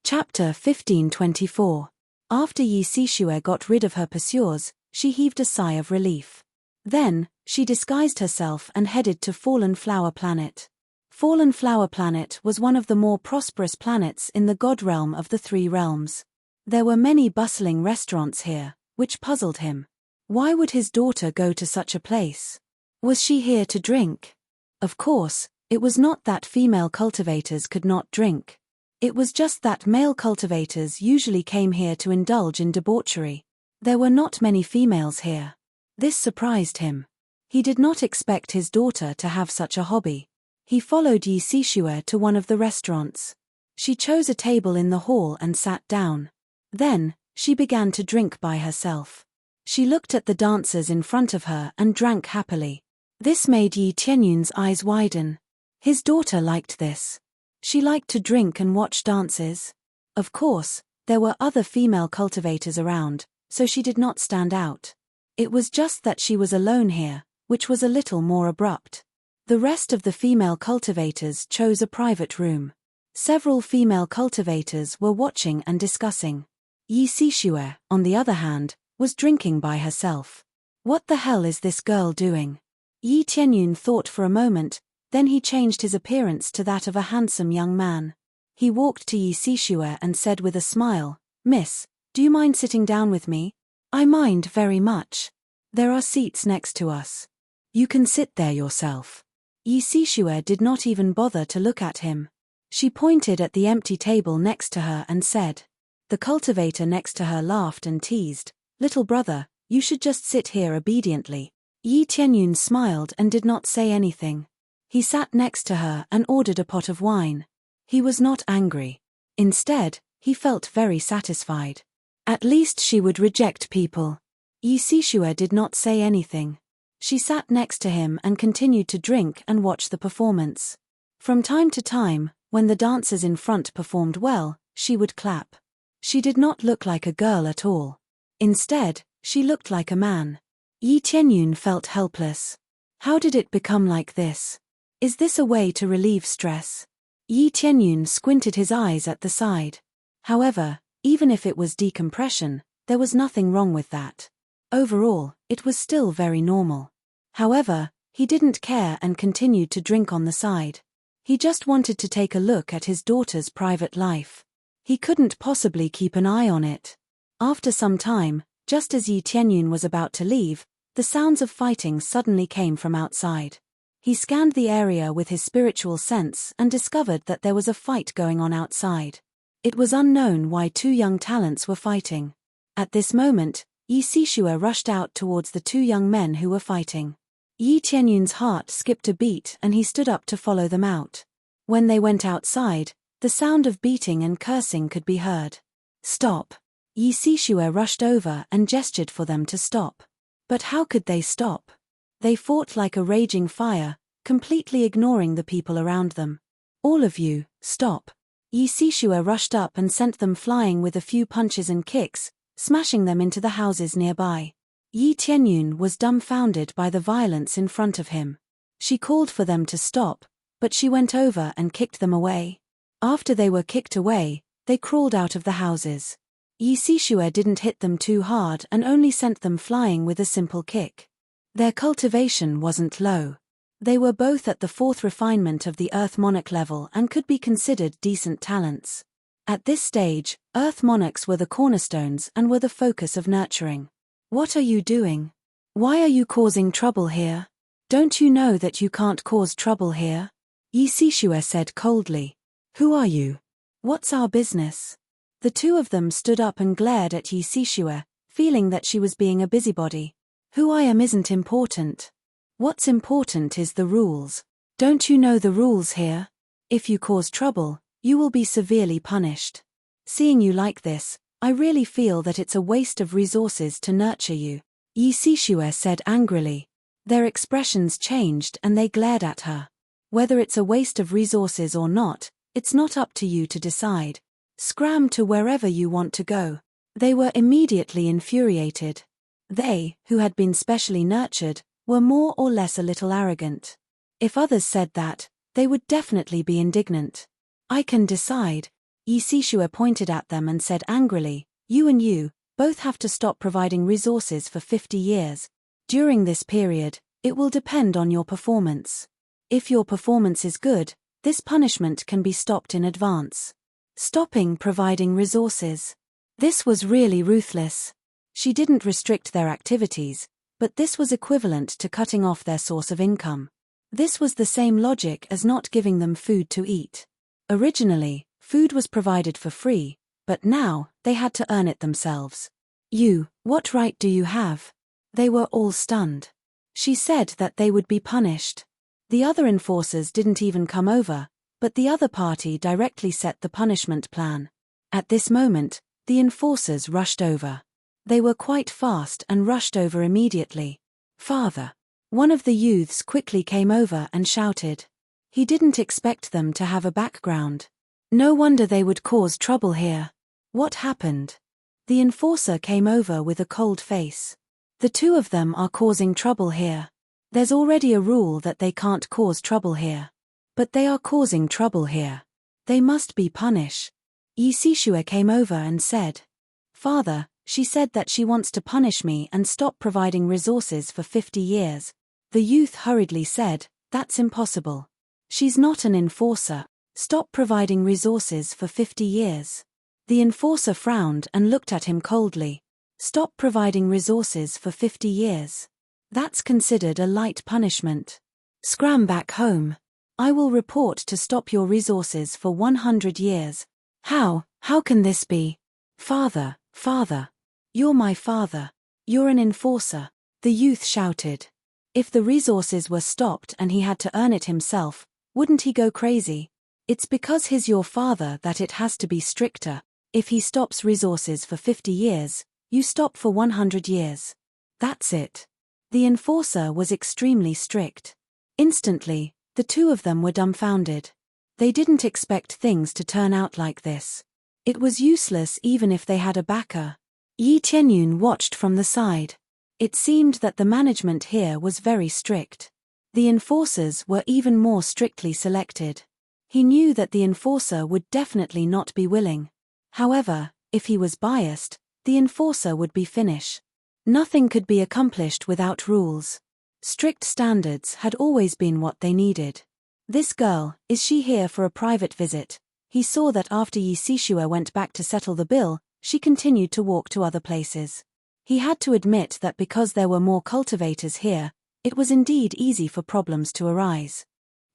Chapter 15:24. After Yi Sishue got rid of her pursuers, she heaved a sigh of relief. Then, she disguised herself and headed to Fallen Flower Planet. Fallen Flower Planet was one of the more prosperous planets in the god realm of the three realms. There were many bustling restaurants here, which puzzled him. Why would his daughter go to such a place? Was she here to drink? Of course, it was not that female cultivators could not drink. It was just that male cultivators usually came here to indulge in debauchery. There were not many females here. This surprised him. He did not expect his daughter to have such a hobby. He followed Yi Sishue to one of the restaurants. She chose a table in the hall and sat down. Then, she began to drink by herself. She looked at the dancers in front of her and drank happily. This made Yi Tianyun's eyes widen. His daughter liked this. She liked to drink and watch dances. Of course, there were other female cultivators around, so she did not stand out. It was just that she was alone here, which was a little more abrupt. The rest of the female cultivators chose a private room. Several female cultivators were watching and discussing. Yi Sishue, on the other hand, was drinking by herself. What the hell is this girl doing? Yi Tianyun thought for a moment, then he changed his appearance to that of a handsome young man. He walked to Yi Sishue and said with a smile, "Miss, do you mind sitting down with me?" "I mind very much. There are seats next to us. You can sit there yourself." Yi Sishue did not even bother to look at him. She pointed at the empty table next to her and said. The cultivator next to her laughed and teased, "Little brother, you should just sit here obediently." Yi Tianyun smiled and did not say anything. He sat next to her and ordered a pot of wine. He was not angry. Instead, he felt very satisfied. At least she would reject people. Yi Sishue did not say anything. She sat next to him and continued to drink and watch the performance. From time to time, when the dancers in front performed well, she would clap. She did not look like a girl at all. Instead, she looked like a man. Yi Tianyun felt helpless. How did it become like this? Is this a way to relieve stress? Yi Tianyun squinted his eyes at the side. However, even if it was decompression, there was nothing wrong with that. Overall, it was still very normal. However, he didn't care and continued to drink on the side. He just wanted to take a look at his daughter's private life. He couldn't possibly keep an eye on it. After some time, just as Yi Tianyun was about to leave, the sounds of fighting suddenly came from outside. He scanned the area with his spiritual sense and discovered that there was a fight going on outside. It was unknown why two young talents were fighting. At this moment, Yi Sishue rushed out towards the two young men who were fighting. Yi Tianyun's heart skipped a beat and he stood up to follow them out. When they went outside, the sound of beating and cursing could be heard. "Stop!" Yi Sishue rushed over and gestured for them to stop. But how could they stop? They fought like a raging fire, completely ignoring the people around them. "All of you, stop!" Yi Sishue rushed up and sent them flying with a few punches and kicks, smashing them into the houses nearby. Yi Tianyun was dumbfounded by the violence in front of him. She called for them to stop, but she went over and kicked them away. After they were kicked away, they crawled out of the houses. Yi Sishue didn't hit them too hard and only sent them flying with a simple kick. Their cultivation wasn't low. They were both at the 4th refinement of the Earth Monarch level and could be considered decent talents. At this stage, Earth Monarchs were the cornerstones and were the focus of nurturing. "What are you doing? Why are you causing trouble here? Don't you know that you can't cause trouble here?" Yi Sishue said coldly. "Who are you? What's our business?" The two of them stood up and glared at Yi Sishue, feeling that she was being a busybody. "Who I am isn't important. What's important is the rules. Don't you know the rules here? If you cause trouble, you will be severely punished. Seeing you like this, I really feel that it's a waste of resources to nurture you," Yi Sishue said angrily. Their expressions changed and they glared at her. "Whether it's a waste of resources or not, it's not up to you to decide. Scram to wherever you want to go." They were immediately infuriated. They, who had been specially nurtured, were more or less a little arrogant. If others said that, they would definitely be indignant. I can decide. Yi Sishua pointed at them and said angrily, you and you, both have to stop providing resources for 50 years. During this period, it will depend on your performance. If your performance is good, this punishment can be stopped in advance. Stopping providing resources. This was really ruthless. She didn't restrict their activities, but this was equivalent to cutting off their source of income. This was the same logic as not giving them food to eat. Originally, food was provided for free, but now, they had to earn it themselves. What right do you have? They were all stunned. She said that they would be punished. The other enforcers didn't even come over, but the other party directly set the punishment plan. At this moment, the enforcers rushed over. They were quite fast and rushed over immediately. Father. One of the youths quickly came over and shouted. He didn't expect them to have a background. No wonder they would cause trouble here. What happened? The enforcer came over with a cold face. The two of them are causing trouble here. There's already a rule that they can't cause trouble here. But they are causing trouble here. They must be punished. Yi Sishua came over and said, Father, she said that she wants to punish me and stop providing resources for 50 years. The youth hurriedly said, that's impossible. She's not an enforcer. Stop providing resources for 50 years. The enforcer frowned and looked at him coldly. Stop providing resources for 50 years. That's considered a light punishment. Scram back home. I will report to stop your resources for 100 years. How can this be? Father. You're my father. You're an enforcer. The youth shouted. If the resources were stopped and he had to earn it himself, wouldn't he go crazy? It's because he's your father that it has to be stricter. If he stops resources for 50 years, you stop for 100 years. That's it. The enforcer was extremely strict. Instantly, the two of them were dumbfounded. They didn't expect things to turn out like this. It was useless even if they had a backer. Yi Tianyun watched from the side. It seemed that the management here was very strict. The enforcers were even more strictly selected. He knew that the enforcer would definitely not be willing. However, if he was biased, the enforcer would be finished. Nothing could be accomplished without rules. Strict standards had always been what they needed. This girl, is she here for a private visit? He saw that after Yi Sishua went back to settle the bill, she continued to walk to other places. He had to admit that because there were more cultivators here, it was indeed easy for problems to arise.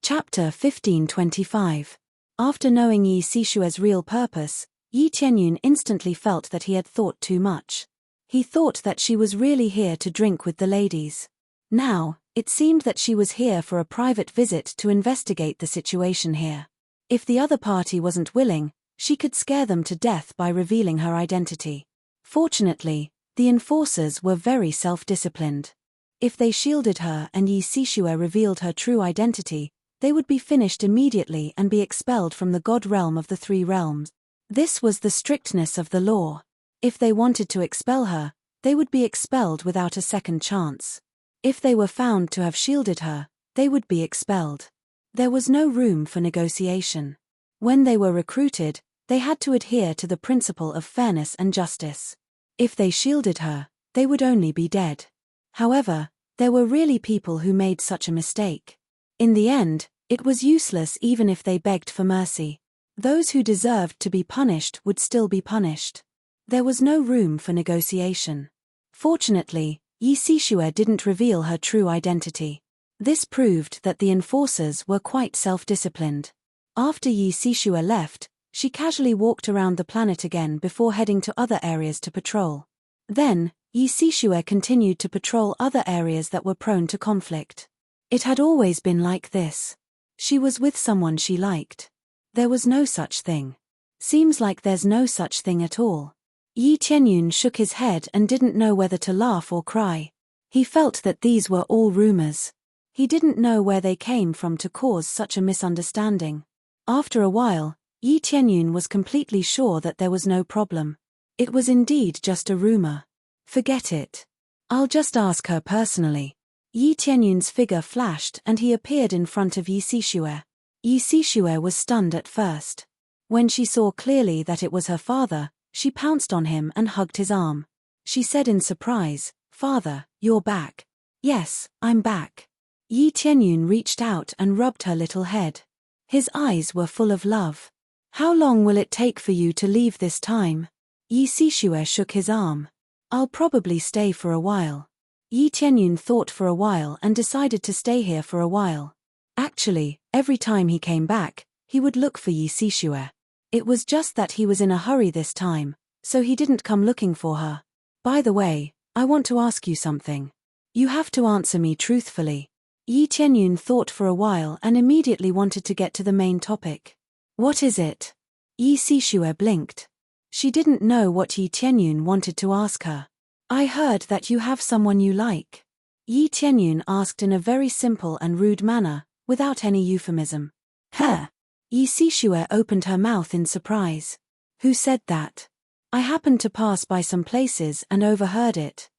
Chapter 1525. After knowing Yi Sishua's real purpose, Yi Tianyun instantly felt that he had thought too much. He thought that she was really here to drink with the ladies. Now, it seemed that she was here for a private visit to investigate the situation here. If the other party wasn't willing, she could scare them to death by revealing her identity. Fortunately, the enforcers were very self-disciplined. If they shielded her and Yi Sishua revealed her true identity, they would be finished immediately and be expelled from the god realm of the three realms. This was the strictness of the law. If they wanted to expel her, they would be expelled without a second chance. If they were found to have shielded her, they would be expelled. There was no room for negotiation. When they were recruited, they had to adhere to the principle of fairness and justice. If they shielded her, they would only be dead. However, there were really people who made such a mistake. In the end, it was useless even if they begged for mercy. Those who deserved to be punished would still be punished. There was no room for negotiation. Fortunately, Yi Sishua didn't reveal her true identity. This proved that the enforcers were quite self-disciplined. After Yi Sishua left, she casually walked around the planet again before heading to other areas to patrol. Then, Yi Sishua continued to patrol other areas that were prone to conflict. It had always been like this. She was with someone she liked. There was no such thing. Seems like there's no such thing at all. Yi Tianyun shook his head and didn't know whether to laugh or cry. He felt that these were all rumors. He didn't know where they came from to cause such a misunderstanding. After a while, Yi Tianyun was completely sure that there was no problem. It was indeed just a rumor. Forget it. I'll just ask her personally. Yi Tianyun's figure flashed and he appeared in front of Yi Sishue. Yi Sishue was stunned at first. When she saw clearly that it was her father, she pounced on him and hugged his arm. She said in surprise, "Father, you're back." "Yes, I'm back." Yi Tianyun reached out and rubbed her little head. His eyes were full of love. "How long will it take for you to leave this time?" Yi Sishue shook his arm. "I'll probably stay for a while." Yi Tianyun thought for a while and decided to stay here for a while. Actually, every time he came back, he would look for Yi Sishue. It was just that he was in a hurry this time, so he didn't come looking for her. "By the way, I want to ask you something. You have to answer me truthfully." Yi Tianyun thought for a while and immediately wanted to get to the main topic. "What is it?" Yi Sishue blinked. She didn't know what Yi Tianyun wanted to ask her. "I heard that you have someone you like." Yi Tianyun asked in a very simple and rude manner, without any euphemism. "Huh?" Yi Sishue opened her mouth in surprise. "Who said that?" "I happened to pass by some places and overheard it."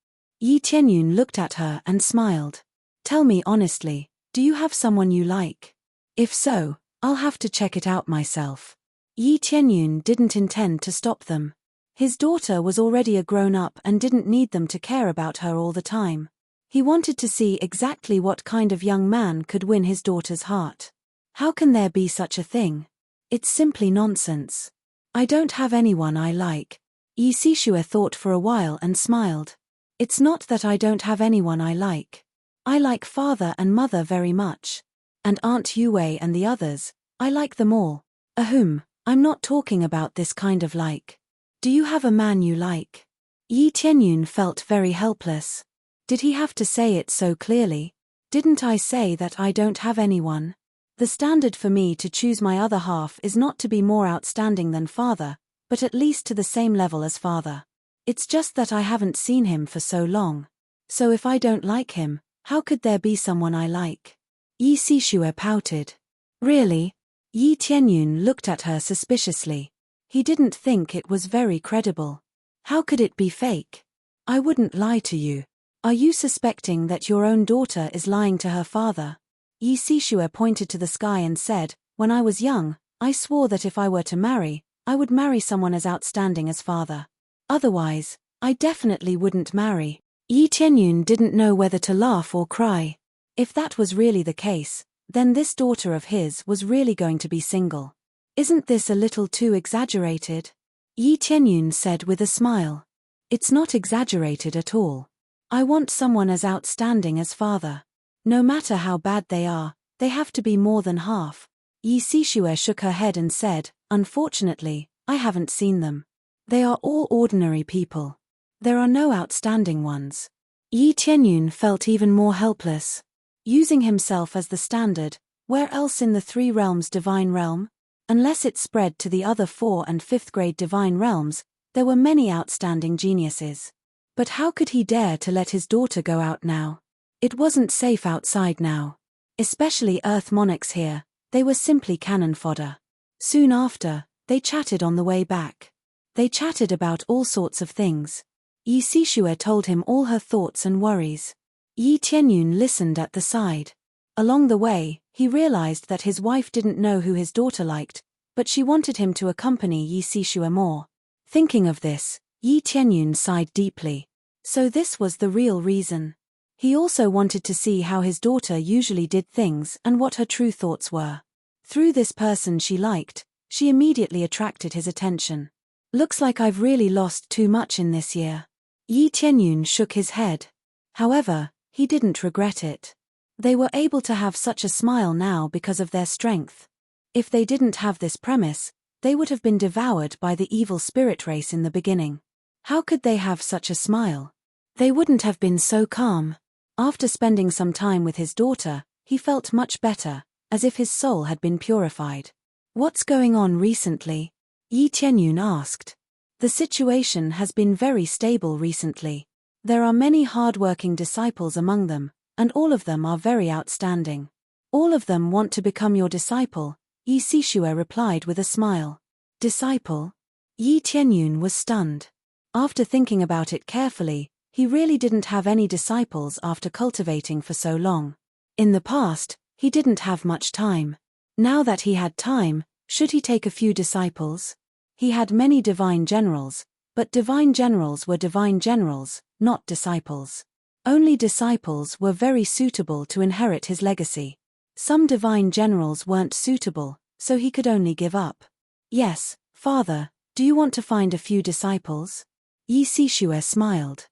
Yi Tianyun looked at her and smiled. "Tell me honestly, do you have someone you like? If so, I'll have to check it out myself." Yi Tianyun didn't intend to stop them. His daughter was already a grown-up and didn't need them to care about her all the time. He wanted to see exactly what kind of young man could win his daughter's heart. How can there be such a thing? It's simply nonsense. "I don't have anyone I like." Yi Sishue thought for a while and smiled. "It's not that I don't have anyone I like. I like father and mother very much. And Aunt Yue and the others, I like them all. Ahem, I'm not talking about this kind of like. Do you have a man you like?" Yi Tianyun felt very helpless. Did he have to say it so clearly? Didn't I say that I don't have anyone? The standard for me to choose my other half is not to be more outstanding than father, but at least to the same level as father. It's just that I haven't seen him for so long. So if I don't like him, how could there be someone I like?" Yi Sishue pouted. "Really?" Yi Tianyun looked at her suspiciously. He didn't think it was very credible. "How could it be fake? I wouldn't lie to you. Are you suspecting that your own daughter is lying to her father?" Yi Sishue pointed to the sky and said, "When I was young, I swore that if I were to marry, I would marry someone as outstanding as father. Otherwise, I definitely wouldn't marry." Yi Tianyun didn't know whether to laugh or cry. If that was really the case, then this daughter of his was really going to be single. "Isn't this a little too exaggerated?" Yi Tianyun said with a smile. "It's not exaggerated at all. I want someone as outstanding as father. No matter how bad they are, they have to be more than half." Yi Sishue shook her head and said, "Unfortunately, I haven't seen them. They are all ordinary people. There are no outstanding ones." Yi Tianyun felt even more helpless. Using himself as the standard, where else in the 3 realms divine realm? Unless it spread to the other 4th and 5th grade divine realms, there were many outstanding geniuses. But how could he dare to let his daughter go out now? It wasn't safe outside now. Especially Earth monarchs here, they were simply cannon fodder. Soon after, they chatted on the way back. They chatted about all sorts of things. Yi Sishue told him all her thoughts and worries. Yi Tianyun listened at the side. Along the way, he realized that his wife didn't know who his daughter liked, but she wanted him to accompany Yi Sishue more. Thinking of this, Yi Tianyun sighed deeply. So this was the real reason. He also wanted to see how his daughter usually did things and what her true thoughts were. Through this person she liked, she immediately attracted his attention. "Looks like I've really lost too much in this year." Yi Tianyun shook his head. However, he didn't regret it. They were able to have such a smile now because of their strength. If they didn't have this premise, they would have been devoured by the evil spirit race in the beginning. How could they have such a smile? They wouldn't have been so calm. After spending some time with his daughter, he felt much better, as if his soul had been purified. "What's going on recently?" Yi Tianyun asked. "The situation has been very stable recently. There are many hard-working disciples among them, and all of them are very outstanding. All of them want to become your disciple," Yi Sishue replied with a smile. "Disciple?" Yi Tianyun was stunned. After thinking about it carefully, He really didn't have any disciples after cultivating for so long. In the past, he didn't have much time. Now that he had time, should he take a few disciples? He had many divine generals, but divine generals were divine generals, not disciples. Only disciples were very suitable to inherit his legacy. Some divine generals weren't suitable, so he could only give up. Yes, Father, do you want to find a few disciples? Yi Sishue smiled.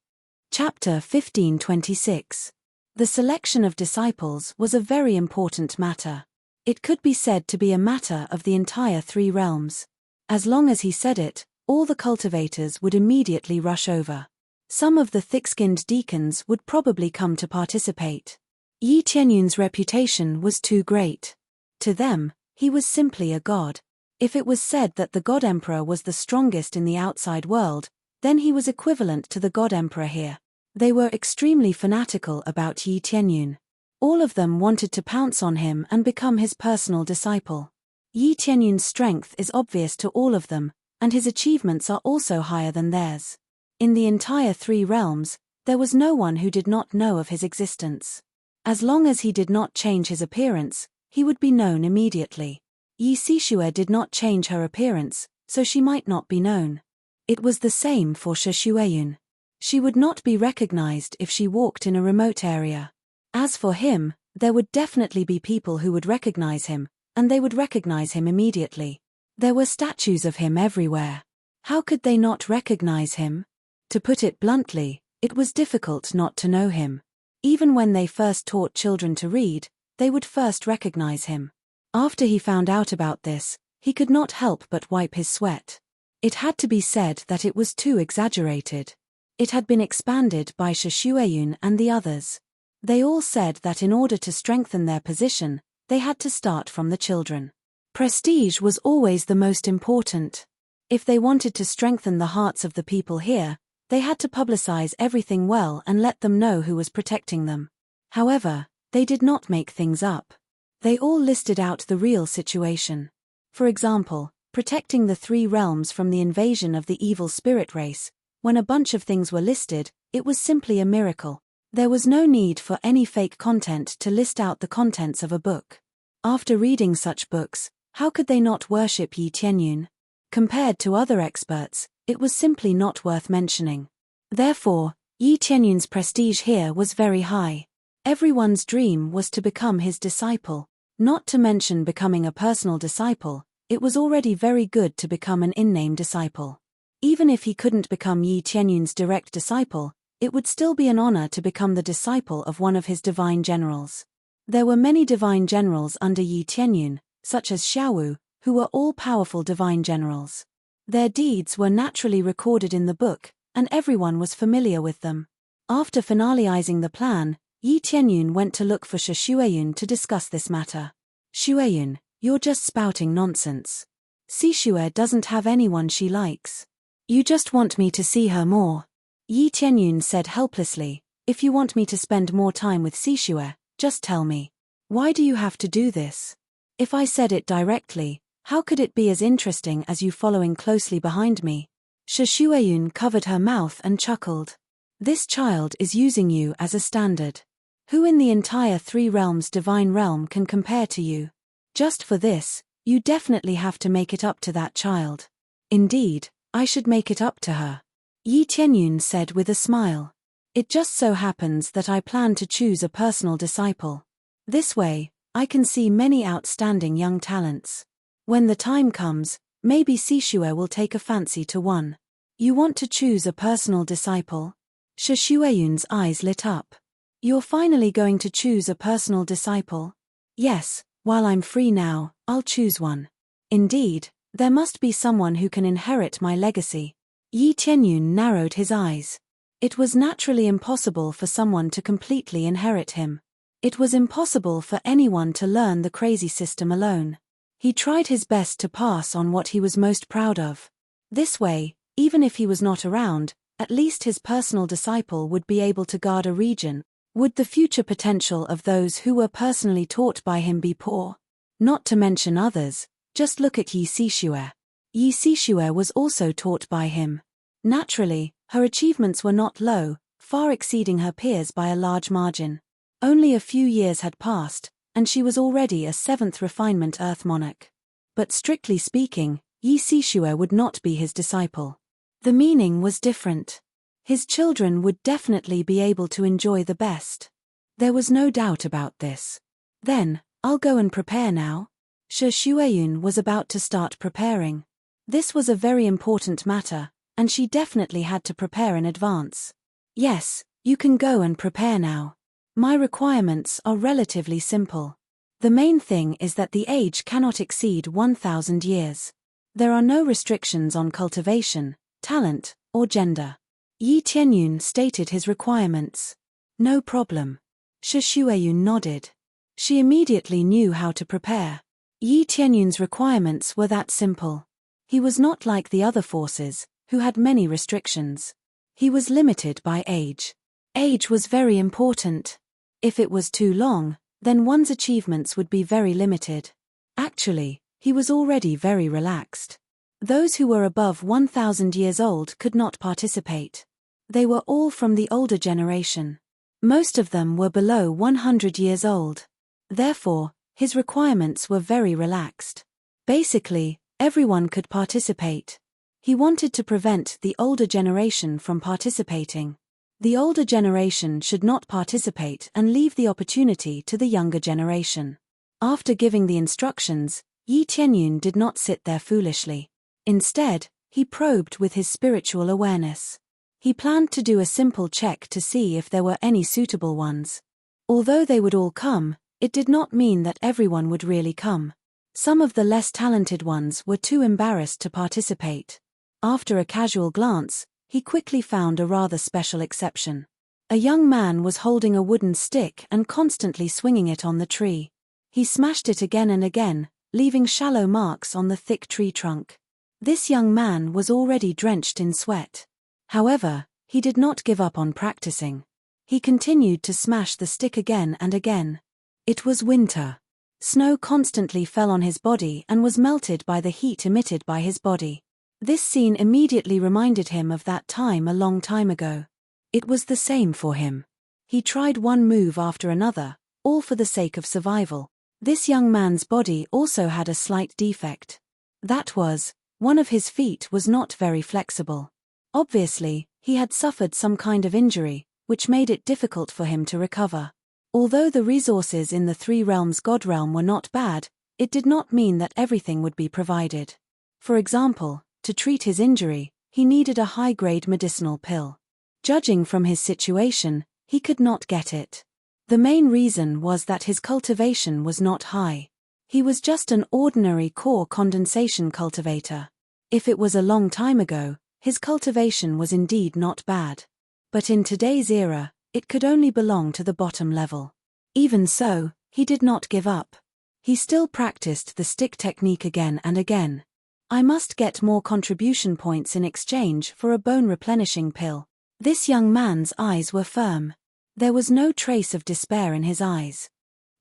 Chapter 15:26. The selection of disciples was a very important matter. It could be said to be a matter of the entire three realms. As long as he said it, all the cultivators would immediately rush over. Some of the thick-skinned deacons would probably come to participate. Yi Tianyun's reputation was too great. To them, he was simply a god. If it was said that the God Emperor was the strongest in the outside world, then he was equivalent to the God Emperor here. They were extremely fanatical about Yi Tianyun. All of them wanted to pounce on him and become his personal disciple. Yi Tianyun's strength is obvious to all of them, and his achievements are also higher than theirs. In the entire three realms, there was no one who did not know of his existence. As long as he did not change his appearance, he would be known immediately. Yi Sishue did not change her appearance, so she might not be known. It was the same for Shi Xueyun. She would not be recognized if she walked in a remote area. As for him, there would definitely be people who would recognize him, and they would recognize him immediately. There were statues of him everywhere. How could they not recognize him? To put it bluntly, it was difficult not to know him. Even when they first taught children to read, they would first recognize him. After he found out about this, he could not help but wipe his sweat. It had to be said that it was too exaggerated. It had been expanded by Shi Xueyun and the others. They all said that in order to strengthen their position, they had to start from the children. Prestige was always the most important. If they wanted to strengthen the hearts of the people here, they had to publicize everything well and let them know who was protecting them. However, they did not make things up. They all listed out the real situation. For example, protecting the three realms from the invasion of the evil spirit race. When a bunch of things were listed, it was simply a miracle. There was no need for any fake content to list out the contents of a book. After reading such books, how could they not worship Yi Tianyun? Compared to other experts, it was simply not worth mentioning. Therefore, Yi Tianyun's prestige here was very high. Everyone's dream was to become his disciple. Not to mention becoming a personal disciple, it was already very good to become an in-name disciple. Even if he couldn't become Yi Tianyun's direct disciple, it would still be an honor to become the disciple of one of his divine generals. There were many divine generals under Yi Tianyun, such as Xiaowu, who were all powerful divine generals. Their deeds were naturally recorded in the book, and everyone was familiar with them. After finalizing the plan, Yi Tianyun went to look for Shi Xueyun to discuss this matter. Xueyun, you're just spouting nonsense. Sishue doesn't have anyone she likes. You just want me to see her more. Yi Tianyun said helplessly, if you want me to spend more time with Sishue, just tell me. Why do you have to do this? If I said it directly, how could it be as interesting as you following closely behind me? Shi Xueyun covered her mouth and chuckled. This child is using you as a standard. Who in the entire three realms divine realm can compare to you? Just for this, you definitely have to make it up to that child. Indeed, I should make it up to her. Yi Tianyun said with a smile. It just so happens that I plan to choose a personal disciple. This way, I can see many outstanding young talents. When the time comes, maybe Sishue will take a fancy to one. You want to choose a personal disciple? Shi Xueyun's eyes lit up. You're finally going to choose a personal disciple? Yes, while I'm free now, I'll choose one. Indeed, there must be someone who can inherit my legacy. Yi Tianyun narrowed his eyes. It was naturally impossible for someone to completely inherit him. It was impossible for anyone to learn the crazy system alone. He tried his best to pass on what he was most proud of. This way, even if he was not around, at least his personal disciple would be able to guard a region. Would the future potential of those who were personally taught by him be poor? Not to mention others, just look at Yi Sishue. Yi Sishue was also taught by him. Naturally, her achievements were not low, far exceeding her peers by a large margin. Only a few years had passed, and she was already a 7th refinement Earth monarch. But strictly speaking, Yi Sishue would not be his disciple. The meaning was different. His children would definitely be able to enjoy the best. There was no doubt about this. Then, I'll go and prepare now. Shi Shueyun was about to start preparing. This was a very important matter, and she definitely had to prepare in advance. Yes, you can go and prepare now. My requirements are relatively simple. The main thing is that the age cannot exceed 1,000 years. There are no restrictions on cultivation, talent, or gender. Yi Tianyun stated his requirements. No problem. Shi Shueyun nodded. She immediately knew how to prepare. Yi Tianyun's requirements were that simple. He was not like the other forces, who had many restrictions. He was limited by age. Age was very important. If it was too long, then one's achievements would be very limited. Actually, he was already very relaxed. Those who were above 1,000 years old could not participate. They were all from the older generation. Most of them were below 100 years old. Therefore, his requirements were very relaxed. Basically, everyone could participate. He wanted to prevent the older generation from participating. The older generation should not participate and leave the opportunity to the younger generation. After giving the instructions, Yi Tianyun did not sit there foolishly. Instead, he probed with his spiritual awareness. He planned to do a simple check to see if there were any suitable ones. Although they would all come, it did not mean that everyone would really come. Some of the less talented ones were too embarrassed to participate. After a casual glance, he quickly found a rather special exception. A young man was holding a wooden stick and constantly swinging it on the tree. He smashed it again and again, leaving shallow marks on the thick tree trunk. This young man was already drenched in sweat. However, he did not give up on practicing. He continued to smash the stick again and again. It was winter. Snow constantly fell on his body and was melted by the heat emitted by his body. This scene immediately reminded him of that time a long time ago. It was the same for him. He tried one move after another, all for the sake of survival. This young man's body also had a slight defect. That was, one of his feet was not very flexible. Obviously, he had suffered some kind of injury, which made it difficult for him to recover. Although the resources in the Three Realms God Realm were not bad, it did not mean that everything would be provided. For example, to treat his injury, he needed a high-grade medicinal pill. Judging from his situation, he could not get it. The main reason was that his cultivation was not high. He was just an ordinary core condensation cultivator. If it was a long time ago, his cultivation was indeed not bad. But in today's era, it could only belong to the bottom level. Even so, he did not give up. He still practiced the stick technique again and again. I must get more contribution points in exchange for a bone replenishing pill. This young man's eyes were firm. There was no trace of despair in his eyes.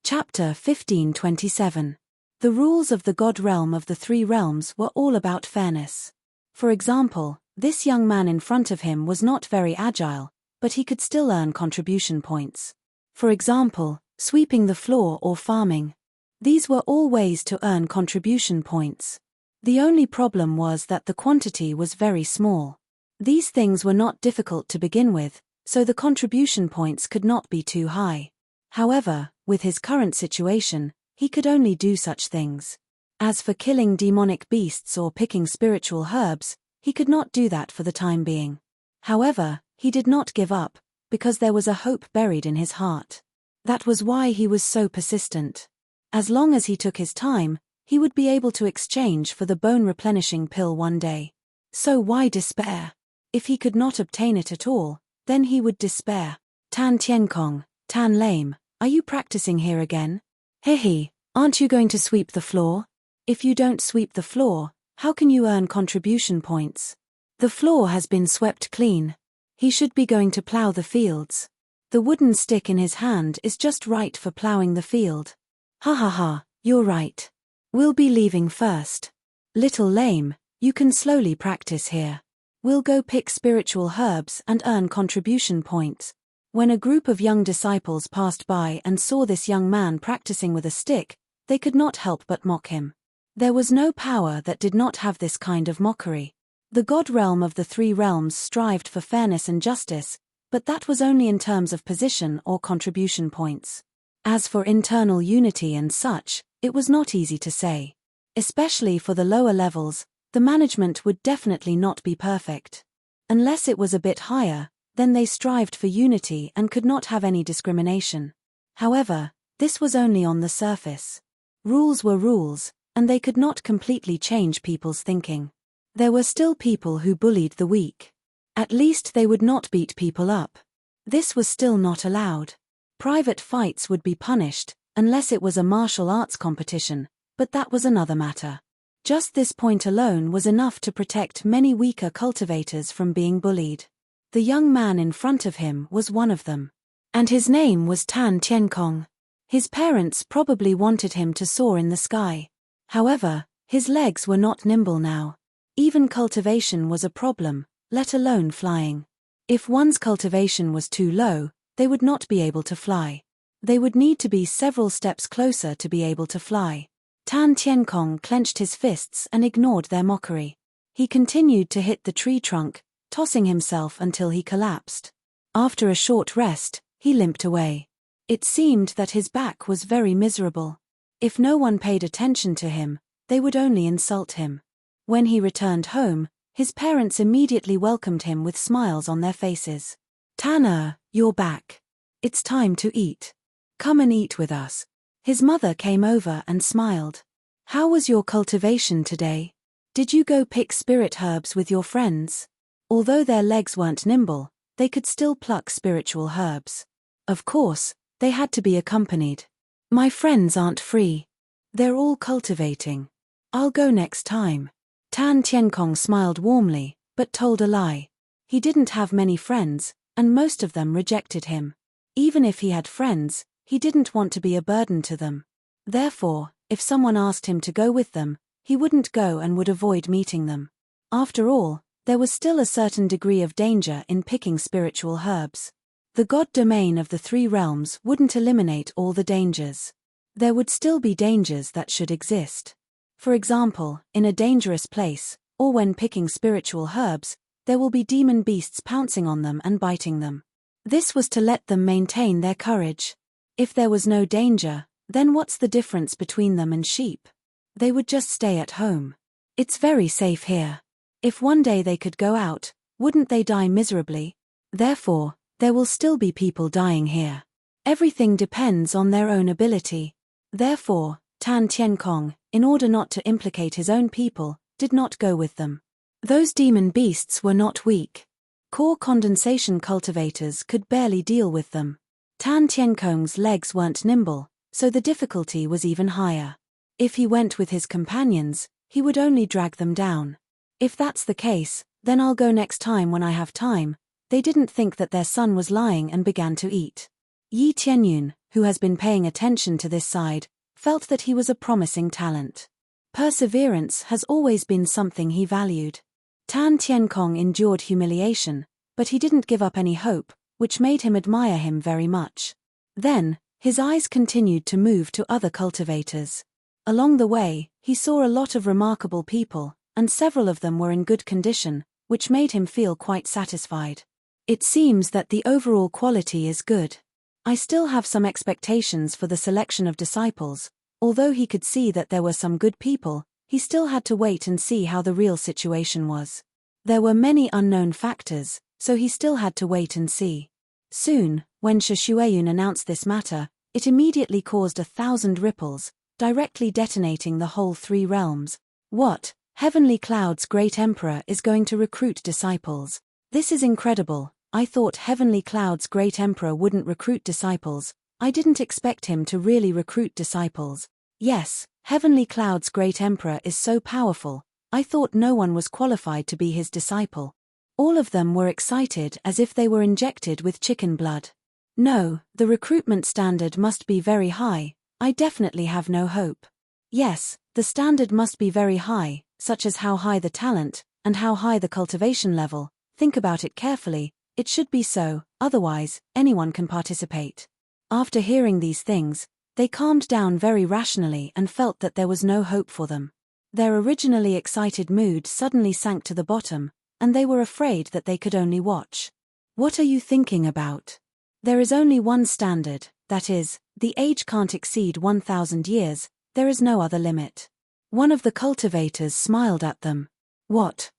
Chapter 1527. The rules of the God realm of the Three Realms were all about fairness. For example, this young man in front of him was not very agile, but he could still earn contribution points. For example, sweeping the floor or farming. These were all ways to earn contribution points. The only problem was that the quantity was very small. These things were not difficult to begin with, so the contribution points could not be too high. However, with his current situation, he could only do such things. As for killing demonic beasts or picking spiritual herbs, he could not do that for the time being. However, he did not give up, because there was a hope buried in his heart. That was why he was so persistent. As long as he took his time, he would be able to exchange for the bone replenishing pill one day. So why despair? If he could not obtain it at all, then he would despair. Tan Tienkong, Tan Lame, are you practicing here again? Hehe, aren't you going to sweep the floor? If you don't sweep the floor, how can you earn contribution points? The floor has been swept clean. He should be going to plow the fields. The wooden stick in his hand is just right for plowing the field. Ha ha ha, you're right. We'll be leaving first. Little Lame, you can slowly practice here. We'll go pick spiritual herbs and earn contribution points. When a group of young disciples passed by and saw this young man practicing with a stick, they could not help but mock him. There was no power that did not have this kind of mockery. The God realm of the three realms strived for fairness and justice, but that was only in terms of position or contribution points. As for internal unity and such, it was not easy to say. Especially for the lower levels, the management would definitely not be perfect. Unless it was a bit higher, then they strived for unity and could not have any discrimination. However, this was only on the surface. Rules were rules, and they could not completely change people's thinking. There were still people who bullied the weak. At least they would not beat people up. This was still not allowed. Private fights would be punished, unless it was a martial arts competition, but that was another matter. Just this point alone was enough to protect many weaker cultivators from being bullied. The young man in front of him was one of them. And his name was Tan Tienkong. His parents probably wanted him to soar in the sky. However, his legs were not nimble now. Even cultivation was a problem, let alone flying. If one's cultivation was too low, they would not be able to fly. They would need to be several steps closer to be able to fly. Tan Tienkong clenched his fists and ignored their mockery. He continued to hit the tree trunk, tossing himself until he collapsed. After a short rest, he limped away. It seemed that his back was very miserable. If no one paid attention to him, they would only insult him. When he returned home, his parents immediately welcomed him with smiles on their faces. "Tanner, you're back. It's time to eat. Come and eat with us." His mother came over and smiled. "How was your cultivation today? Did you go pick spirit herbs with your friends?" Although their legs weren't nimble, they could still pluck spiritual herbs. Of course, they had to be accompanied. "My friends aren't free. They're all cultivating. I'll go next time." Tan Tienkong smiled warmly, but told a lie. He didn't have many friends, and most of them rejected him. Even if he had friends, he didn't want to be a burden to them. Therefore, if someone asked him to go with them, he wouldn't go and would avoid meeting them. After all, there was still a certain degree of danger in picking spiritual herbs. The God domain of the three realms wouldn't eliminate all the dangers. There would still be dangers that should exist. For example, in a dangerous place, or when picking spiritual herbs, there will be demon beasts pouncing on them and biting them. This was to let them maintain their courage. If there was no danger, then what's the difference between them and sheep? They would just stay at home. It's very safe here. If one day they could go out, wouldn't they die miserably? Therefore, there will still be people dying here. Everything depends on their own ability. Therefore, Tan Tienkong, in order not to implicate his own people, did not go with them. Those demon beasts were not weak. Core condensation cultivators could barely deal with them. Tan Tienkong's legs weren't nimble, so the difficulty was even higher. If he went with his companions, he would only drag them down. If that's the case, then I'll go next time when I have time. They didn't think that their son was lying and began to eat. Yi Tianyun, who has been paying attention to this side, felt that he was a promising talent. Perseverance has always been something he valued. Tan Tienkong endured humiliation, but he didn't give up any hope, which made him admire him very much. Then, his eyes continued to move to other cultivators. Along the way, he saw a lot of remarkable people, and several of them were in good condition, which made him feel quite satisfied. It seems that the overall quality is good. I still have some expectations for the selection of disciples. Although he could see that there were some good people, he still had to wait and see how the real situation was. There were many unknown factors, so he still had to wait and see. Soon, when Shi Shuiyun announced this matter, it immediately caused 1,000 ripples, directly detonating the whole three realms. What? Heavenly Cloud's great emperor is going to recruit disciples. This is incredible. I thought Heavenly Cloud's great emperor wouldn't recruit disciples. I didn't expect him to really recruit disciples. Yes, Heavenly Cloud's great emperor is so powerful. I thought no one was qualified to be his disciple. All of them were excited as if they were injected with chicken blood. No, the recruitment standard must be very high. I definitely have no hope. Yes, the standard must be very high, such as how high the talent, and how high the cultivation level. Think about it carefully, it should be so, otherwise, anyone can participate. After hearing these things, they calmed down very rationally and felt that there was no hope for them. Their originally excited mood suddenly sank to the bottom, and they were afraid that they could only watch. What are you thinking about? There is only one standard, that is, the age can't exceed 1,000 years, there is no other limit. One of the cultivators smiled at them. What?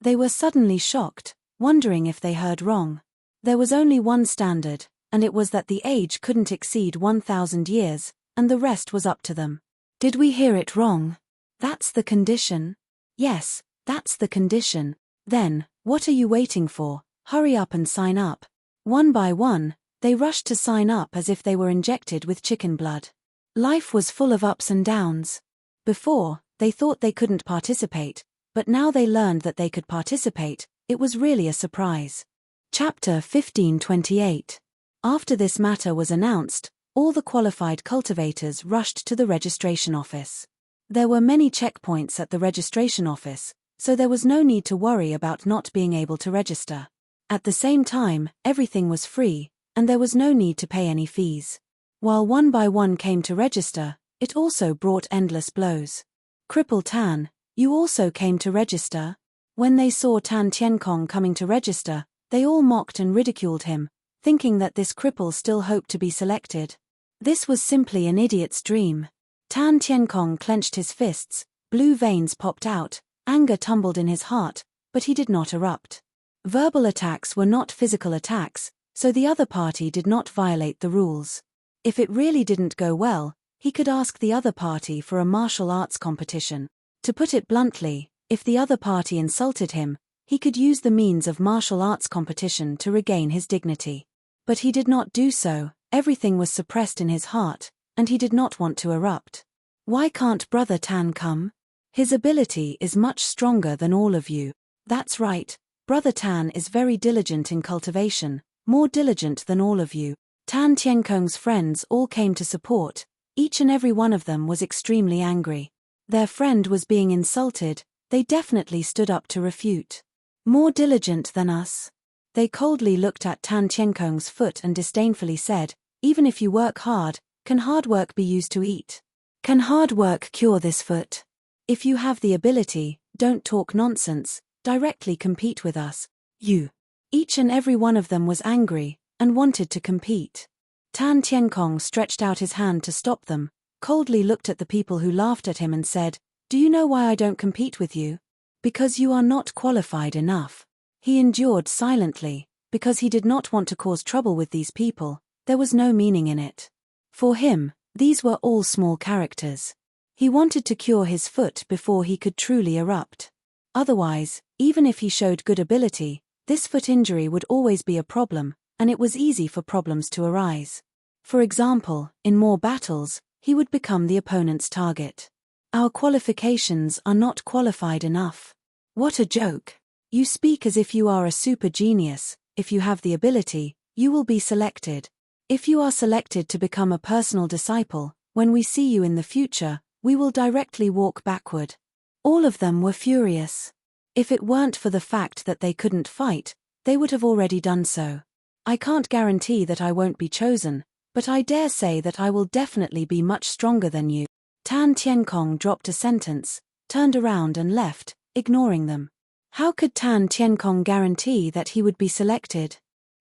They were suddenly shocked, wondering if they heard wrong. There was only one standard, and it was that the age couldn't exceed 1,000 years, and the rest was up to them. Did we hear it wrong? That's the condition? Yes, that's the condition. Then, what are you waiting for? Hurry up and sign up. One by one, they rushed to sign up as if they were injected with chicken blood. Life was full of ups and downs. Before, they thought they couldn't participate, but now they learned that they could participate. It was really a surprise. Chapter 1528. After this matter was announced, all the qualified cultivators rushed to the registration office. There were many checkpoints at the registration office, so there was no need to worry about not being able to register. At the same time, everything was free, and there was no need to pay any fees. While one by one came to register, it also brought endless blows. Cripple Tan, you also came to register? When they saw Tan Tienkong coming to register, they all mocked and ridiculed him, thinking that this cripple still hoped to be selected. This was simply an idiot's dream. Tan Tienkong clenched his fists, blue veins popped out, anger tumbled in his heart, but he did not erupt. Verbal attacks were not physical attacks, so the other party did not violate the rules. If it really didn't go well, he could ask the other party for a martial arts competition. To put it bluntly, if the other party insulted him, he could use the means of martial arts competition to regain his dignity. But he did not do so, everything was suppressed in his heart, and he did not want to erupt. Why can't Brother Tan come? His ability is much stronger than all of you. That's right, Brother Tan is very diligent in cultivation, more diligent than all of you. Tan Tienkong's friends all came to support, each and every one of them was extremely angry. Their friend was being insulted, they definitely stood up to refute. More diligent than us? They coldly looked at Tan Tienkong's foot and disdainfully said, even if you work hard, can hard work be used to eat? Can hard work cure this foot? If you have the ability, don't talk nonsense, directly compete with us. You. Each and every one of them was angry, and wanted to compete. Tan Tienkong stretched out his hand to stop them, coldly looked at the people who laughed at him and said, do you know why I don't compete with you? Because you are not qualified enough. He endured silently, because he did not want to cause trouble with these people, there was no meaning in it. For him, these were all small characters. He wanted to cure his foot before he could truly erupt. Otherwise, even if he showed good ability, this foot injury would always be a problem, and it was easy for problems to arise. For example, in more battles, he would become the opponent's target. Our qualifications are not qualified enough. What a joke. You speak as if you are a super genius. If you have the ability, you will be selected. If you are selected to become a personal disciple, when we see you in the future, we will directly walk backward. All of them were furious. If it weren't for the fact that they couldn't fight, they would have already done so. I can't guarantee that I won't be chosen, but I dare say that I will definitely be much stronger than you. Tan Tienkong dropped a sentence, turned around and left, ignoring them. How could Tan Tienkong guarantee that he would be selected?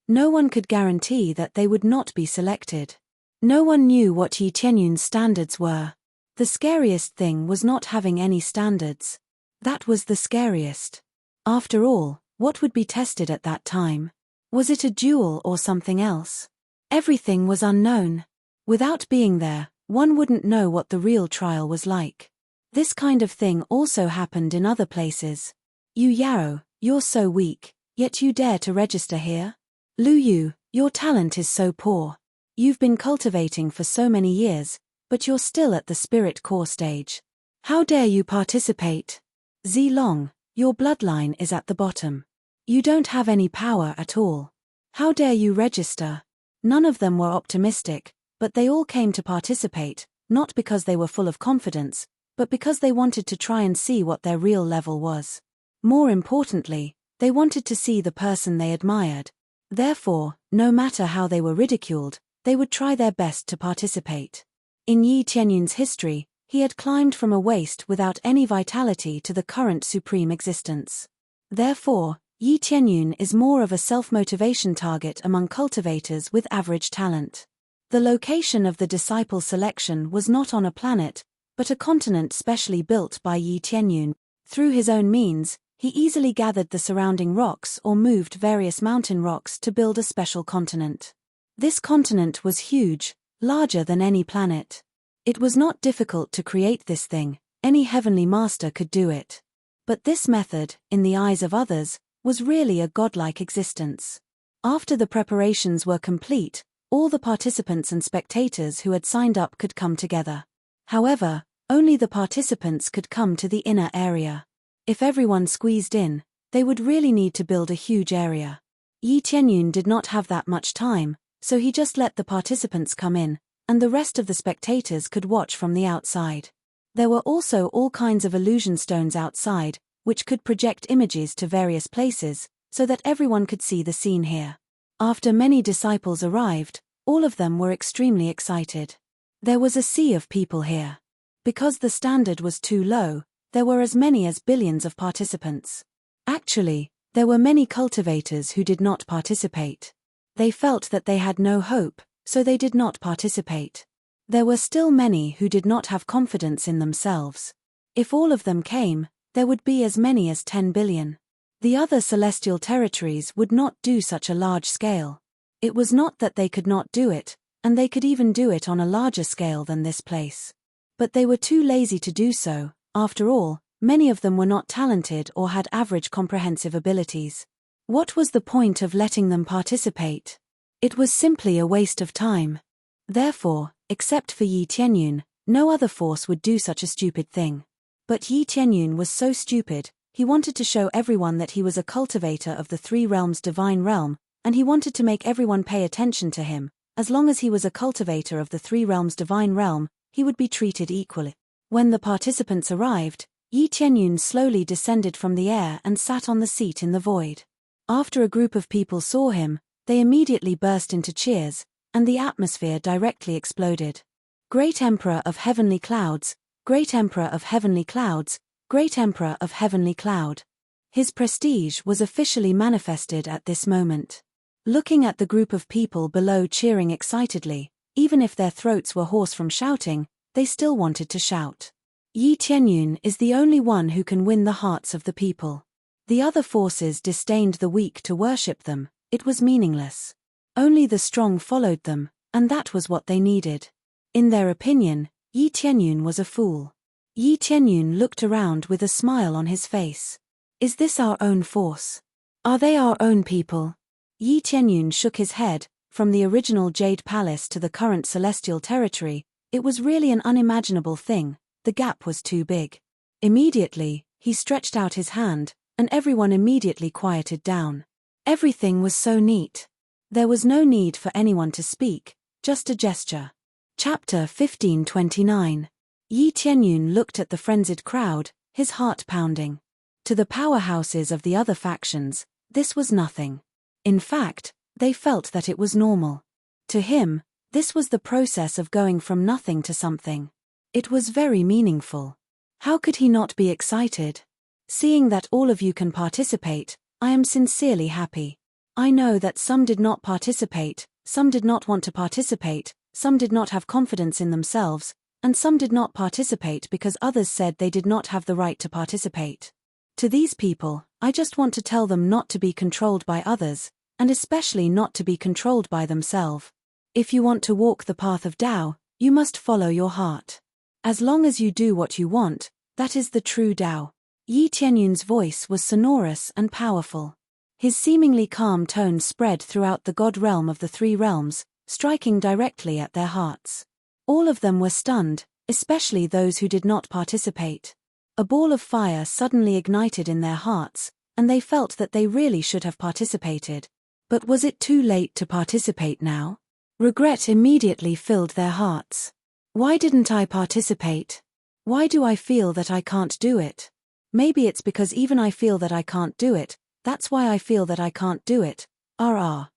No one could guarantee that they would not be selected. No one knew what Yi Tianyun's standards were. The scariest thing was not having any standards. That was the scariest. After all, what would be tested at that time? Was it a duel or something else? Everything was unknown. Without being there, one wouldn't know what the real trial was like. This kind of thing also happened in other places. Yu Yao, you're so weak, yet you dare to register here? Lu Yu, your talent is so poor. You've been cultivating for so many years, but you're still at the spirit core stage. How dare you participate? Zilong, your bloodline is at the bottom. You don't have any power at all. How dare you register? None of them were optimistic, but they all came to participate, not because they were full of confidence, but because they wanted to try and see what their real level was. More importantly, they wanted to see the person they admired. Therefore, no matter how they were ridiculed, they would try their best to participate. In Yi Tianyun's history, he had climbed from a waste without any vitality to the current supreme existence. Therefore, Yi Tianyun is more of a self-motivation target among cultivators with average talent. The location of the disciple selection was not on a planet, but a continent specially built by Yi Tianyun. Through his own means, he easily gathered the surrounding rocks or moved various mountain rocks to build a special continent. This continent was huge, larger than any planet. It was not difficult to create this thing, any heavenly master could do it. But this method, in the eyes of others, was really a godlike existence. After the preparations were complete, all the participants and spectators who had signed up could come together. However, only the participants could come to the inner area. If everyone squeezed in, they would really need to build a huge area. Yi Tianyun did not have that much time, so he just let the participants come in, and the rest of the spectators could watch from the outside. There were also all kinds of illusion stones outside, which could project images to various places, so that everyone could see the scene here. After many disciples arrived, all of them were extremely excited. There was a sea of people here. Because the standard was too low, there were as many as billions of participants. Actually, there were many cultivators who did not participate. They felt that they had no hope, so they did not participate. There were still many who did not have confidence in themselves. If all of them came, there would be as many as 10 billion. The other celestial territories would not do such a large scale. It was not that they could not do it, and they could even do it on a larger scale than this place. But they were too lazy to do so. After all, many of them were not talented or had average comprehensive abilities. What was the point of letting them participate? It was simply a waste of time. Therefore, except for Yi Tianyun, no other force would do such a stupid thing. But Yi Tianyun was so stupid, he wanted to show everyone that he was a cultivator of the three realms' divine realm, and he wanted to make everyone pay attention to him. As long as he was a cultivator of the three realms' divine realm, he would be treated equally. When the participants arrived, Yi Tianyun slowly descended from the air and sat on the seat in the void. After a group of people saw him, they immediately burst into cheers, and the atmosphere directly exploded. Great Emperor of Heavenly Clouds, Great Emperor of Heavenly Clouds, Great Emperor of Heavenly Cloud. His prestige was officially manifested at this moment. Looking at the group of people below cheering excitedly, even if their throats were hoarse from shouting, they still wanted to shout. Yi Tianyun is the only one who can win the hearts of the people. The other forces disdained the weak to worship them, it was meaningless. Only the strong followed them, and that was what they needed. In their opinion, Yi Tianyun was a fool. Yi Tianyun looked around with a smile on his face. Is this our own force? Are they our own people? Yi Tianyun shook his head. From the original Jade Palace to the current Celestial Territory, it was really an unimaginable thing, the gap was too big. Immediately, he stretched out his hand, and everyone immediately quieted down. Everything was so neat. There was no need for anyone to speak, just a gesture. Chapter 1529. Yi Tianyun looked at the frenzied crowd, his heart pounding. To the powerhouses of the other factions, this was nothing. In fact, they felt that it was normal. To him, this was the process of going from nothing to something. It was very meaningful. How could he not be excited? Seeing that all of you can participate, I am sincerely happy. I know that some did not participate, some did not want to participate, some did not have confidence in themselves, and some did not participate because others said they did not have the right to participate. To these people, I just want to tell them not to be controlled by others, and especially not to be controlled by themselves. If you want to walk the path of Tao, you must follow your heart. As long as you do what you want, that is the true Tao. Yi Tianyun's voice was sonorous and powerful. His seemingly calm tone spread throughout the god realm of the three realms, striking directly at their hearts. All of them were stunned, especially those who did not participate. A ball of fire suddenly ignited in their hearts, and they felt that they really should have participated. But was it too late to participate now? Regret immediately filled their hearts. Why didn't I participate? Why do I feel that I can't do it? Maybe it's because even I feel that I can't do it, that's why I feel that I can't do it.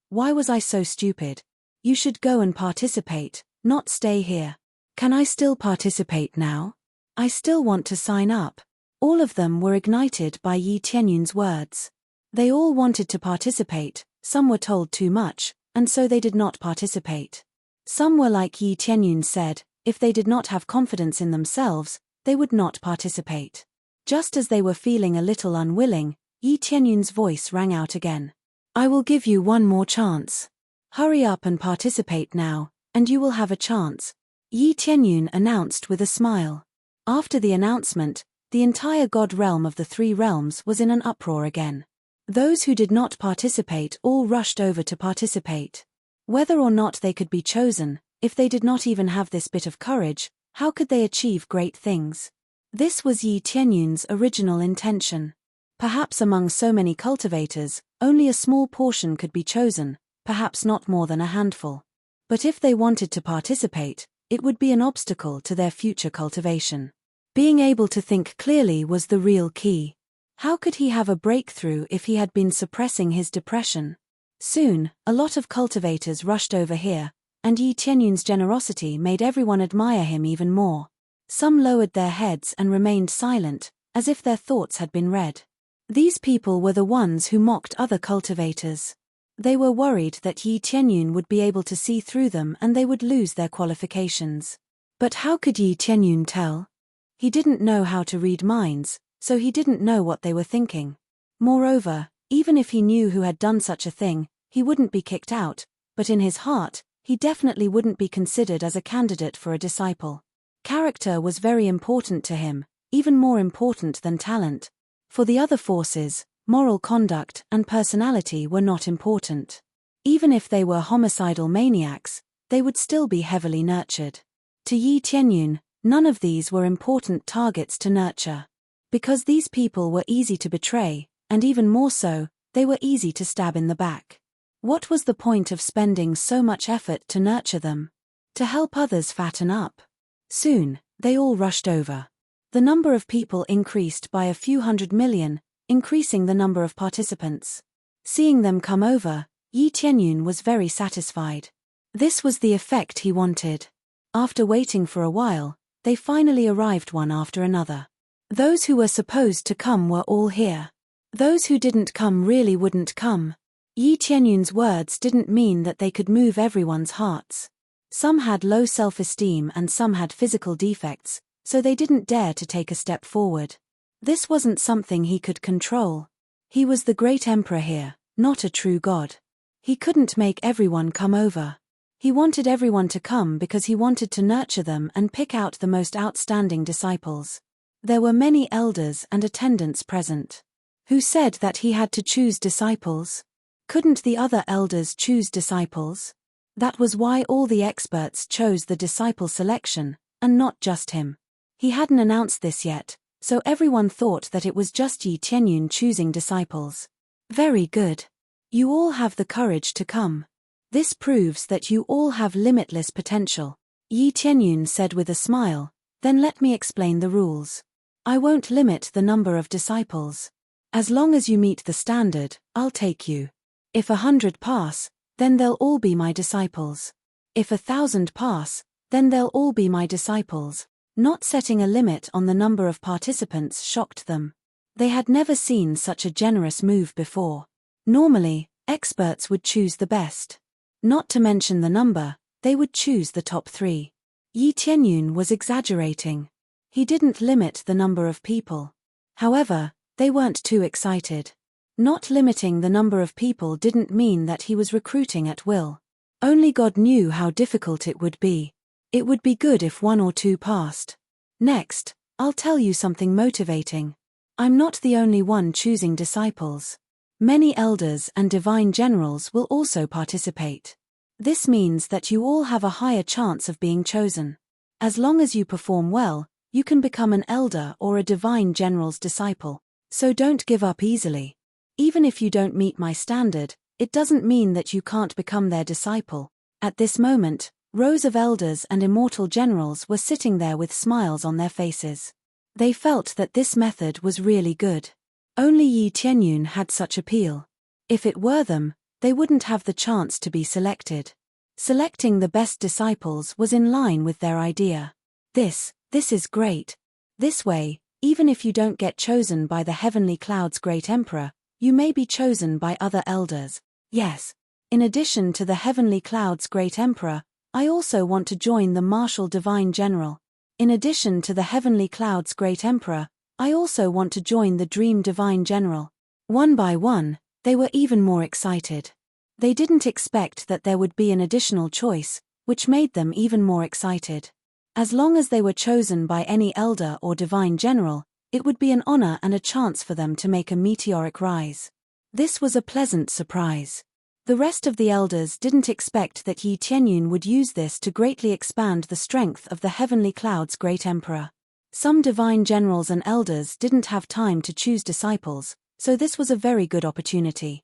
Why was I so stupid? You should go and participate, not stay here. Can I still participate now? I still want to sign up. All of them were ignited by Yi Tianyun's words. They all wanted to participate, some were told too much, and so they did not participate. Some were like Yi Tianyun said, if they did not have confidence in themselves, they would not participate. Just as they were feeling a little unwilling, Yi Tianyun's voice rang out again. I will give you one more chance. Hurry up and participate now, and you will have a chance. Yi Tianyun announced with a smile. After the announcement, the entire god realm of the three realms was in an uproar again. Those who did not participate all rushed over to participate. Whether or not they could be chosen, if they did not even have this bit of courage, how could they achieve great things? This was Yi Tianyun's original intention. Perhaps among so many cultivators, only a small portion could be chosen, perhaps not more than a handful. But if they wanted to participate, it would be an obstacle to their future cultivation. Being able to think clearly was the real key. How could he have a breakthrough if he had been suppressing his depression? Soon, a lot of cultivators rushed over here, and Yi Tianyun's generosity made everyone admire him even more. Some lowered their heads and remained silent, as if their thoughts had been read. These people were the ones who mocked other cultivators. They were worried that Yi Tianyun would be able to see through them and they would lose their qualifications. But how could Yi Tianyun tell? He didn't know how to read minds, so he didn't know what they were thinking. Moreover, even if he knew who had done such a thing, he wouldn't be kicked out, but in his heart, he definitely wouldn't be considered as a candidate for a disciple. Character was very important to him, even more important than talent. For the other forces, moral conduct and personality were not important. Even if they were homicidal maniacs, they would still be heavily nurtured. To Yi Tianyun, none of these were important targets to nurture. Because these people were easy to betray, and even more so, they were easy to stab in the back. What was the point of spending so much effort to nurture them? To help others fatten up. Soon, they all rushed over. The number of people increased by a few 100 million, increasing the number of participants. Seeing them come over, Yi Tianyun was very satisfied. This was the effect he wanted. After waiting for a while, they finally arrived one after another. Those who were supposed to come were all here. Those who didn't come really wouldn't come. Yi Tianyun's words didn't mean that they could move everyone's hearts. Some had low self-esteem and some had physical defects, so they didn't dare to take a step forward. This wasn't something he could control. He was the great emperor here, not a true god. He couldn't make everyone come over. He wanted everyone to come because he wanted to nurture them and pick out the most outstanding disciples. There were many elders and attendants present. Who said that he had to choose disciples? Couldn't the other elders choose disciples? That was why all the experts chose the disciple selection, and not just him. He hadn't announced this yet, so everyone thought that it was just Yi Tianyun choosing disciples. Very good. You all have the courage to come. This proves that you all have limitless potential. Yi Tianyun said with a smile, then let me explain the rules. I won't limit the number of disciples. As long as you meet the standard, I'll take you. If 100 pass, then they'll all be my disciples. If 1,000 pass, then they'll all be my disciples. Not setting a limit on the number of participants shocked them. They had never seen such a generous move before. Normally, experts would choose the best. Not to mention the number, they would choose the top 3. Yi Tianyun was exaggerating. He didn't limit the number of people. However, they weren't too excited. Not limiting the number of people didn't mean that he was recruiting at will. Only God knew how difficult it would be. It would be good if 1 or 2 passed. Next, I'll tell you something motivating. I'm not the only one choosing disciples. Many elders and divine generals will also participate. This means that you all have a higher chance of being chosen. As long as you perform well, you can become an elder or a divine general's disciple. So don't give up easily. Even if you don't meet my standard, it doesn't mean that you can't become their disciple. At this moment, rows of elders and immortal generals were sitting there with smiles on their faces. They felt that this method was really good. Only Yi Tianyun had such appeal. If it were them, they wouldn't have the chance to be selected. Selecting the best disciples was in line with their idea. This is great. This way, even if you don't get chosen by the Heavenly Cloud's great emperor, you may be chosen by other elders. Yes. In addition to the Heavenly Cloud's great emperor, I also want to join the martial divine general. In addition to the Heavenly Cloud's great emperor, I also want to join the dream divine general. One by one, they were even more excited. They didn't expect that there would be an additional choice, which made them even more excited. As long as they were chosen by any elder or divine general, it would be an honor and a chance for them to make a meteoric rise. This was a pleasant surprise. The rest of the elders didn't expect that Yi Tianyun would use this to greatly expand the strength of the Heavenly Cloud's great emperor. Some divine generals and elders didn't have time to choose disciples, so this was a very good opportunity.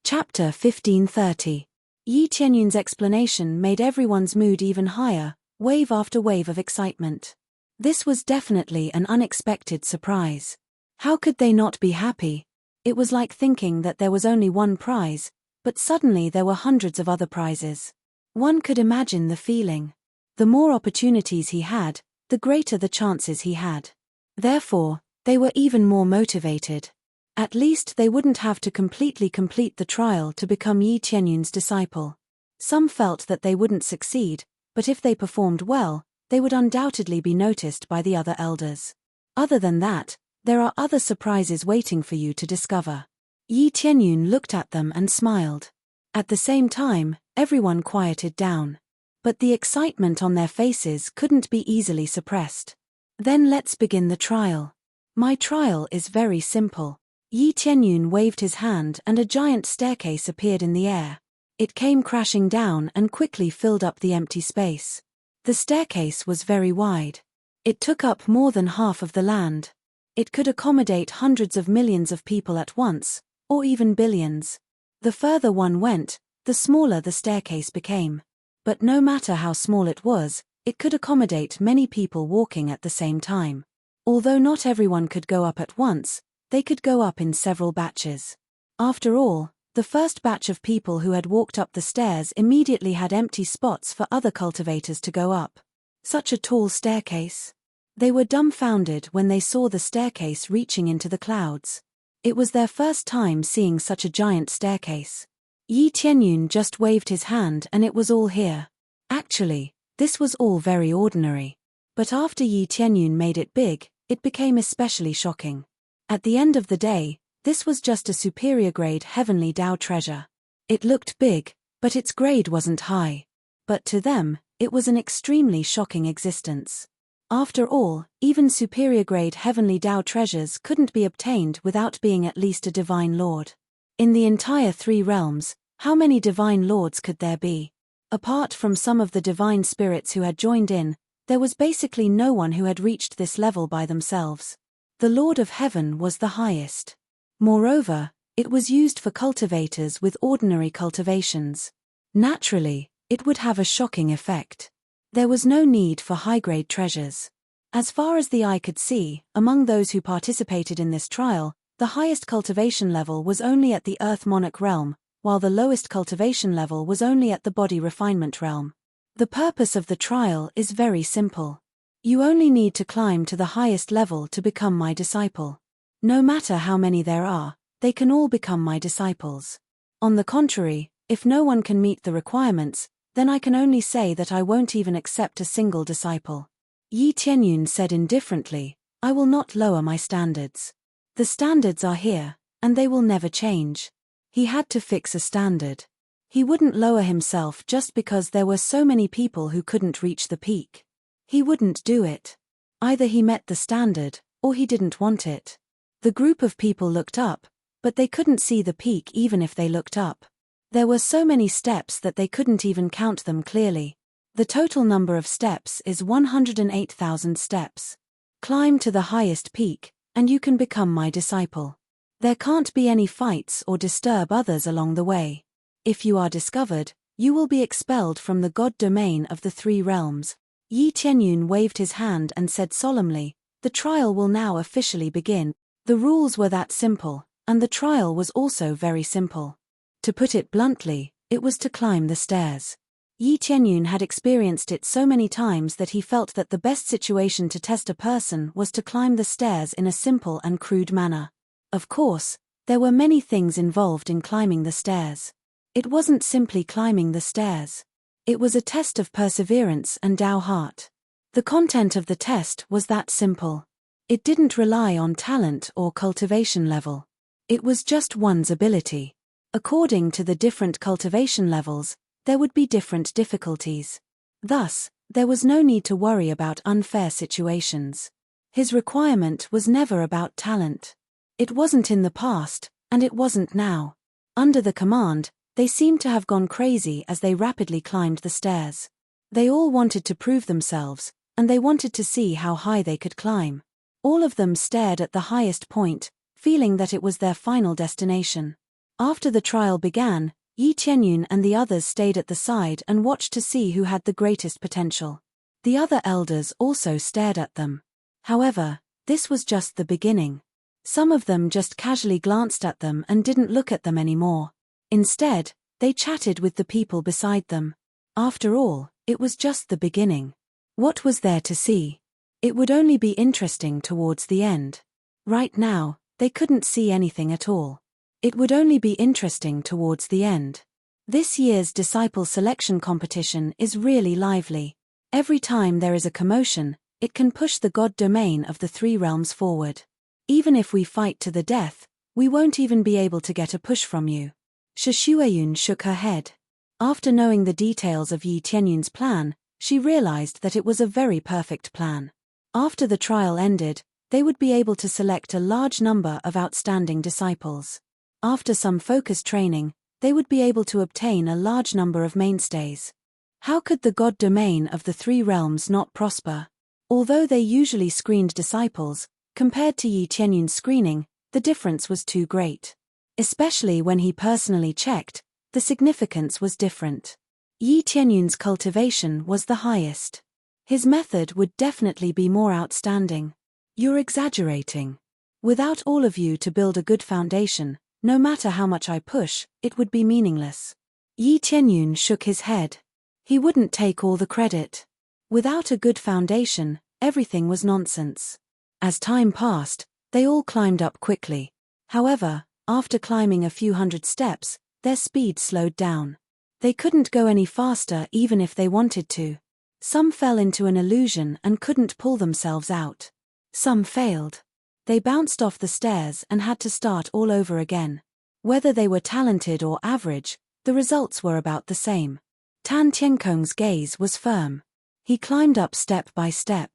Chapter 1530. Yi Tianyun's explanation made everyone's mood even higher, wave after wave of excitement. This was definitely an unexpected surprise. How could they not be happy? It was like thinking that there was only one prize, but suddenly there were hundreds of other prizes. One could imagine the feeling. The more opportunities he had, the greater the chances he had. Therefore, they were even more motivated. At least they wouldn't have to completely complete the trial to become Yi Tianyun's disciple. Some felt that they wouldn't succeed, but if they performed well, they would undoubtedly be noticed by the other elders. Other than that, there are other surprises waiting for you to discover. Yi Tianyun looked at them and smiled. At the same time, everyone quieted down. But the excitement on their faces couldn't be easily suppressed. Then let's begin the trial. My trial is very simple. Yi Tianyun waved his hand and a giant staircase appeared in the air. It came crashing down and quickly filled up the empty space. The staircase was very wide. It took up more than half of the land. It could accommodate hundreds of millions of people at once, or even billions. The further one went, the smaller the staircase became. But no matter how small it was, it could accommodate many people walking at the same time. Although not everyone could go up at once, they could go up in several batches. After all, the first batch of people who had walked up the stairs immediately had empty spots for other cultivators to go up. Such a tall staircase. They were dumbfounded when they saw the staircase reaching into the clouds. It was their first time seeing such a giant staircase. Yi Tianyun just waved his hand and it was all here. Actually, this was all very ordinary. But after Yi Tianyun made it big, it became especially shocking. At the end of the day, this was just a superior grade heavenly Tao treasure. It looked big, but its grade wasn't high. But to them, it was an extremely shocking existence. After all, even superior grade heavenly Tao treasures couldn't be obtained without being at least a divine lord. In the entire 3 realms, how many divine lords could there be? Apart from some of the divine spirits who had joined in, there was basically no one who had reached this level by themselves. The Lord of Heaven was the highest. Moreover, it was used for cultivators with ordinary cultivations. Naturally, it would have a shocking effect. There was no need for high-grade treasures. As far as the eye could see, among those who participated in this trial, the highest cultivation level was only at the Earth Monarch realm, while the lowest cultivation level was only at the Body Refinement realm. The purpose of the trial is very simple. You only need to climb to the highest level to become my disciple. No matter how many there are, they can all become my disciples. On the contrary, if no one can meet the requirements, then I can only say that I won't even accept a single disciple. Yi Tianyun said indifferently, I will not lower my standards. The standards are here, and they will never change. He had to fix a standard. He wouldn't lower himself just because there were so many people who couldn't reach the peak. He wouldn't do it. Either he met the standard, or he didn't want it. The group of people looked up, but they couldn't see the peak even if they looked up. There were so many steps that they couldn't even count them clearly. The total number of steps is 108,000 steps. Climb to the highest peak, and you can become my disciple. There can't be any fights or disturb others along the way. If you are discovered, you will be expelled from the God domain of the 3 realms. Yi Tianyun waved his hand and said solemnly, The trial will now officially begin. The rules were that simple, and the trial was also very simple. To put it bluntly, it was to climb the stairs. Yi Tianyun had experienced it so many times that he felt that the best situation to test a person was to climb the stairs in a simple and crude manner. Of course, there were many things involved in climbing the stairs. It wasn't simply climbing the stairs. It was a test of perseverance and Dao heart. The content of the test was that simple. It didn't rely on talent or cultivation level. It was just one's ability. According to the different cultivation levels, there would be different difficulties. Thus, there was no need to worry about unfair situations. His requirement was never about talent. It wasn't in the past, and it wasn't now. Under the command, they seemed to have gone crazy as they rapidly climbed the stairs. They all wanted to prove themselves, and they wanted to see how high they could climb. All of them stared at the highest point, feeling that it was their final destination. After the trial began, Yi Tianyun and the others stayed at the side and watched to see who had the greatest potential. The other elders also stared at them. However, this was just the beginning. Some of them just casually glanced at them and didn't look at them anymore. Instead, they chatted with the people beside them. After all, it was just the beginning. What was there to see? It would only be interesting towards the end. Right now, they couldn't see anything at all. It would only be interesting towards the end. This year's disciple selection competition is really lively. Every time there is a commotion, it can push the God domain of the three realms forward. Even if we fight to the death, we won't even be able to get a push from you. Shueyun shook her head. After knowing the details of Yi Tianyun's plan, she realized that it was a very perfect plan. After the trial ended, they would be able to select a large number of outstanding disciples. After some focused training, they would be able to obtain a large number of mainstays. How could the God domain of the three realms not prosper? Although they usually screened disciples, compared to Yi Tianyun's screening, the difference was too great. Especially when he personally checked, the significance was different. Yi Tianyun's cultivation was the highest. His method would definitely be more outstanding. You're exaggerating. Without all of you to build a good foundation, no matter how much I push, it would be meaningless. Yi Tianyun shook his head. He wouldn't take all the credit. Without a good foundation, everything was nonsense. As time passed, they all climbed up quickly. However, after climbing a few hundred steps, their speed slowed down. They couldn't go any faster even if they wanted to. Some fell into an illusion and couldn't pull themselves out. Some failed. They bounced off the stairs and had to start all over again. Whether they were talented or average, the results were about the same. Tan Tiankong's gaze was firm. He climbed up step by step.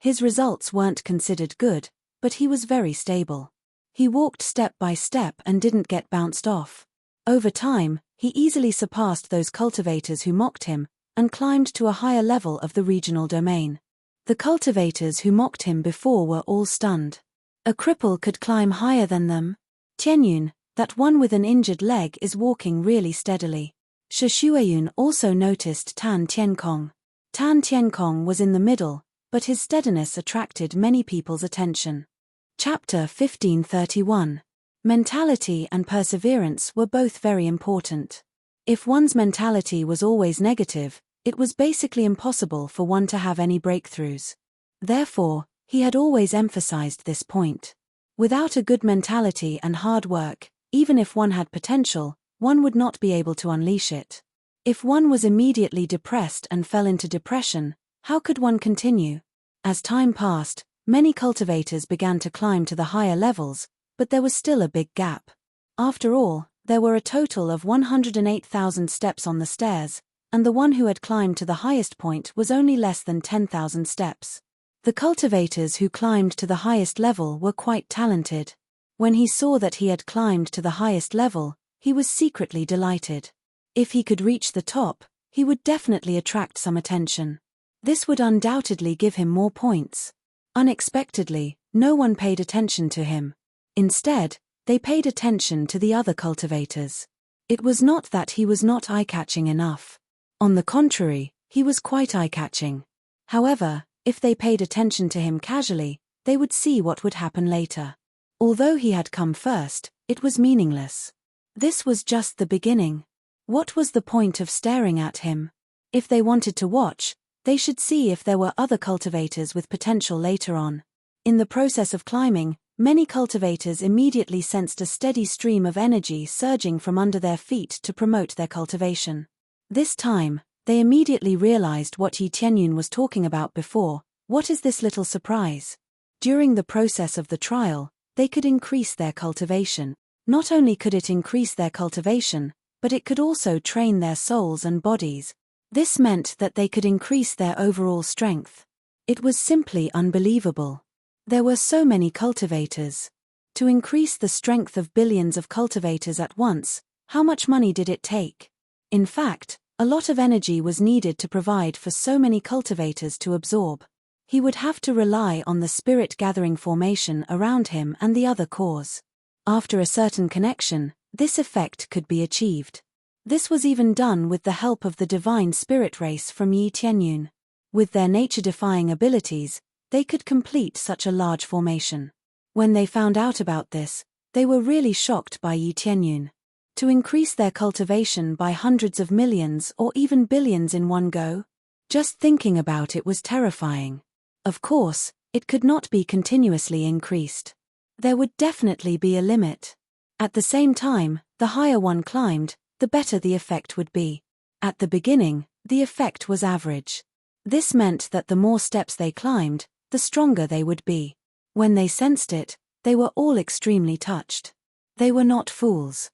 His results weren't considered good, but he was very stable. He walked step by step and didn't get bounced off. Over time, he easily surpassed those cultivators who mocked him, and climbed to a higher level of the regional domain. The cultivators who mocked him before were all stunned. A cripple could climb higher than them? Tianyun, that one with an injured leg is walking really steadily. Shueyun also noticed Tan Tiankong. Tan Tiankong was in the middle, but his steadiness attracted many people's attention. Chapter 1531. Mentality and perseverance were both very important. If one's mentality was always negative, it was basically impossible for one to have any breakthroughs. Therefore, he had always emphasized this point. Without a good mentality and hard work, even if one had potential, one would not be able to unleash it. If one was immediately depressed and fell into depression, how could one continue? As time passed, many cultivators began to climb to the higher levels, but there was still a big gap. After all, there were a total of 108,000 steps on the stairs, and the one who had climbed to the highest point was only less than 10,000 steps. The cultivators who climbed to the highest level were quite talented. When he saw that he had climbed to the highest level, he was secretly delighted. If he could reach the top, he would definitely attract some attention. This would undoubtedly give him more points. Unexpectedly, no one paid attention to him. Instead, they paid attention to the other cultivators. It was not that he was not eye-catching enough. On the contrary, he was quite eye-catching. However, if they paid attention to him casually, they would see what would happen later. Although he had come first, it was meaningless. This was just the beginning. What was the point of staring at him? If they wanted to watch, they should see if there were other cultivators with potential later on. In the process of climbing, many cultivators immediately sensed a steady stream of energy surging from under their feet to promote their cultivation. This time, they immediately realized what Yi Tianyun was talking about before. What is this little surprise? During the process of the trial, they could increase their cultivation. Not only could it increase their cultivation, but it could also train their souls and bodies. This meant that they could increase their overall strength. It was simply unbelievable. There were so many cultivators. To increase the strength of billions of cultivators at once, how much money did it take? In fact, a lot of energy was needed to provide for so many cultivators to absorb. He would have to rely on the spirit gathering formation around him and the other cores. After a certain connection, this effect could be achieved. This was even done with the help of the divine spirit race from Yi Tianyun. With their nature-defying abilities, they could complete such a large formation. When they found out about this, they were really shocked by Yi Tianyun. To increase their cultivation by hundreds of millions or even billions in one go? Just thinking about it was terrifying. Of course, it could not be continuously increased. There would definitely be a limit. At the same time, the higher one climbed, the better the effect would be. At the beginning, the effect was average. This meant that the more steps they climbed, the stronger they would be. When they sensed it, they were all extremely touched. They were not fools.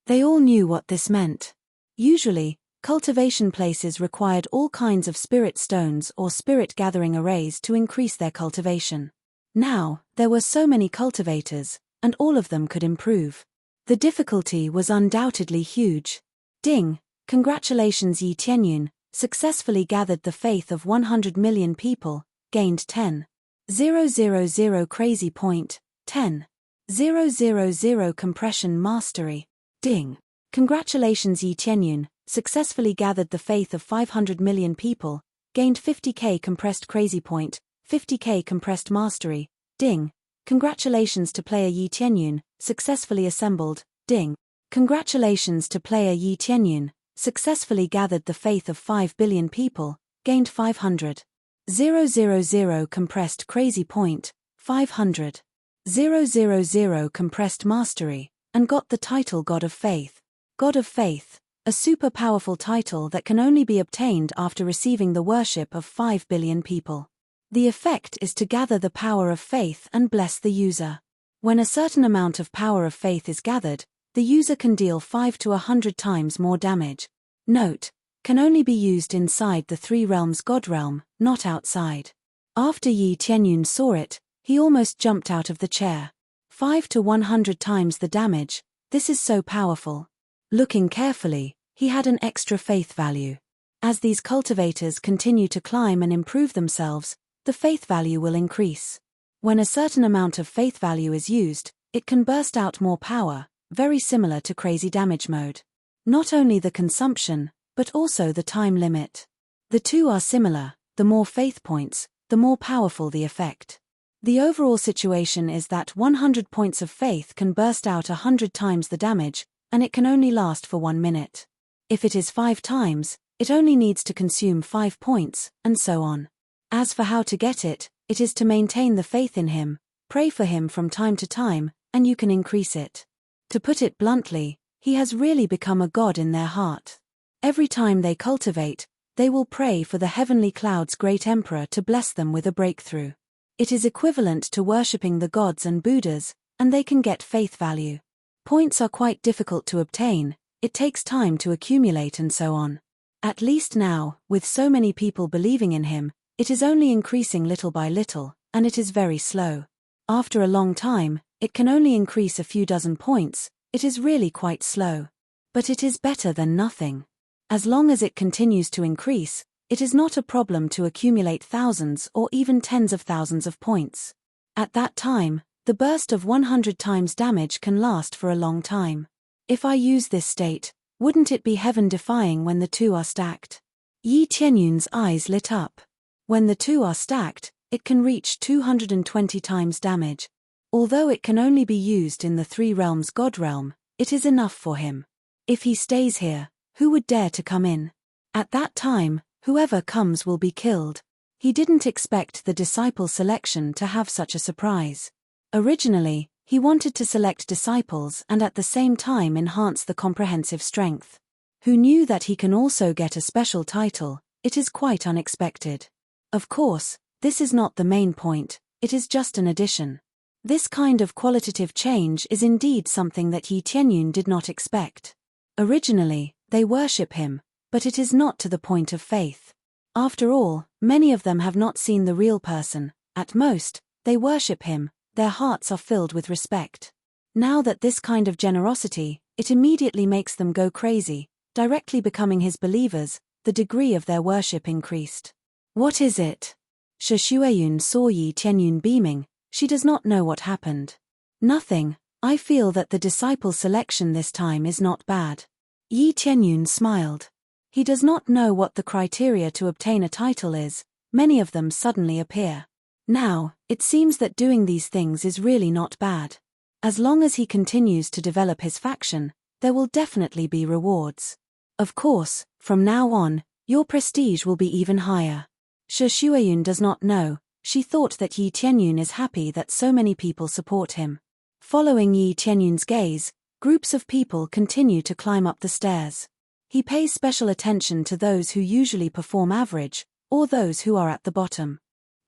They all knew what this meant. Usually, cultivation places required all kinds of spirit stones or spirit gathering arrays to increase their cultivation. Now, there were so many cultivators, and all of them could improve. The difficulty was undoubtedly huge. Ding! Congratulations Yi Tianyun, successfully gathered the faith of 100 million people, gained 10,000 crazy point, 10,000 compression mastery. Ding! Congratulations Yi Tianyun, successfully gathered the faith of 500 million people, gained 50k compressed crazy point, 50k compressed mastery. Ding! Congratulations to player Yi Tianyun, successfully assembled. Ding! Congratulations to player Yi Tianyun, successfully gathered the faith of 5 billion people, gained 500,000 compressed crazy point, 500,000 compressed mastery, and got the title God of Faith. God of Faith, a super powerful title that can only be obtained after receiving the worship of 5 billion people. The effect is to gather the power of faith and bless the user. When a certain amount of power of faith is gathered, the user can deal 5 to 100 times more damage. Note: can only be used inside the 3 realms God realm, not outside. After Yi Tianyun saw it, he almost jumped out of the chair. 5 to 100 times the damage, this is so powerful. Looking carefully, he had an extra faith value. As these cultivators continue to climb and improve themselves, the faith value will increase. When a certain amount of faith value is used, it can burst out more power, very similar to crazy damage mode. Not only the consumption, but also the time limit. The two are similar: the more faith points, the more powerful the effect. The overall situation is that 100 points of faith can burst out 100 times the damage, and it can only last for 1 minute. If it is 5 times, it only needs to consume 5 points, and so on. As for how to get it, it is to maintain the faith in him, pray for him from time to time, and you can increase it. To put it bluntly, he has really become a god in their heart. Every time they cultivate, they will pray for the heavenly cloud's great emperor to bless them with a breakthrough. It is equivalent to worshipping the gods and Buddhas, and they can get faith value. Points are quite difficult to obtain, it takes time to accumulate and so on. At least now, with so many people believing in him, it is only increasing little by little, and it is very slow. After a long time, it can only increase a few dozen points, it is really quite slow. But it is better than nothing. As long as it continues to increase, it is not a problem to accumulate thousands or even tens of thousands of points. At that time, the burst of 100 times damage can last for a long time. If I use this state, wouldn't it be heaven-defying when the two are stacked? Yi Tianyun's eyes lit up. When the two are stacked, it can reach 220 times damage. Although it can only be used in the 3 realms God realm, it is enough for him. If he stays here, who would dare to come in? At that time, whoever comes will be killed. He didn't expect the disciple selection to have such a surprise. Originally, he wanted to select disciples and at the same time enhance the comprehensive strength. Who knew that he can also get a special title? It is quite unexpected. Of course, this is not the main point, it is just an addition. This kind of qualitative change is indeed something that Yi Tianyun did not expect. Originally, they worship him, but it is not to the point of faith. After all, many of them have not seen the real person. At most, they worship him, their hearts are filled with respect. Now that this kind of generosity, it immediately makes them go crazy, directly becoming his believers, the degree of their worship increased. What is it? Shi Xueyun saw Yi Tianyun beaming. She does not know what happened. Nothing, I feel that the disciple selection this time is not bad. Yi Tianyun smiled. He does not know what the criteria to obtain a title is, many of them suddenly appear. Now, it seems that doing these things is really not bad. As long as he continues to develop his faction, there will definitely be rewards. Of course, from now on, your prestige will be even higher. Shi Xueyun does not know. She thought that Yi Tianyun is happy that so many people support him. Following Yi Tianyun's gaze, groups of people continue to climb up the stairs. He pays special attention to those who usually perform average, or those who are at the bottom.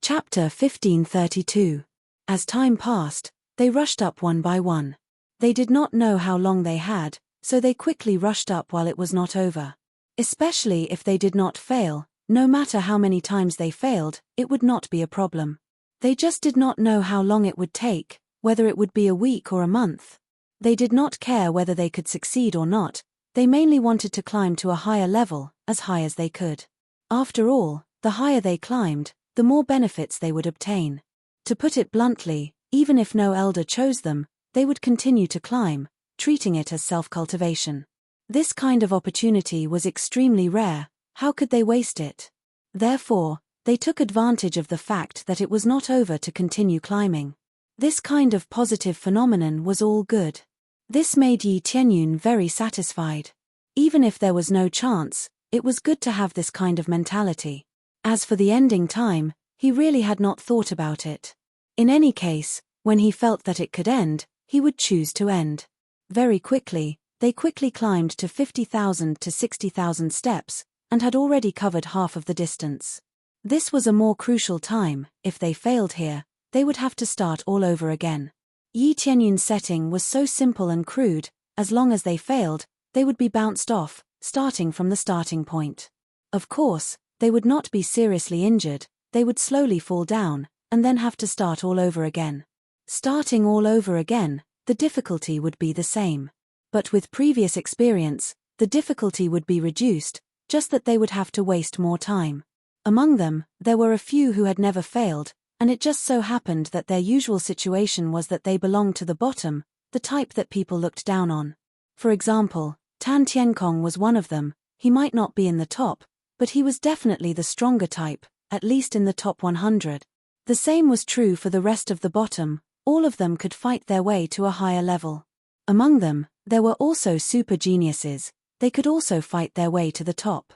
Chapter 1532. As time passed, they rushed up one by one. They did not know how long they had, so they quickly rushed up while it was not over. Especially if they did not fail. No matter how many times they failed, it would not be a problem. They just did not know how long it would take, whether it would be a week or a month. They did not care whether they could succeed or not, they mainly wanted to climb to a higher level, as high as they could. After all, the higher they climbed, the more benefits they would obtain. To put it bluntly, even if no elder chose them, they would continue to climb, treating it as self-cultivation. This kind of opportunity was extremely rare. How could they waste it? Therefore, they took advantage of the fact that it was not over to continue climbing. This kind of positive phenomenon was all good. This made Yi Tianyun very satisfied. Even if there was no chance, it was good to have this kind of mentality. As for the ending time, he really had not thought about it. In any case, when he felt that it could end, he would choose to end. Very quickly, they quickly climbed to 50,000 to 60,000 steps, and had already covered half of the distance. This was a more crucial time. If they failed here, they would have to start all over again. Yi Tianyun's setting was so simple and crude, as long as they failed, they would be bounced off, starting from the starting point. Of course, they would not be seriously injured, they would slowly fall down, and then have to start all over again. Starting all over again, the difficulty would be the same. But with previous experience, the difficulty would be reduced, just that they would have to waste more time. Among them, there were a few who had never failed, and it just so happened that their usual situation was that they belonged to the bottom, the type that people looked down on. For example, Tan Tienkong was one of them. He might not be in the top, but he was definitely the stronger type, at least in the top 100. The same was true for the rest of the bottom, all of them could fight their way to a higher level. Among them, there were also super geniuses. They could also fight their way to the top.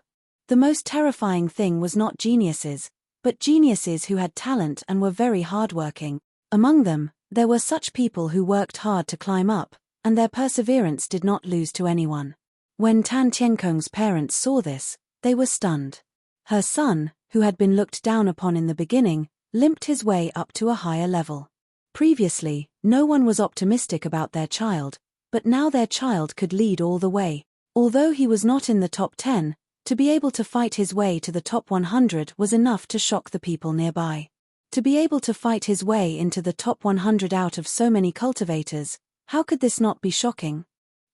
The most terrifying thing was not geniuses, but geniuses who had talent and were very hardworking. Among them, there were such people who worked hard to climb up, and their perseverance did not lose to anyone. When Tan Tienkong's parents saw this, they were stunned. Her son, who had been looked down upon in the beginning, limped his way up to a higher level. Previously, no one was optimistic about their child, but now their child could lead all the way. Although he was not in the top 10, to be able to fight his way to the top 100 was enough to shock the people nearby. To be able to fight his way into the top 100 out of so many cultivators, how could this not be shocking?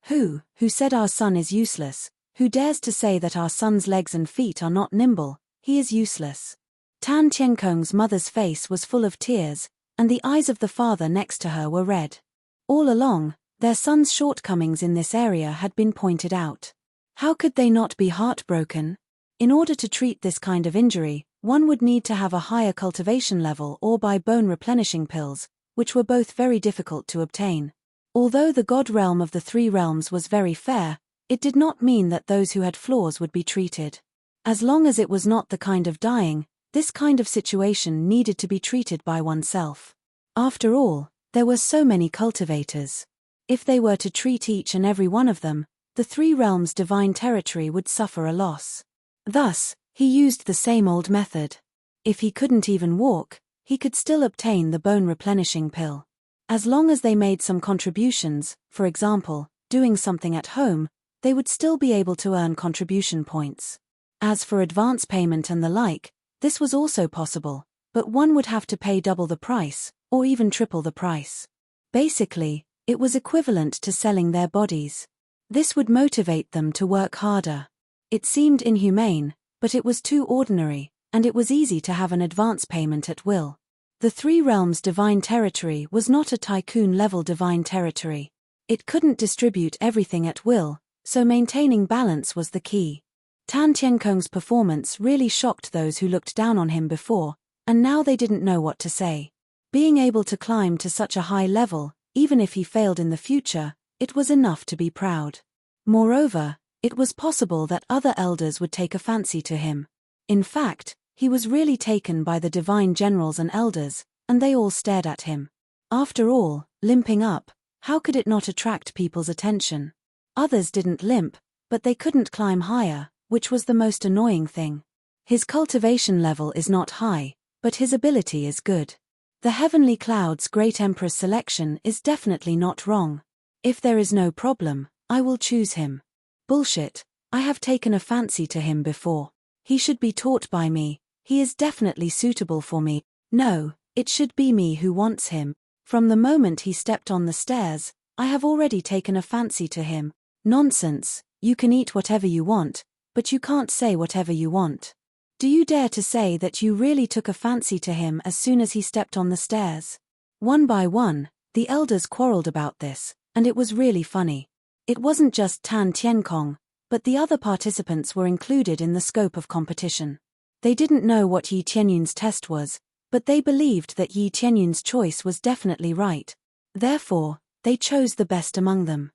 Who said our son is useless? Who dares to say that our son's legs and feet are not nimble? He is useless. Tan Tienkong's mother's face was full of tears, and the eyes of the father next to her were red. All along, their son's shortcomings in this area had been pointed out. How could they not be heartbroken? In order to treat this kind of injury, One would need to have a higher cultivation level or buy bone replenishing pills, which were both very difficult to obtain. Although the god realm of the three realms was very fair, it did not mean that those who had flaws would be treated. As long as it was not the kind of dying, this kind of situation needed to be treated by oneself. After all, there were so many cultivators. If they were to treat each and every one of them, the three realms' divine territory would suffer a loss. Thus, he used the same old method. If he couldn't even walk, he could still obtain the bone replenishing pill. As long as they made some contributions, for example, doing something at home, they would still be able to earn contribution points. As for advance payment and the like, this was also possible, but one would have to pay double the price, or even triple the price. Basically, it was equivalent to selling their bodies. This would motivate them to work harder. It seemed inhumane, but it was too ordinary, and it was easy to have an advance payment at will. The three realms' divine territory was not a tycoon-level divine territory. It couldn't distribute everything at will, so maintaining balance was the key. Tan Tienkong's performance really shocked those who looked down on him before, and now they didn't know what to say. Being able to climb to such a high level, even if he failed in the future, it was enough to be proud. Moreover, it was possible that other elders would take a fancy to him. In fact, he was really taken by the divine generals and elders, and they all stared at him. After all, limping up, how could it not attract people's attention? Others didn't limp, but they couldn't climb higher, which was the most annoying thing. His cultivation level is not high, but his ability is good. The Heavenly Cloud's Great Empress selection is definitely not wrong. If there is no problem, I will choose him. Bullshit, I have taken a fancy to him before. He should be taught by me, he is definitely suitable for me. No, it should be me who wants him. From the moment he stepped on the stairs, I have already taken a fancy to him. Nonsense, you can eat whatever you want, but you can't say whatever you want. Do you dare to say that you really took a fancy to him as soon as he stepped on the stairs? One by one, the elders quarreled about this, and it was really funny. It wasn't just Tan Tienkong, but the other participants were included in the scope of competition. They didn't know what Yi Tianyun's test was, but they believed that Yi Tianyun's choice was definitely right. Therefore, they chose the best among them.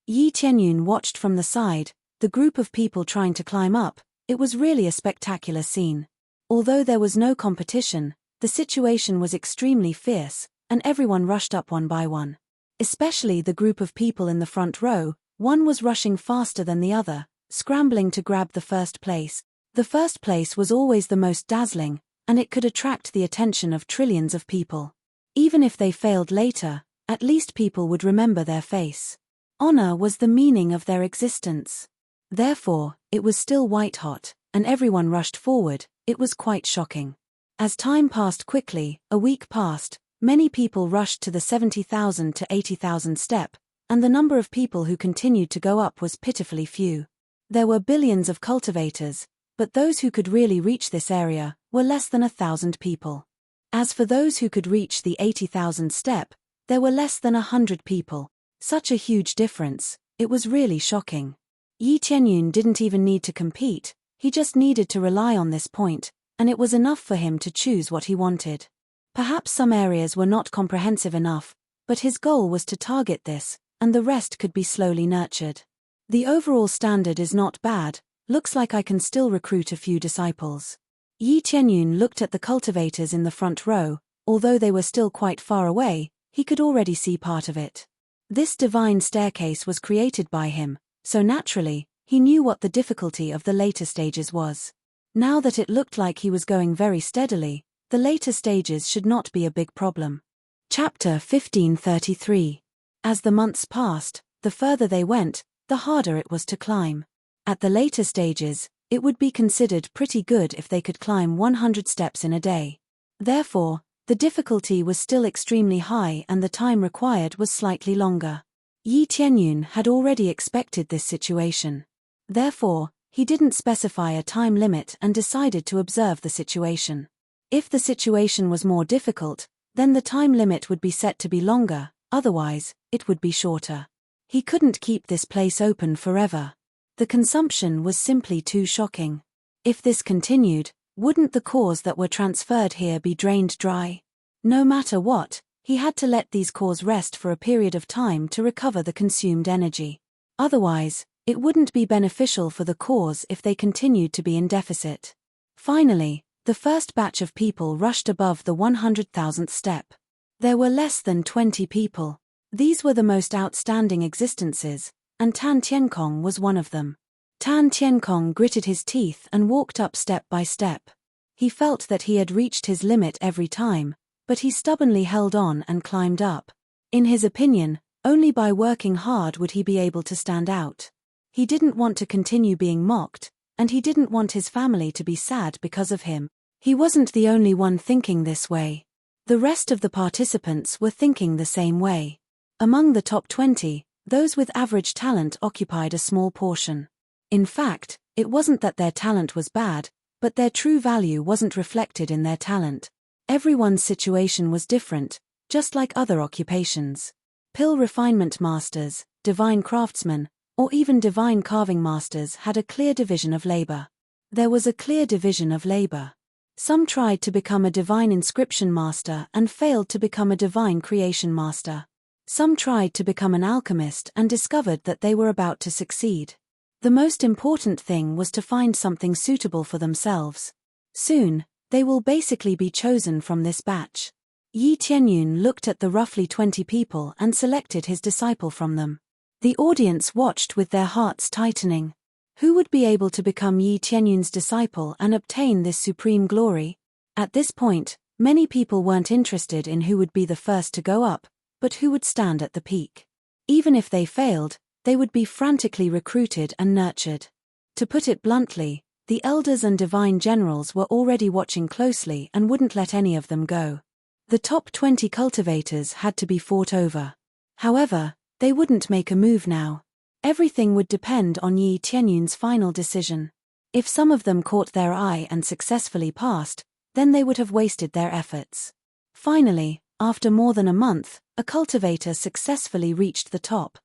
Yi Tianyun watched from the side, the group of people trying to climb up. It was really a spectacular scene. Although there was no competition, the situation was extremely fierce, and everyone rushed up one by one. Especially the group of people in the front row, one was rushing faster than the other, scrambling to grab the first place. The first place was always the most dazzling, and it could attract the attention of trillions of people. Even if they failed later, at least people would remember their face. Honor was the meaning of their existence. Therefore, it was still white-hot, and everyone rushed forward. It was quite shocking. As time passed quickly, a week passed, many people rushed to the 70,000 to 80,000 step, and the number of people who continued to go up was pitifully few. There were billions of cultivators, but those who could really reach this area were less than 1,000 people. As for those who could reach the 80,000 step, there were less than 100 people. Such a huge difference, it was really shocking. Yi Tianyun didn't even need to compete, he just needed to rely on this point, and it was enough for him to choose what he wanted. Perhaps some areas were not comprehensive enough, but his goal was to target this, and the rest could be slowly nurtured. The overall standard is not bad, looks like I can still recruit a few disciples. Yi Tianyun looked at the cultivators in the front row. Although they were still quite far away, he could already see part of it. This divine staircase was created by him, so naturally, he knew what the difficulty of the later stages was. Now that it looked like he was going very steadily, the later stages should not be a big problem. Chapter 1533. As the months passed, the further they went, the harder it was to climb. At the later stages, it would be considered pretty good if they could climb 100 steps in a day. Therefore, the difficulty was still extremely high and the time required was slightly longer. Yi Tianyun had already expected this situation. Therefore, he didn't specify a time limit and decided to observe the situation. If the situation was more difficult, then the time limit would be set to be longer, otherwise, it would be shorter. He couldn't keep this place open forever. The consumption was simply too shocking. If this continued, Wouldn't the cores that were transferred here be drained dry? No matter what, he had to let these cores rest for a period of time to recover the consumed energy. Otherwise, it wouldn't be beneficial for the cores if they continued to be in deficit. Finally, the first batch of people rushed above the 100,000th step. There were less than 20 people. These were the most outstanding existences, and Tan Tienkong was one of them. Tan Tienkong gritted his teeth and walked up step by step. He felt that he had reached his limit every time, but he stubbornly held on and climbed up. In his opinion, only by working hard would he be able to stand out. He didn't want to continue being mocked, and he didn't want his family to be sad because of him. He wasn't the only one thinking this way. The rest of the participants were thinking the same way. Among the top 20, those with average talent occupied a small portion. In fact, it wasn't that their talent was bad, but their true value wasn't reflected in their talent. Everyone's situation was different, just like other occupations. Pill refinement masters, divine craftsmen, or even divine carving masters had a clear division of labor. There was a clear division of labor. Some tried to become a divine inscription master and failed to become a divine creation master. Some tried to become an alchemist and discovered that they were about to succeed. The most important thing was to find something suitable for themselves. Soon, they will basically be chosen from this batch. Yi Tianyun looked at the roughly 20 people and selected his disciple from them. The audience watched with their hearts tightening. Who would be able to become Yi Tianyun's disciple and obtain this supreme glory? At this point, many people weren't interested in who would be the first to go up, but who would stand at the peak. Even if they failed, they would be frantically recruited and nurtured. To put it bluntly, the elders and divine generals were already watching closely and wouldn't let any of them go. The top 20 cultivators had to be fought over. However, they wouldn't make a move now. Everything would depend on Yi Tianyun's final decision. If some of them caught their eye and successfully passed, then they would have wasted their efforts. Finally, after more than a month, a cultivator successfully reached the top.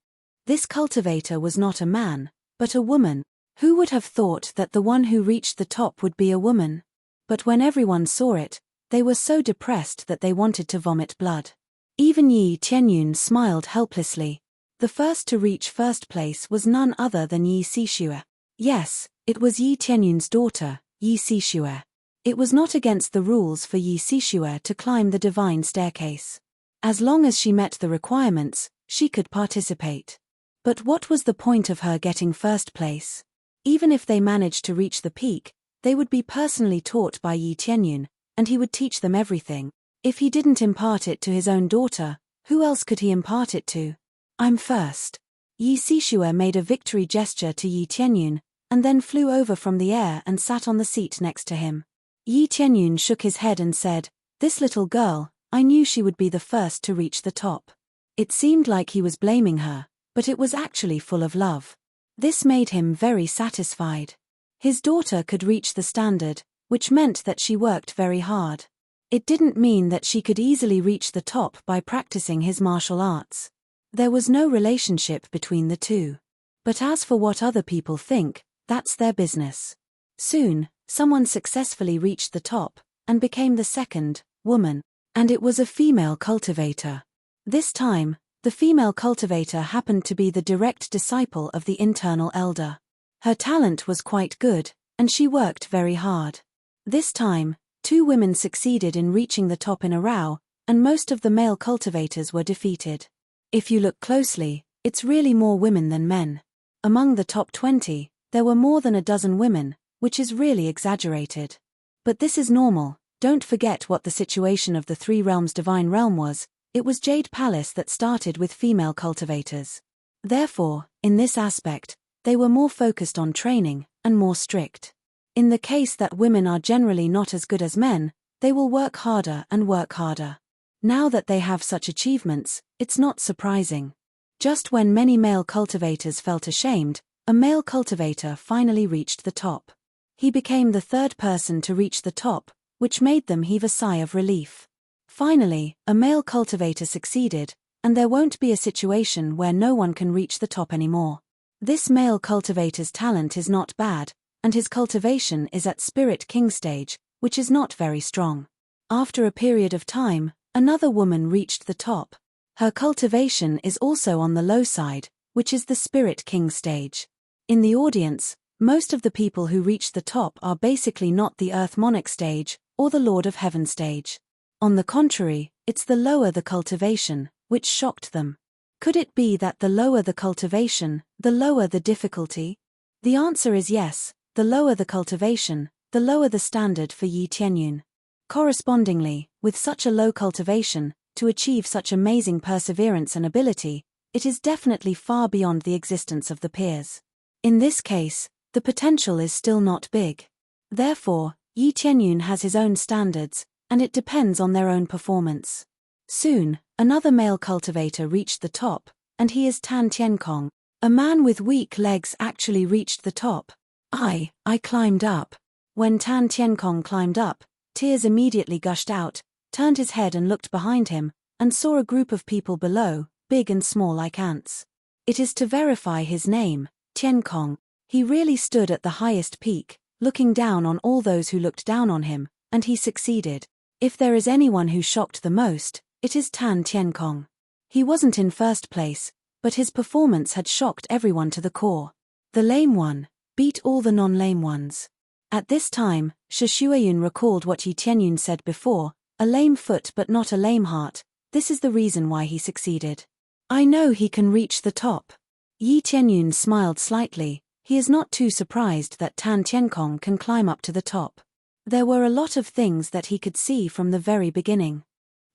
This cultivator was not a man, but a woman. Who would have thought that the one who reached the top would be a woman? But when everyone saw it, they were so depressed that they wanted to vomit blood. Even Yi Tianyun smiled helplessly. The first to reach first place was none other than Yi Sishue. Yes, it was Yi Tianyun's daughter, Yi Sishue. It was not against the rules for Yi Sishue to climb the divine staircase. As long as she met the requirements, she could participate. But what was the point of her getting first place? Even if they managed to reach the peak, they would be personally taught by Yi Tianyun, and he would teach them everything. If he didn't impart it to his own daughter, who else could he impart it to? I'm first. Yi Sishue made a victory gesture to Yi Tianyun, and then flew over from the air and sat on the seat next to him. Yi Tianyun shook his head and said, "This little girl, I knew she would be the first to reach the top." It seemed like he was blaming her, but it was actually full of love. This made him very satisfied. His daughter could reach the standard, which meant that she worked very hard. It didn't mean that she could easily reach the top by practicing his martial arts. There was no relationship between the two. But as for what other people think, that's their business. Soon, someone successfully reached the top, and became the second woman. And it was a female cultivator. This time, the female cultivator happened to be the direct disciple of the internal elder. Her talent was quite good, and she worked very hard. This time, 2 women succeeded in reaching the top in a row, and most of the male cultivators were defeated. If you look closely, it's really more women than men. Among the top 20, there were more than a dozen women, which is really exaggerated. But this is normal. Don't forget what the situation of the 3 realms divine realm was. It was Jade Palace that started with female cultivators. Therefore, in this aspect, they were more focused on training, and more strict. In the case that women are generally not as good as men, they will work harder and work harder. Now that they have such achievements, it's not surprising. Just when many male cultivators felt ashamed, a male cultivator finally reached the top. He became the 3rd person to reach the top, which made them heave a sigh of relief. Finally, a male cultivator succeeded, and there won't be a situation where no one can reach the top anymore. This male cultivator's talent is not bad, and his cultivation is at Spirit King stage, which is not very strong. After a period of time, another woman reached the top. Her cultivation is also on the low side, which is the Spirit King stage. In the audience, most of the people who reach the top are basically not the Earth Monarch stage, or the Lord of Heaven stage. On the contrary, it's the lower the cultivation, which shocked them. Could it be that the lower the cultivation, the lower the difficulty? The answer is yes, the lower the cultivation, the lower the standard for Yi Tianyun. Correspondingly, with such a low cultivation, to achieve such amazing perseverance and ability, it is definitely far beyond the existence of the peers. In this case, the potential is still not big. Therefore, Yi Tianyun has his own standards, and it depends on their own performance. Soon, another male cultivator reached the top, and he is Tan Tienkong. A man with weak legs actually reached the top. I climbed up. When Tan Tienkong climbed up, tears immediately gushed out, turned his head and looked behind him, and saw a group of people below, big and small like ants. It is to verify his name, Tienkong. He really stood at the highest peak, looking down on all those who looked down on him, and he succeeded. If there is anyone who shocked the most, it is Tan Tienkong. He wasn't in first place, but his performance had shocked everyone to the core. The lame one beat all the non-lame ones. At this time, Shi Shuiyun recalled what Yi Tianyun said before, a lame foot but not a lame heart. This is the reason why he succeeded. I know he can reach the top. Yi Tianyun smiled slightly. He is not too surprised that Tan Tienkong can climb up to the top. There were a lot of things that he could see from the very beginning.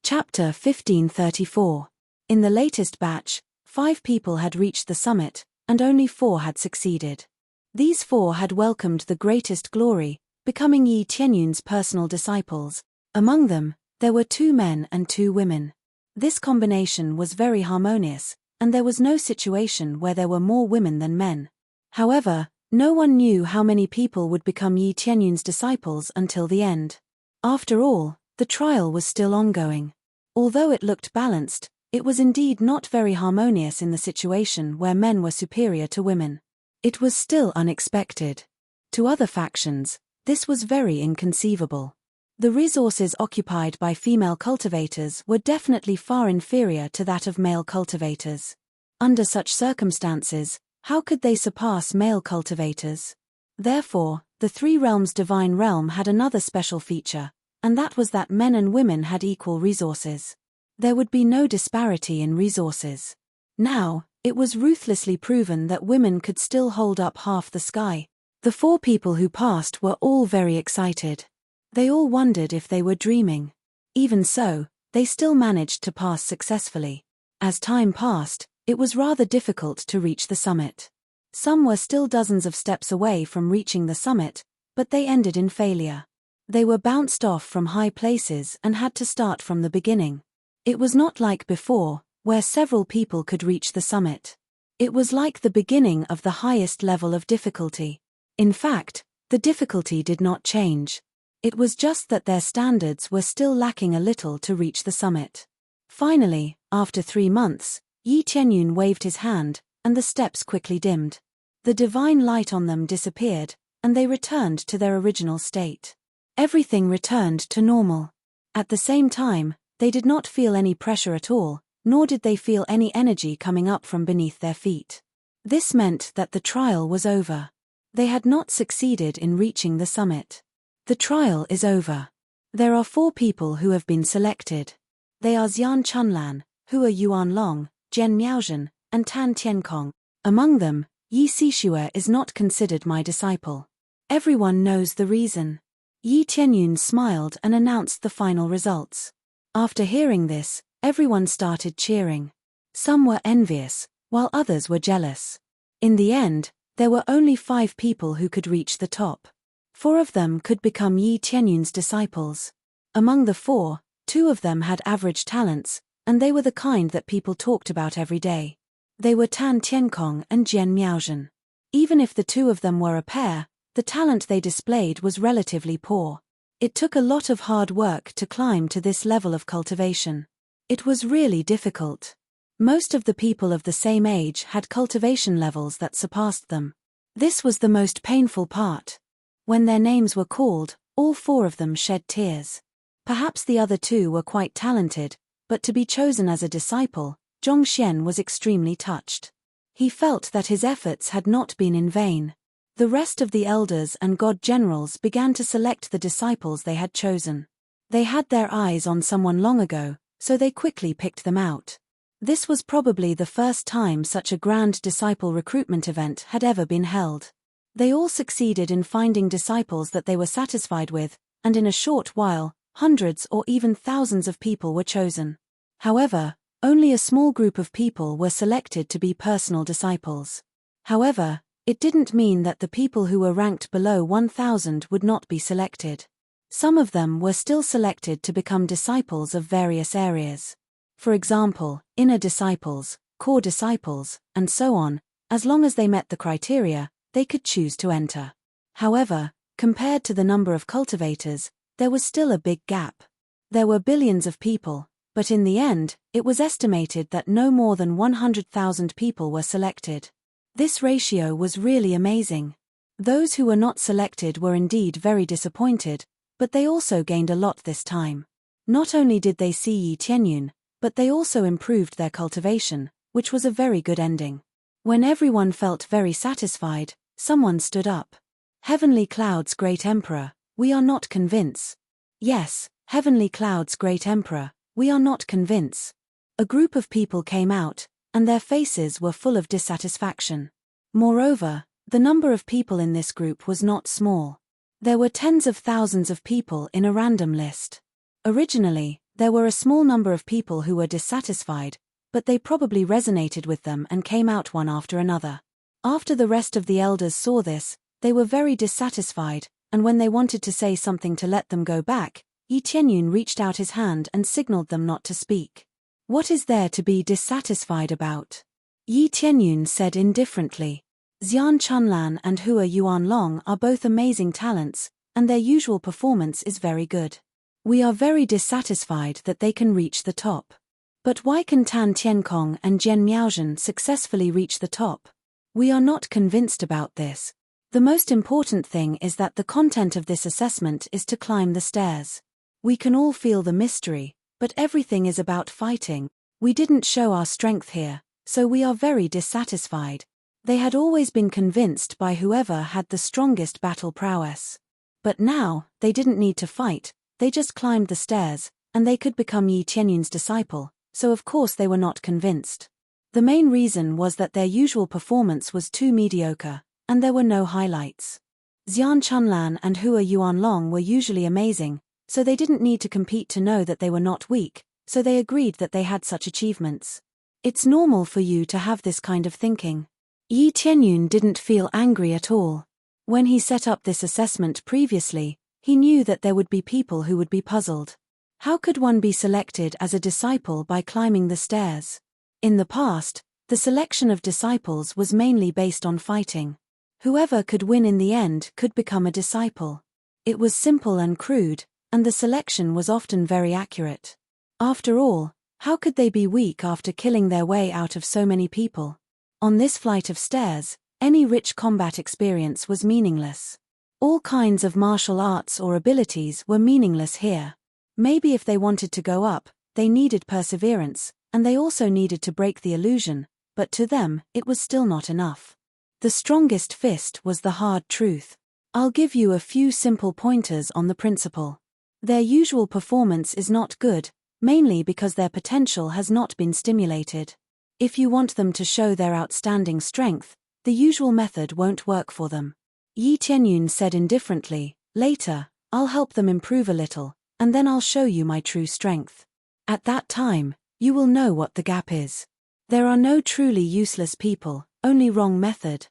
Chapter 1534. In the latest batch, 5 people had reached the summit, and only 4 had succeeded. These 4 had welcomed the greatest glory, becoming Yi Tianyun's personal disciples. Among them, there were 2 men and 2 women. This combination was very harmonious, and there was no situation where there were more women than men. However, no one knew how many people would become Yi Tianyun's disciples until the end. After all, the trial was still ongoing. Although it looked balanced, it was indeed not very harmonious in the situation where men were superior to women. It was still unexpected. To other factions, this was very inconceivable. The resources occupied by female cultivators were definitely far inferior to that of male cultivators. Under such circumstances, how could they surpass male cultivators? Therefore, the 3 realms divine realm had another special feature, and that was that men and women had equal resources. There would be no disparity in resources. Now, it was ruthlessly proven that women could still hold up half the sky. The 4 people who passed were all very excited. They all wondered if they were dreaming. Even so, they still managed to pass successfully. As time passed, it was rather difficult to reach the summit. Some were still dozens of steps away from reaching the summit, but they ended in failure. They were bounced off from high places and had to start from the beginning. It was not like before, where several people could reach the summit. It was like the beginning of the highest level of difficulty. In fact, the difficulty did not change. It was just that their standards were still lacking a little to reach the summit. Finally, after 3 months, Yi Tianyun waved his hand, and the steps quickly dimmed. The divine light on them disappeared, and they returned to their original state. Everything returned to normal. At the same time, they did not feel any pressure at all, nor did they feel any energy coming up from beneath their feet. This meant that the trial was over. They had not succeeded in reaching the summit. The trial is over. There are 4 people who have been selected. They are Xian Chunlan, Hua Yuanlong, Zhen Miaozhen, and Tan Tienkong. Among them, Yi Sishue is not considered my disciple. Everyone knows the reason. Yi Tianyun smiled and announced the final results. After hearing this, everyone started cheering. Some were envious, while others were jealous. In the end, there were only 5 people who could reach the top. 4 of them could become Yi Tianyun's disciples. Among the 4, 2 of them had average talents, and they were the kind that people talked about every day. They were Tan Tienkong and Zhen Miaozhen. Even if the 2 of them were a pair, the talent they displayed was relatively poor. It took a lot of hard work to climb to this level of cultivation. It was really difficult. Most of the people of the same age had cultivation levels that surpassed them. This was the most painful part. When their names were called, all 4 of them shed tears. Perhaps the other 2 were quite talented, but to be chosen as a disciple, Zhongxian was extremely touched. He felt that his efforts had not been in vain. The rest of the elders and god generals began to select the disciples they had chosen. They had their eyes on someone long ago, so they quickly picked them out. This was probably the first time such a grand disciple recruitment event had ever been held. They all succeeded in finding disciples that they were satisfied with, and in a short while, hundreds or even thousands of people were chosen. However, only a small group of people were selected to be personal disciples. However, it didn't mean that the people who were ranked below 1,000 would not be selected. Some of them were still selected to become disciples of various areas. For example, inner disciples, core disciples, and so on. As long as they met the criteria, they could choose to enter. However, compared to the number of cultivators, there was still a big gap. There were billions of people, but in the end, it was estimated that no more than 100,000 people were selected. This ratio was really amazing. Those who were not selected were indeed very disappointed, but they also gained a lot this time. Not only did they see Yi Tianyun, but they also improved their cultivation, which was a very good ending. When everyone felt very satisfied, someone stood up. Heavenly Cloud's Great Emperor, we are not convinced. Yes, Heavenly Cloud's Great Emperor, we are not convinced. A group of people came out, and their faces were full of dissatisfaction. Moreover, the number of people in this group was not small. There were tens of thousands of people in a random list. Originally, there were a small number of people who were dissatisfied, but they probably resonated with them and came out one after another. After the rest of the elders saw this, they were very dissatisfied, and when they wanted to say something to let them go back, Yi Tianyun reached out his hand and signaled them not to speak. What is there to be dissatisfied about? Yi Tianyun said indifferently. Xian Chunlan and Hua Yuanlong are both amazing talents, and their usual performance is very good. We are very dissatisfied that they can reach the top. But why can Tan Tienkong and Jian Miaozhen successfully reach the top? We are not convinced about this. The most important thing is that the content of this assessment is to climb the stairs. We can all feel the mystery, but everything is about fighting. We didn't show our strength here, so we are very dissatisfied. They had always been convinced by whoever had the strongest battle prowess. But now, they didn't need to fight, they just climbed the stairs, and they could become Yi Tianyun's disciple, so of course they were not convinced. The main reason was that their usual performance was too mediocre, and there were no highlights. Xian Chunlan and Hua Yuanlong were usually amazing, so they didn't need to compete to know that they were not weak, so they agreed that they had such achievements. It's normal for you to have this kind of thinking. Yi Tianyun didn't feel angry at all. When he set up this assessment previously, he knew that there would be people who would be puzzled. How could one be selected as a disciple by climbing the stairs? In the past, the selection of disciples was mainly based on fighting. Whoever could win in the end could become a disciple. It was simple and crude, and the selection was often very accurate. After all, how could they be weak after killing their way out of so many people? On this flight of stairs, any rich combat experience was meaningless. All kinds of martial arts or abilities were meaningless here. Maybe if they wanted to go up, they needed perseverance, and they also needed to break the illusion, but to them, it was still not enough. The strongest fist was the hard truth. I'll give you a few simple pointers on the principle. Their usual performance is not good, mainly because their potential has not been stimulated. If you want them to show their outstanding strength, the usual method won't work for them. Yi Tianyun said indifferently, later, I'll help them improve a little, and then I'll show you my true strength. At that time, you will know what the gap is. There are no truly useless people, only wrong method.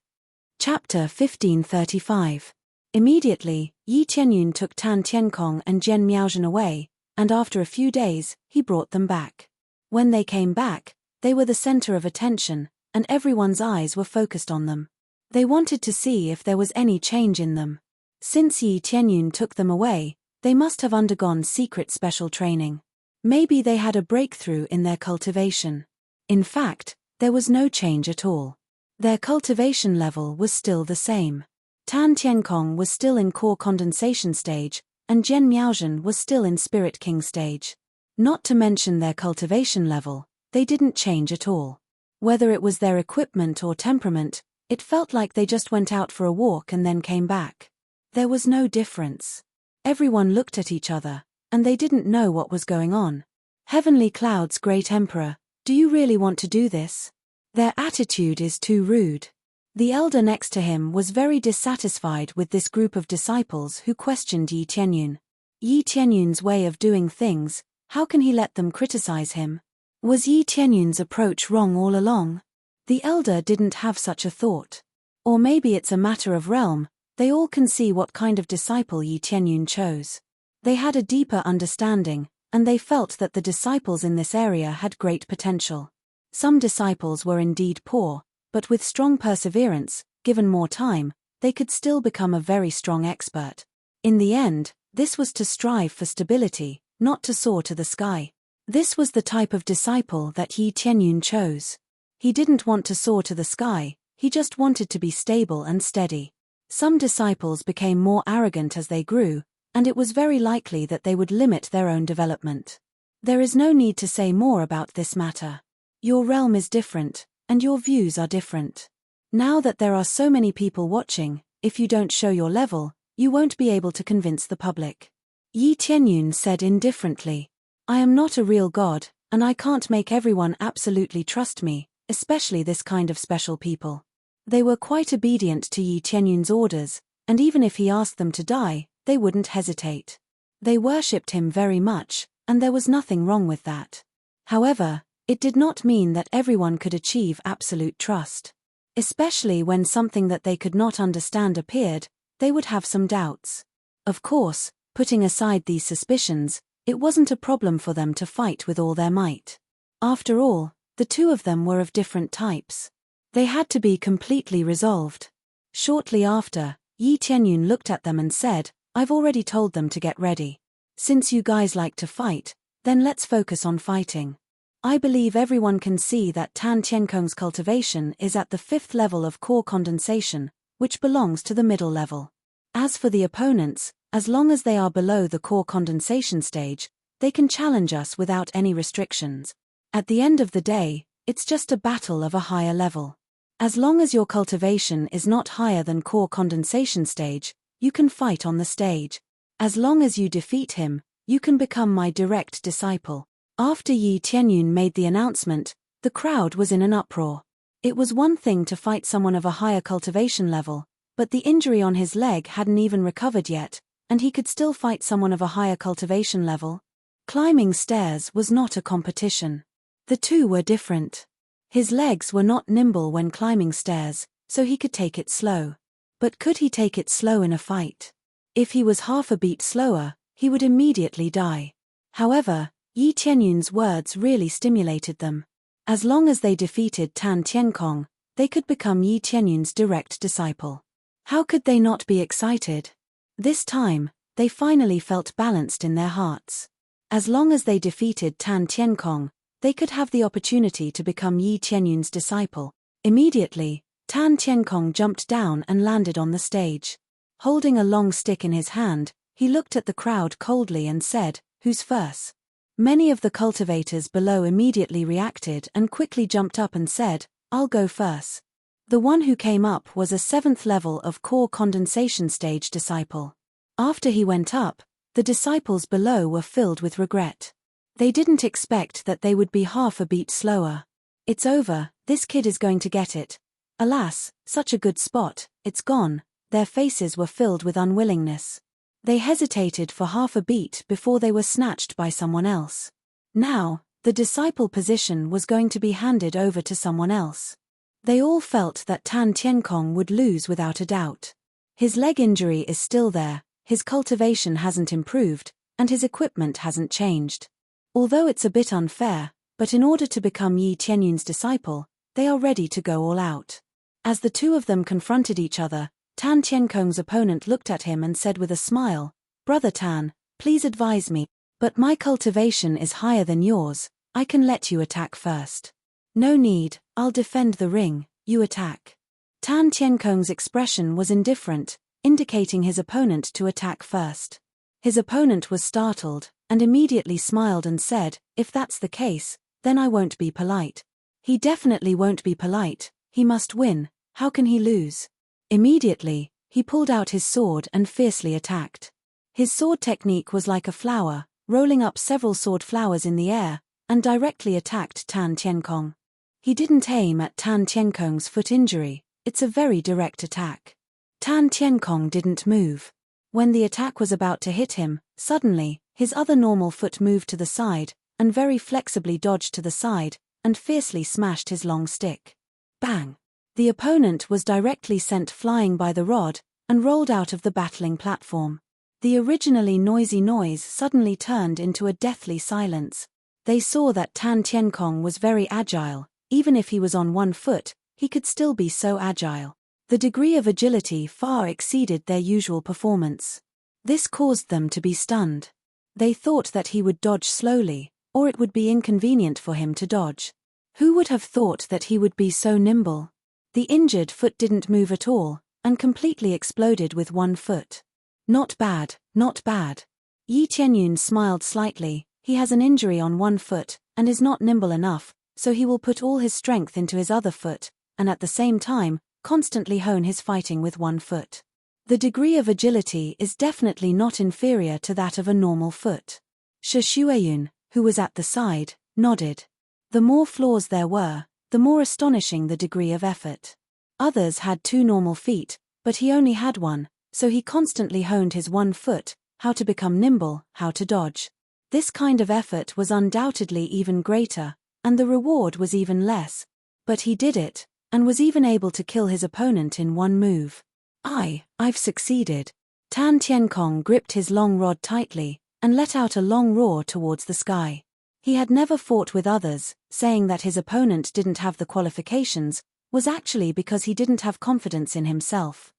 Chapter 1535. Immediately, Yi Tianyun took Tan Tienkong and Jian Miaozhen away, and after a few days, he brought them back. When they came back, they were the center of attention, and everyone's eyes were focused on them. They wanted to see if there was any change in them. Since Yi Tianyun took them away, they must have undergone secret special training. Maybe they had a breakthrough in their cultivation. In fact, there was no change at all. Their cultivation level was still the same. Tan Tiankong was still in core condensation stage, and Jian Miaozhen was still in Spirit King stage. Not to mention their cultivation level, they didn't change at all. Whether it was their equipment or temperament, it felt like they just went out for a walk and then came back. There was no difference. Everyone looked at each other, and they didn't know what was going on. Heavenly Cloud's great emperor, do you really want to do this? Their attitude is too rude. The elder next to him was very dissatisfied with this group of disciples who questioned Yi Tianyun. Yi Tianyun's way of doing things, how can he let them criticize him? Was Yi Tianyun's approach wrong all along? The elder didn't have such a thought. Or maybe it's a matter of realm, they all can see what kind of disciple Yi Tianyun chose. They had a deeper understanding, and they felt that the disciples in this area had great potential. Some disciples were indeed poor, but with strong perseverance, given more time, they could still become a very strong expert. In the end, this was to strive for stability, not to soar to the sky. This was the type of disciple that Yi Tianyun chose. He didn't want to soar to the sky, he just wanted to be stable and steady. Some disciples became more arrogant as they grew, and it was very likely that they would limit their own development. There is no need to say more about this matter. Your realm is different, and your views are different. Now that there are so many people watching, if you don't show your level, you won't be able to convince the public. Yi Tianyun said indifferently, I am not a real god, and I can't make everyone absolutely trust me, especially this kind of special people. They were quite obedient to Yi Tianyun's orders, and even if he asked them to die, they wouldn't hesitate. They worshipped him very much, and there was nothing wrong with that. However, it did not mean that everyone could achieve absolute trust. Especially when something that they could not understand appeared, they would have some doubts. Of course, putting aside these suspicions, it wasn't a problem for them to fight with all their might. After all, the two of them were of different types. They had to be completely resolved. Shortly after, Yi Tianyun looked at them and said, I've already told them to get ready. Since you guys like to fight, then let's focus on fighting. I believe everyone can see that Tan Tiankong's cultivation is at the 5th level of core condensation, which belongs to the middle level. As for the opponents, as long as they are below the core condensation stage, they can challenge us without any restrictions. At the end of the day, it's just a battle of a higher level. As long as your cultivation is not higher than core condensation stage, you can fight on the stage. As long as you defeat him, you can become my direct disciple. After Yi Tianyun made the announcement, the crowd was in an uproar. It was one thing to fight someone of a higher cultivation level, but the injury on his leg hadn't even recovered yet, and he could still fight someone of a higher cultivation level. Climbing stairs was not a competition. The two were different. His legs were not nimble when climbing stairs, so he could take it slow. But could he take it slow in a fight? If he was half a beat slower, he would immediately die. However, Yi Tianyun's words really stimulated them. As long as they defeated Tan Tiankong, they could become Yi Tianyun's direct disciple. How could they not be excited? This time, they finally felt balanced in their hearts. As long as they defeated Tan Tiankong, they could have the opportunity to become Yi Tianyun's disciple. Immediately, Tan Tiankong jumped down and landed on the stage. Holding a long stick in his hand, he looked at the crowd coldly and said, "Who's first?" Many of the cultivators below immediately reacted and quickly jumped up and said, "I'll go first." The one who came up was a 7th level of core condensation stage disciple. After he went up, the disciples below were filled with regret. They didn't expect that they would be half a beat slower. It's over, this kid is going to get it. Alas, such a good spot, it's gone. Their faces were filled with unwillingness. They hesitated for half a beat before they were snatched by someone else. Now, the disciple position was going to be handed over to someone else. They all felt that Tan Tiankong would lose without a doubt. His leg injury is still there, his cultivation hasn't improved, and his equipment hasn't changed. Although it's a bit unfair, but in order to become Yi Tianyun's disciple, they are ready to go all out. As the two of them confronted each other, Tan Tiankong's opponent looked at him and said with a smile, "Brother Tan, please advise me, but my cultivation is higher than yours, I can let you attack first." "No need, I'll defend the ring," you attack. Tan Tienkong's expression was indifferent, indicating his opponent to attack first. His opponent was startled, and immediately smiled and said, "If that's the case, then I won't be polite." He definitely won't be polite, he must win, how can he lose? Immediately, he pulled out his sword and fiercely attacked. His sword technique was like a flower, rolling up several sword flowers in the air, and directly attacked Tan Tienkong. He didn't aim at Tan Tienkong's foot injury, it's a very direct attack. Tan Tienkong didn't move. When the attack was about to hit him, suddenly, his other normal foot moved to the side, and very flexibly dodged to the side, and fiercely smashed his long stick. Bang! The opponent was directly sent flying by the rod, and rolled out of the battling platform. The originally noisy noise suddenly turned into a deathly silence. They saw that Tan Tienkong was very agile, even if he was on one foot, he could still be so agile. The degree of agility far exceeded their usual performance. This caused them to be stunned. They thought that he would dodge slowly, or it would be inconvenient for him to dodge. Who would have thought that he would be so nimble? The injured foot didn't move at all, and completely exploded with one foot. Not bad, not bad. Yi Tianyun smiled slightly. He has an injury on one foot, and is not nimble enough, so he will put all his strength into his other foot, and at the same time, constantly hone his fighting with one foot. The degree of agility is definitely not inferior to that of a normal foot. Shi Shuiyun, who was at the side, nodded. The more flaws there were, the more astonishing the degree of effort. Others had two normal feet, but he only had one, so he constantly honed his one foot, how to become nimble, how to dodge. This kind of effort was undoubtedly even greater, and the reward was even less. But he did it, and was even able to kill his opponent in one move. I've succeeded. Tan Tienkong gripped his long rod tightly, and let out a long roar towards the sky. He had never fought with others, saying that his opponent didn't have the qualifications, was actually because he didn't have confidence in himself.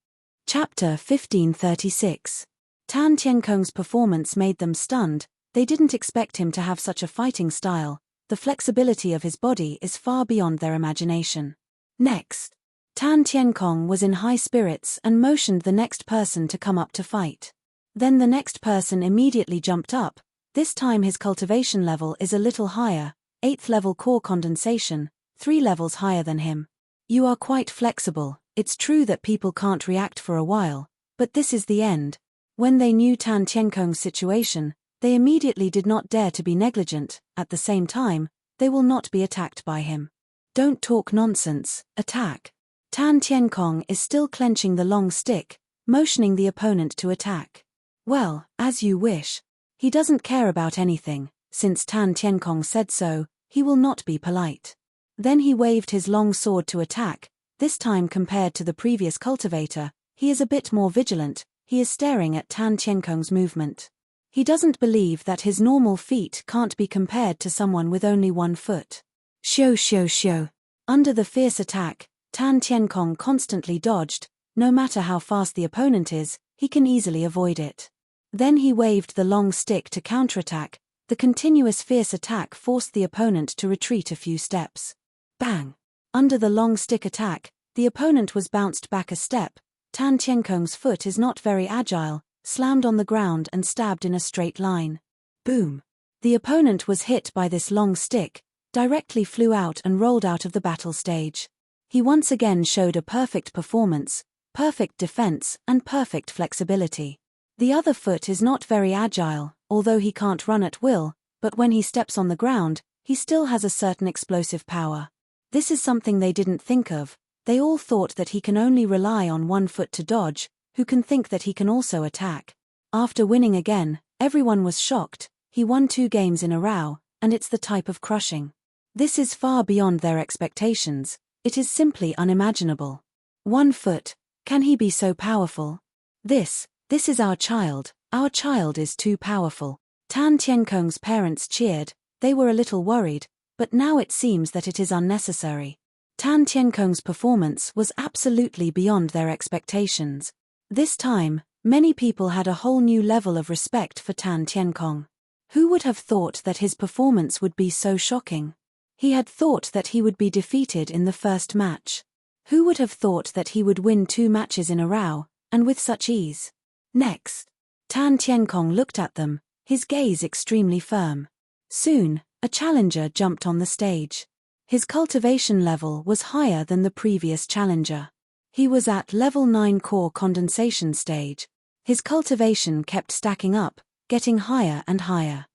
Chapter 1536. Tan Tienkong's performance made them stunned. They didn't expect him to have such a fighting style. The flexibility of his body is far beyond their imagination. Next, Tan Tienkong was in high spirits and motioned the next person to come up to fight. Then the next person immediately jumped up. This time his cultivation level is a little higher, 8th level core condensation, 3 levels higher than him. You are quite flexible. It's true that people can't react for a while, but this is the end. When they knew Tan Tienkong's situation, they immediately did not dare to be negligent. At the same time, they will not be attacked by him. Don't talk nonsense, attack. Tan Tienkong is still clenching the long stick, motioning the opponent to attack. Well, as you wish. He doesn't care about anything. Since Tan Tienkong said so, he will not be polite. Then he waved his long sword to attack. This time compared to the previous cultivator, he is a bit more vigilant. He is staring at Tan Tienkong's movement. He doesn't believe that his normal feet can't be compared to someone with only one foot. Shio. Under the fierce attack, Tan Tienkong constantly dodged. No matter how fast the opponent is, he can easily avoid it. Then he waved the long stick to counterattack. The continuous fierce attack forced the opponent to retreat a few steps. Bang! Under the long stick attack, the opponent was bounced back a step. Tan Tienkong's foot is not very agile, slammed on the ground and stabbed in a straight line. Boom! The opponent was hit by this long stick, directly flew out and rolled out of the battle stage. He once again showed a perfect performance, perfect defense, and perfect flexibility. The other foot is not very agile, although he can't run at will, but when he steps on the ground, he still has a certain explosive power. This is something they didn't think of. They all thought that he can only rely on one foot to dodge. Who can think that he can also attack? After winning again, everyone was shocked. He won 2 games in a row, and it's the type of crushing. This is far beyond their expectations. It is simply unimaginable. 1 foot. Can he be so powerful? This is our child. Our child is too powerful. Tan Tienkong's parents cheered. They were a little worried, but now it seems that it is unnecessary. Tan Tienkong's performance was absolutely beyond their expectations. This time, many people had a whole new level of respect for Tan Tienkong. Who would have thought that his performance would be so shocking? He had thought that he would be defeated in the first match. Who would have thought that he would win 2 matches in a row, and with such ease? Next, Tan Tienkong looked at them, his gaze extremely firm. Soon, a challenger jumped on the stage. His cultivation level was higher than the previous challenger. He was at level 9 core condensation stage. His cultivation kept stacking up, getting higher and higher.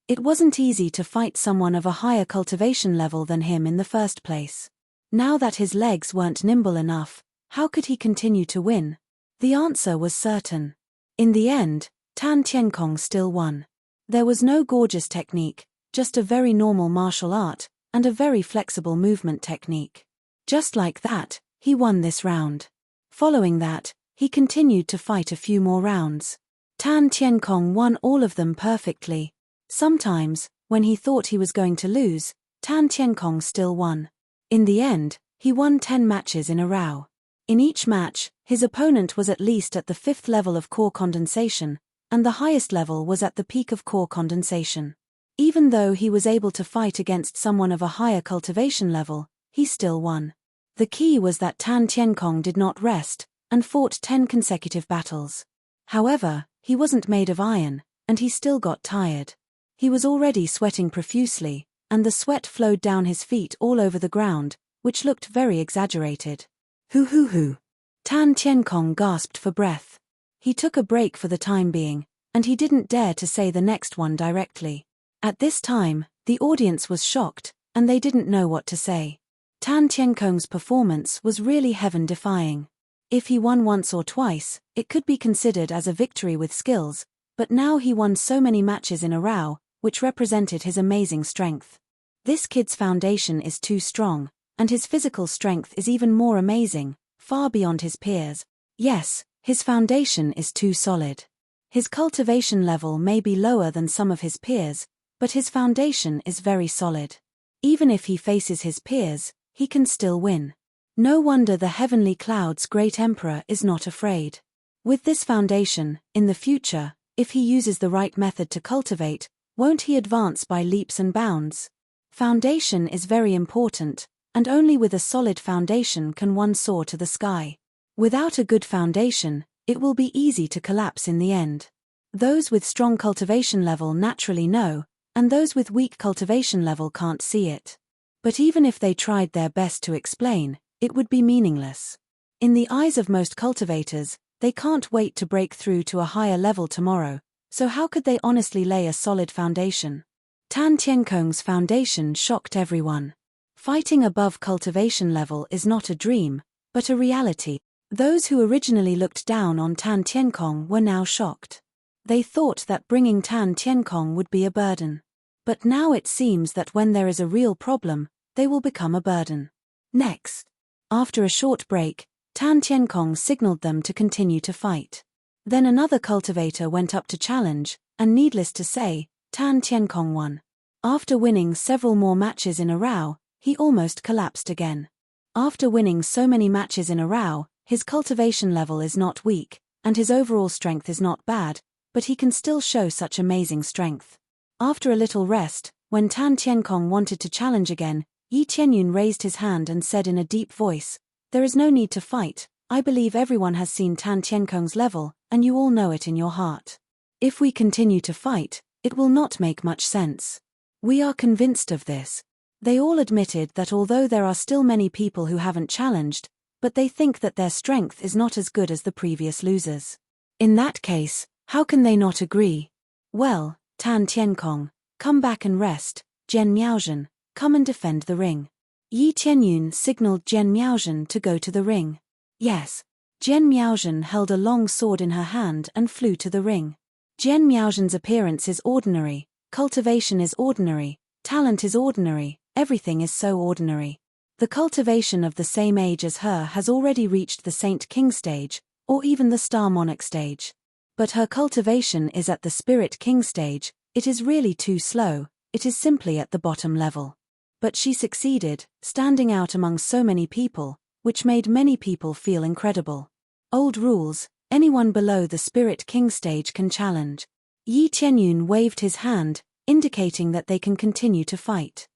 It wasn't easy to fight someone of a higher cultivation level than him in the first place. Now that his legs weren't nimble enough, how could he continue to win? The answer was certain. In the end, Tan Tienkong still won. There was no gorgeous technique, just a very normal martial art, and a very flexible movement technique. Just like that, he won this round. Following that, he continued to fight a few more rounds. Tan Tienkong won all of them perfectly. Sometimes, when he thought he was going to lose, Tan Tienkong still won. In the end, he won 10 matches in a row. In each match, his opponent was at least at the 5th level of core condensation, and the highest level was at the peak of core condensation. Even though he was able to fight against someone of a higher cultivation level, he still won. The key was that Tan Tienkong did not rest, and fought 10 consecutive battles. However, he wasn't made of iron, and he still got tired. He was already sweating profusely, and the sweat flowed down his feet all over the ground, which looked very exaggerated. Hoo. Tan Tienkong gasped for breath. He took a break for the time being, and he didn't dare to say the next one directly. At this time, the audience was shocked, and they didn't know what to say. Tan Tienkong's performance was really heaven-defying. If he won once or twice, it could be considered as a victory with skills, but now he won so many matches in a row, which represented his amazing strength. This kid's foundation is too strong, and his physical strength is even more amazing, far beyond his peers. Yes, his foundation is too solid. His cultivation level may be lower than some of his peers, but his foundation is very solid. Even if he faces his peers, he can still win. No wonder the heavenly cloud's great emperor is not afraid. With this foundation, in the future, if he uses the right method to cultivate, won't he advance by leaps and bounds? Foundation is very important, and only with a solid foundation can one soar to the sky. Without a good foundation, it will be easy to collapse in the end. Those with strong cultivation level naturally know, and those with weak cultivation level can't see it. But even if they tried their best to explain, it would be meaningless. In the eyes of most cultivators, they can't wait to break through to a higher level tomorrow, so how could they honestly lay a solid foundation? Tan Tienkong's foundation shocked everyone. Fighting above cultivation level is not a dream, but a reality. Those who originally looked down on Tan Tienkong were now shocked. They thought that bringing Tan Tienkong would be a burden. But now it seems that when there is a real problem, they will become a burden. Next, after a short break, Tan Tienkong signaled them to continue to fight. Then another cultivator went up to challenge, and needless to say, Tan Tienkong won. After winning several more matches in a row, he almost collapsed again. After winning so many matches in a row, his cultivation level is not weak, and his overall strength is not bad, but he can still show such amazing strength. After a little rest, when Tan Tienkong wanted to challenge again, Yi Tianyun raised his hand and said in a deep voice, "There is no need to fight. I believe everyone has seen Tan Tienkong's level, and you all know it in your heart. If we continue to fight, it will not make much sense. We are convinced of this." They all admitted that although there are still many people who haven't challenged, but they think that their strength is not as good as the previous losers. In that case, how can they not agree? Well, Tan Tienkong, come back and rest. Jian Miaozhen, come and defend the ring. Yi Tianyun signaled Jian Miaozhen to go to the ring. Yes. Jian Miaozhen held a long sword in her hand and flew to the ring. Jian Miaozhen's appearance is ordinary, cultivation is ordinary, talent is ordinary, everything is so ordinary. The cultivation of the same age as her has already reached the Saint King stage, or even the Star Monarch stage. But her cultivation is at the Spirit King stage. It is really too slow, it is simply at the bottom level. But she succeeded, standing out among so many people, which made many people feel incredible. Old rules, anyone below the Spirit King stage can challenge. Yi Tianyun waved his hand, indicating that they can continue to fight.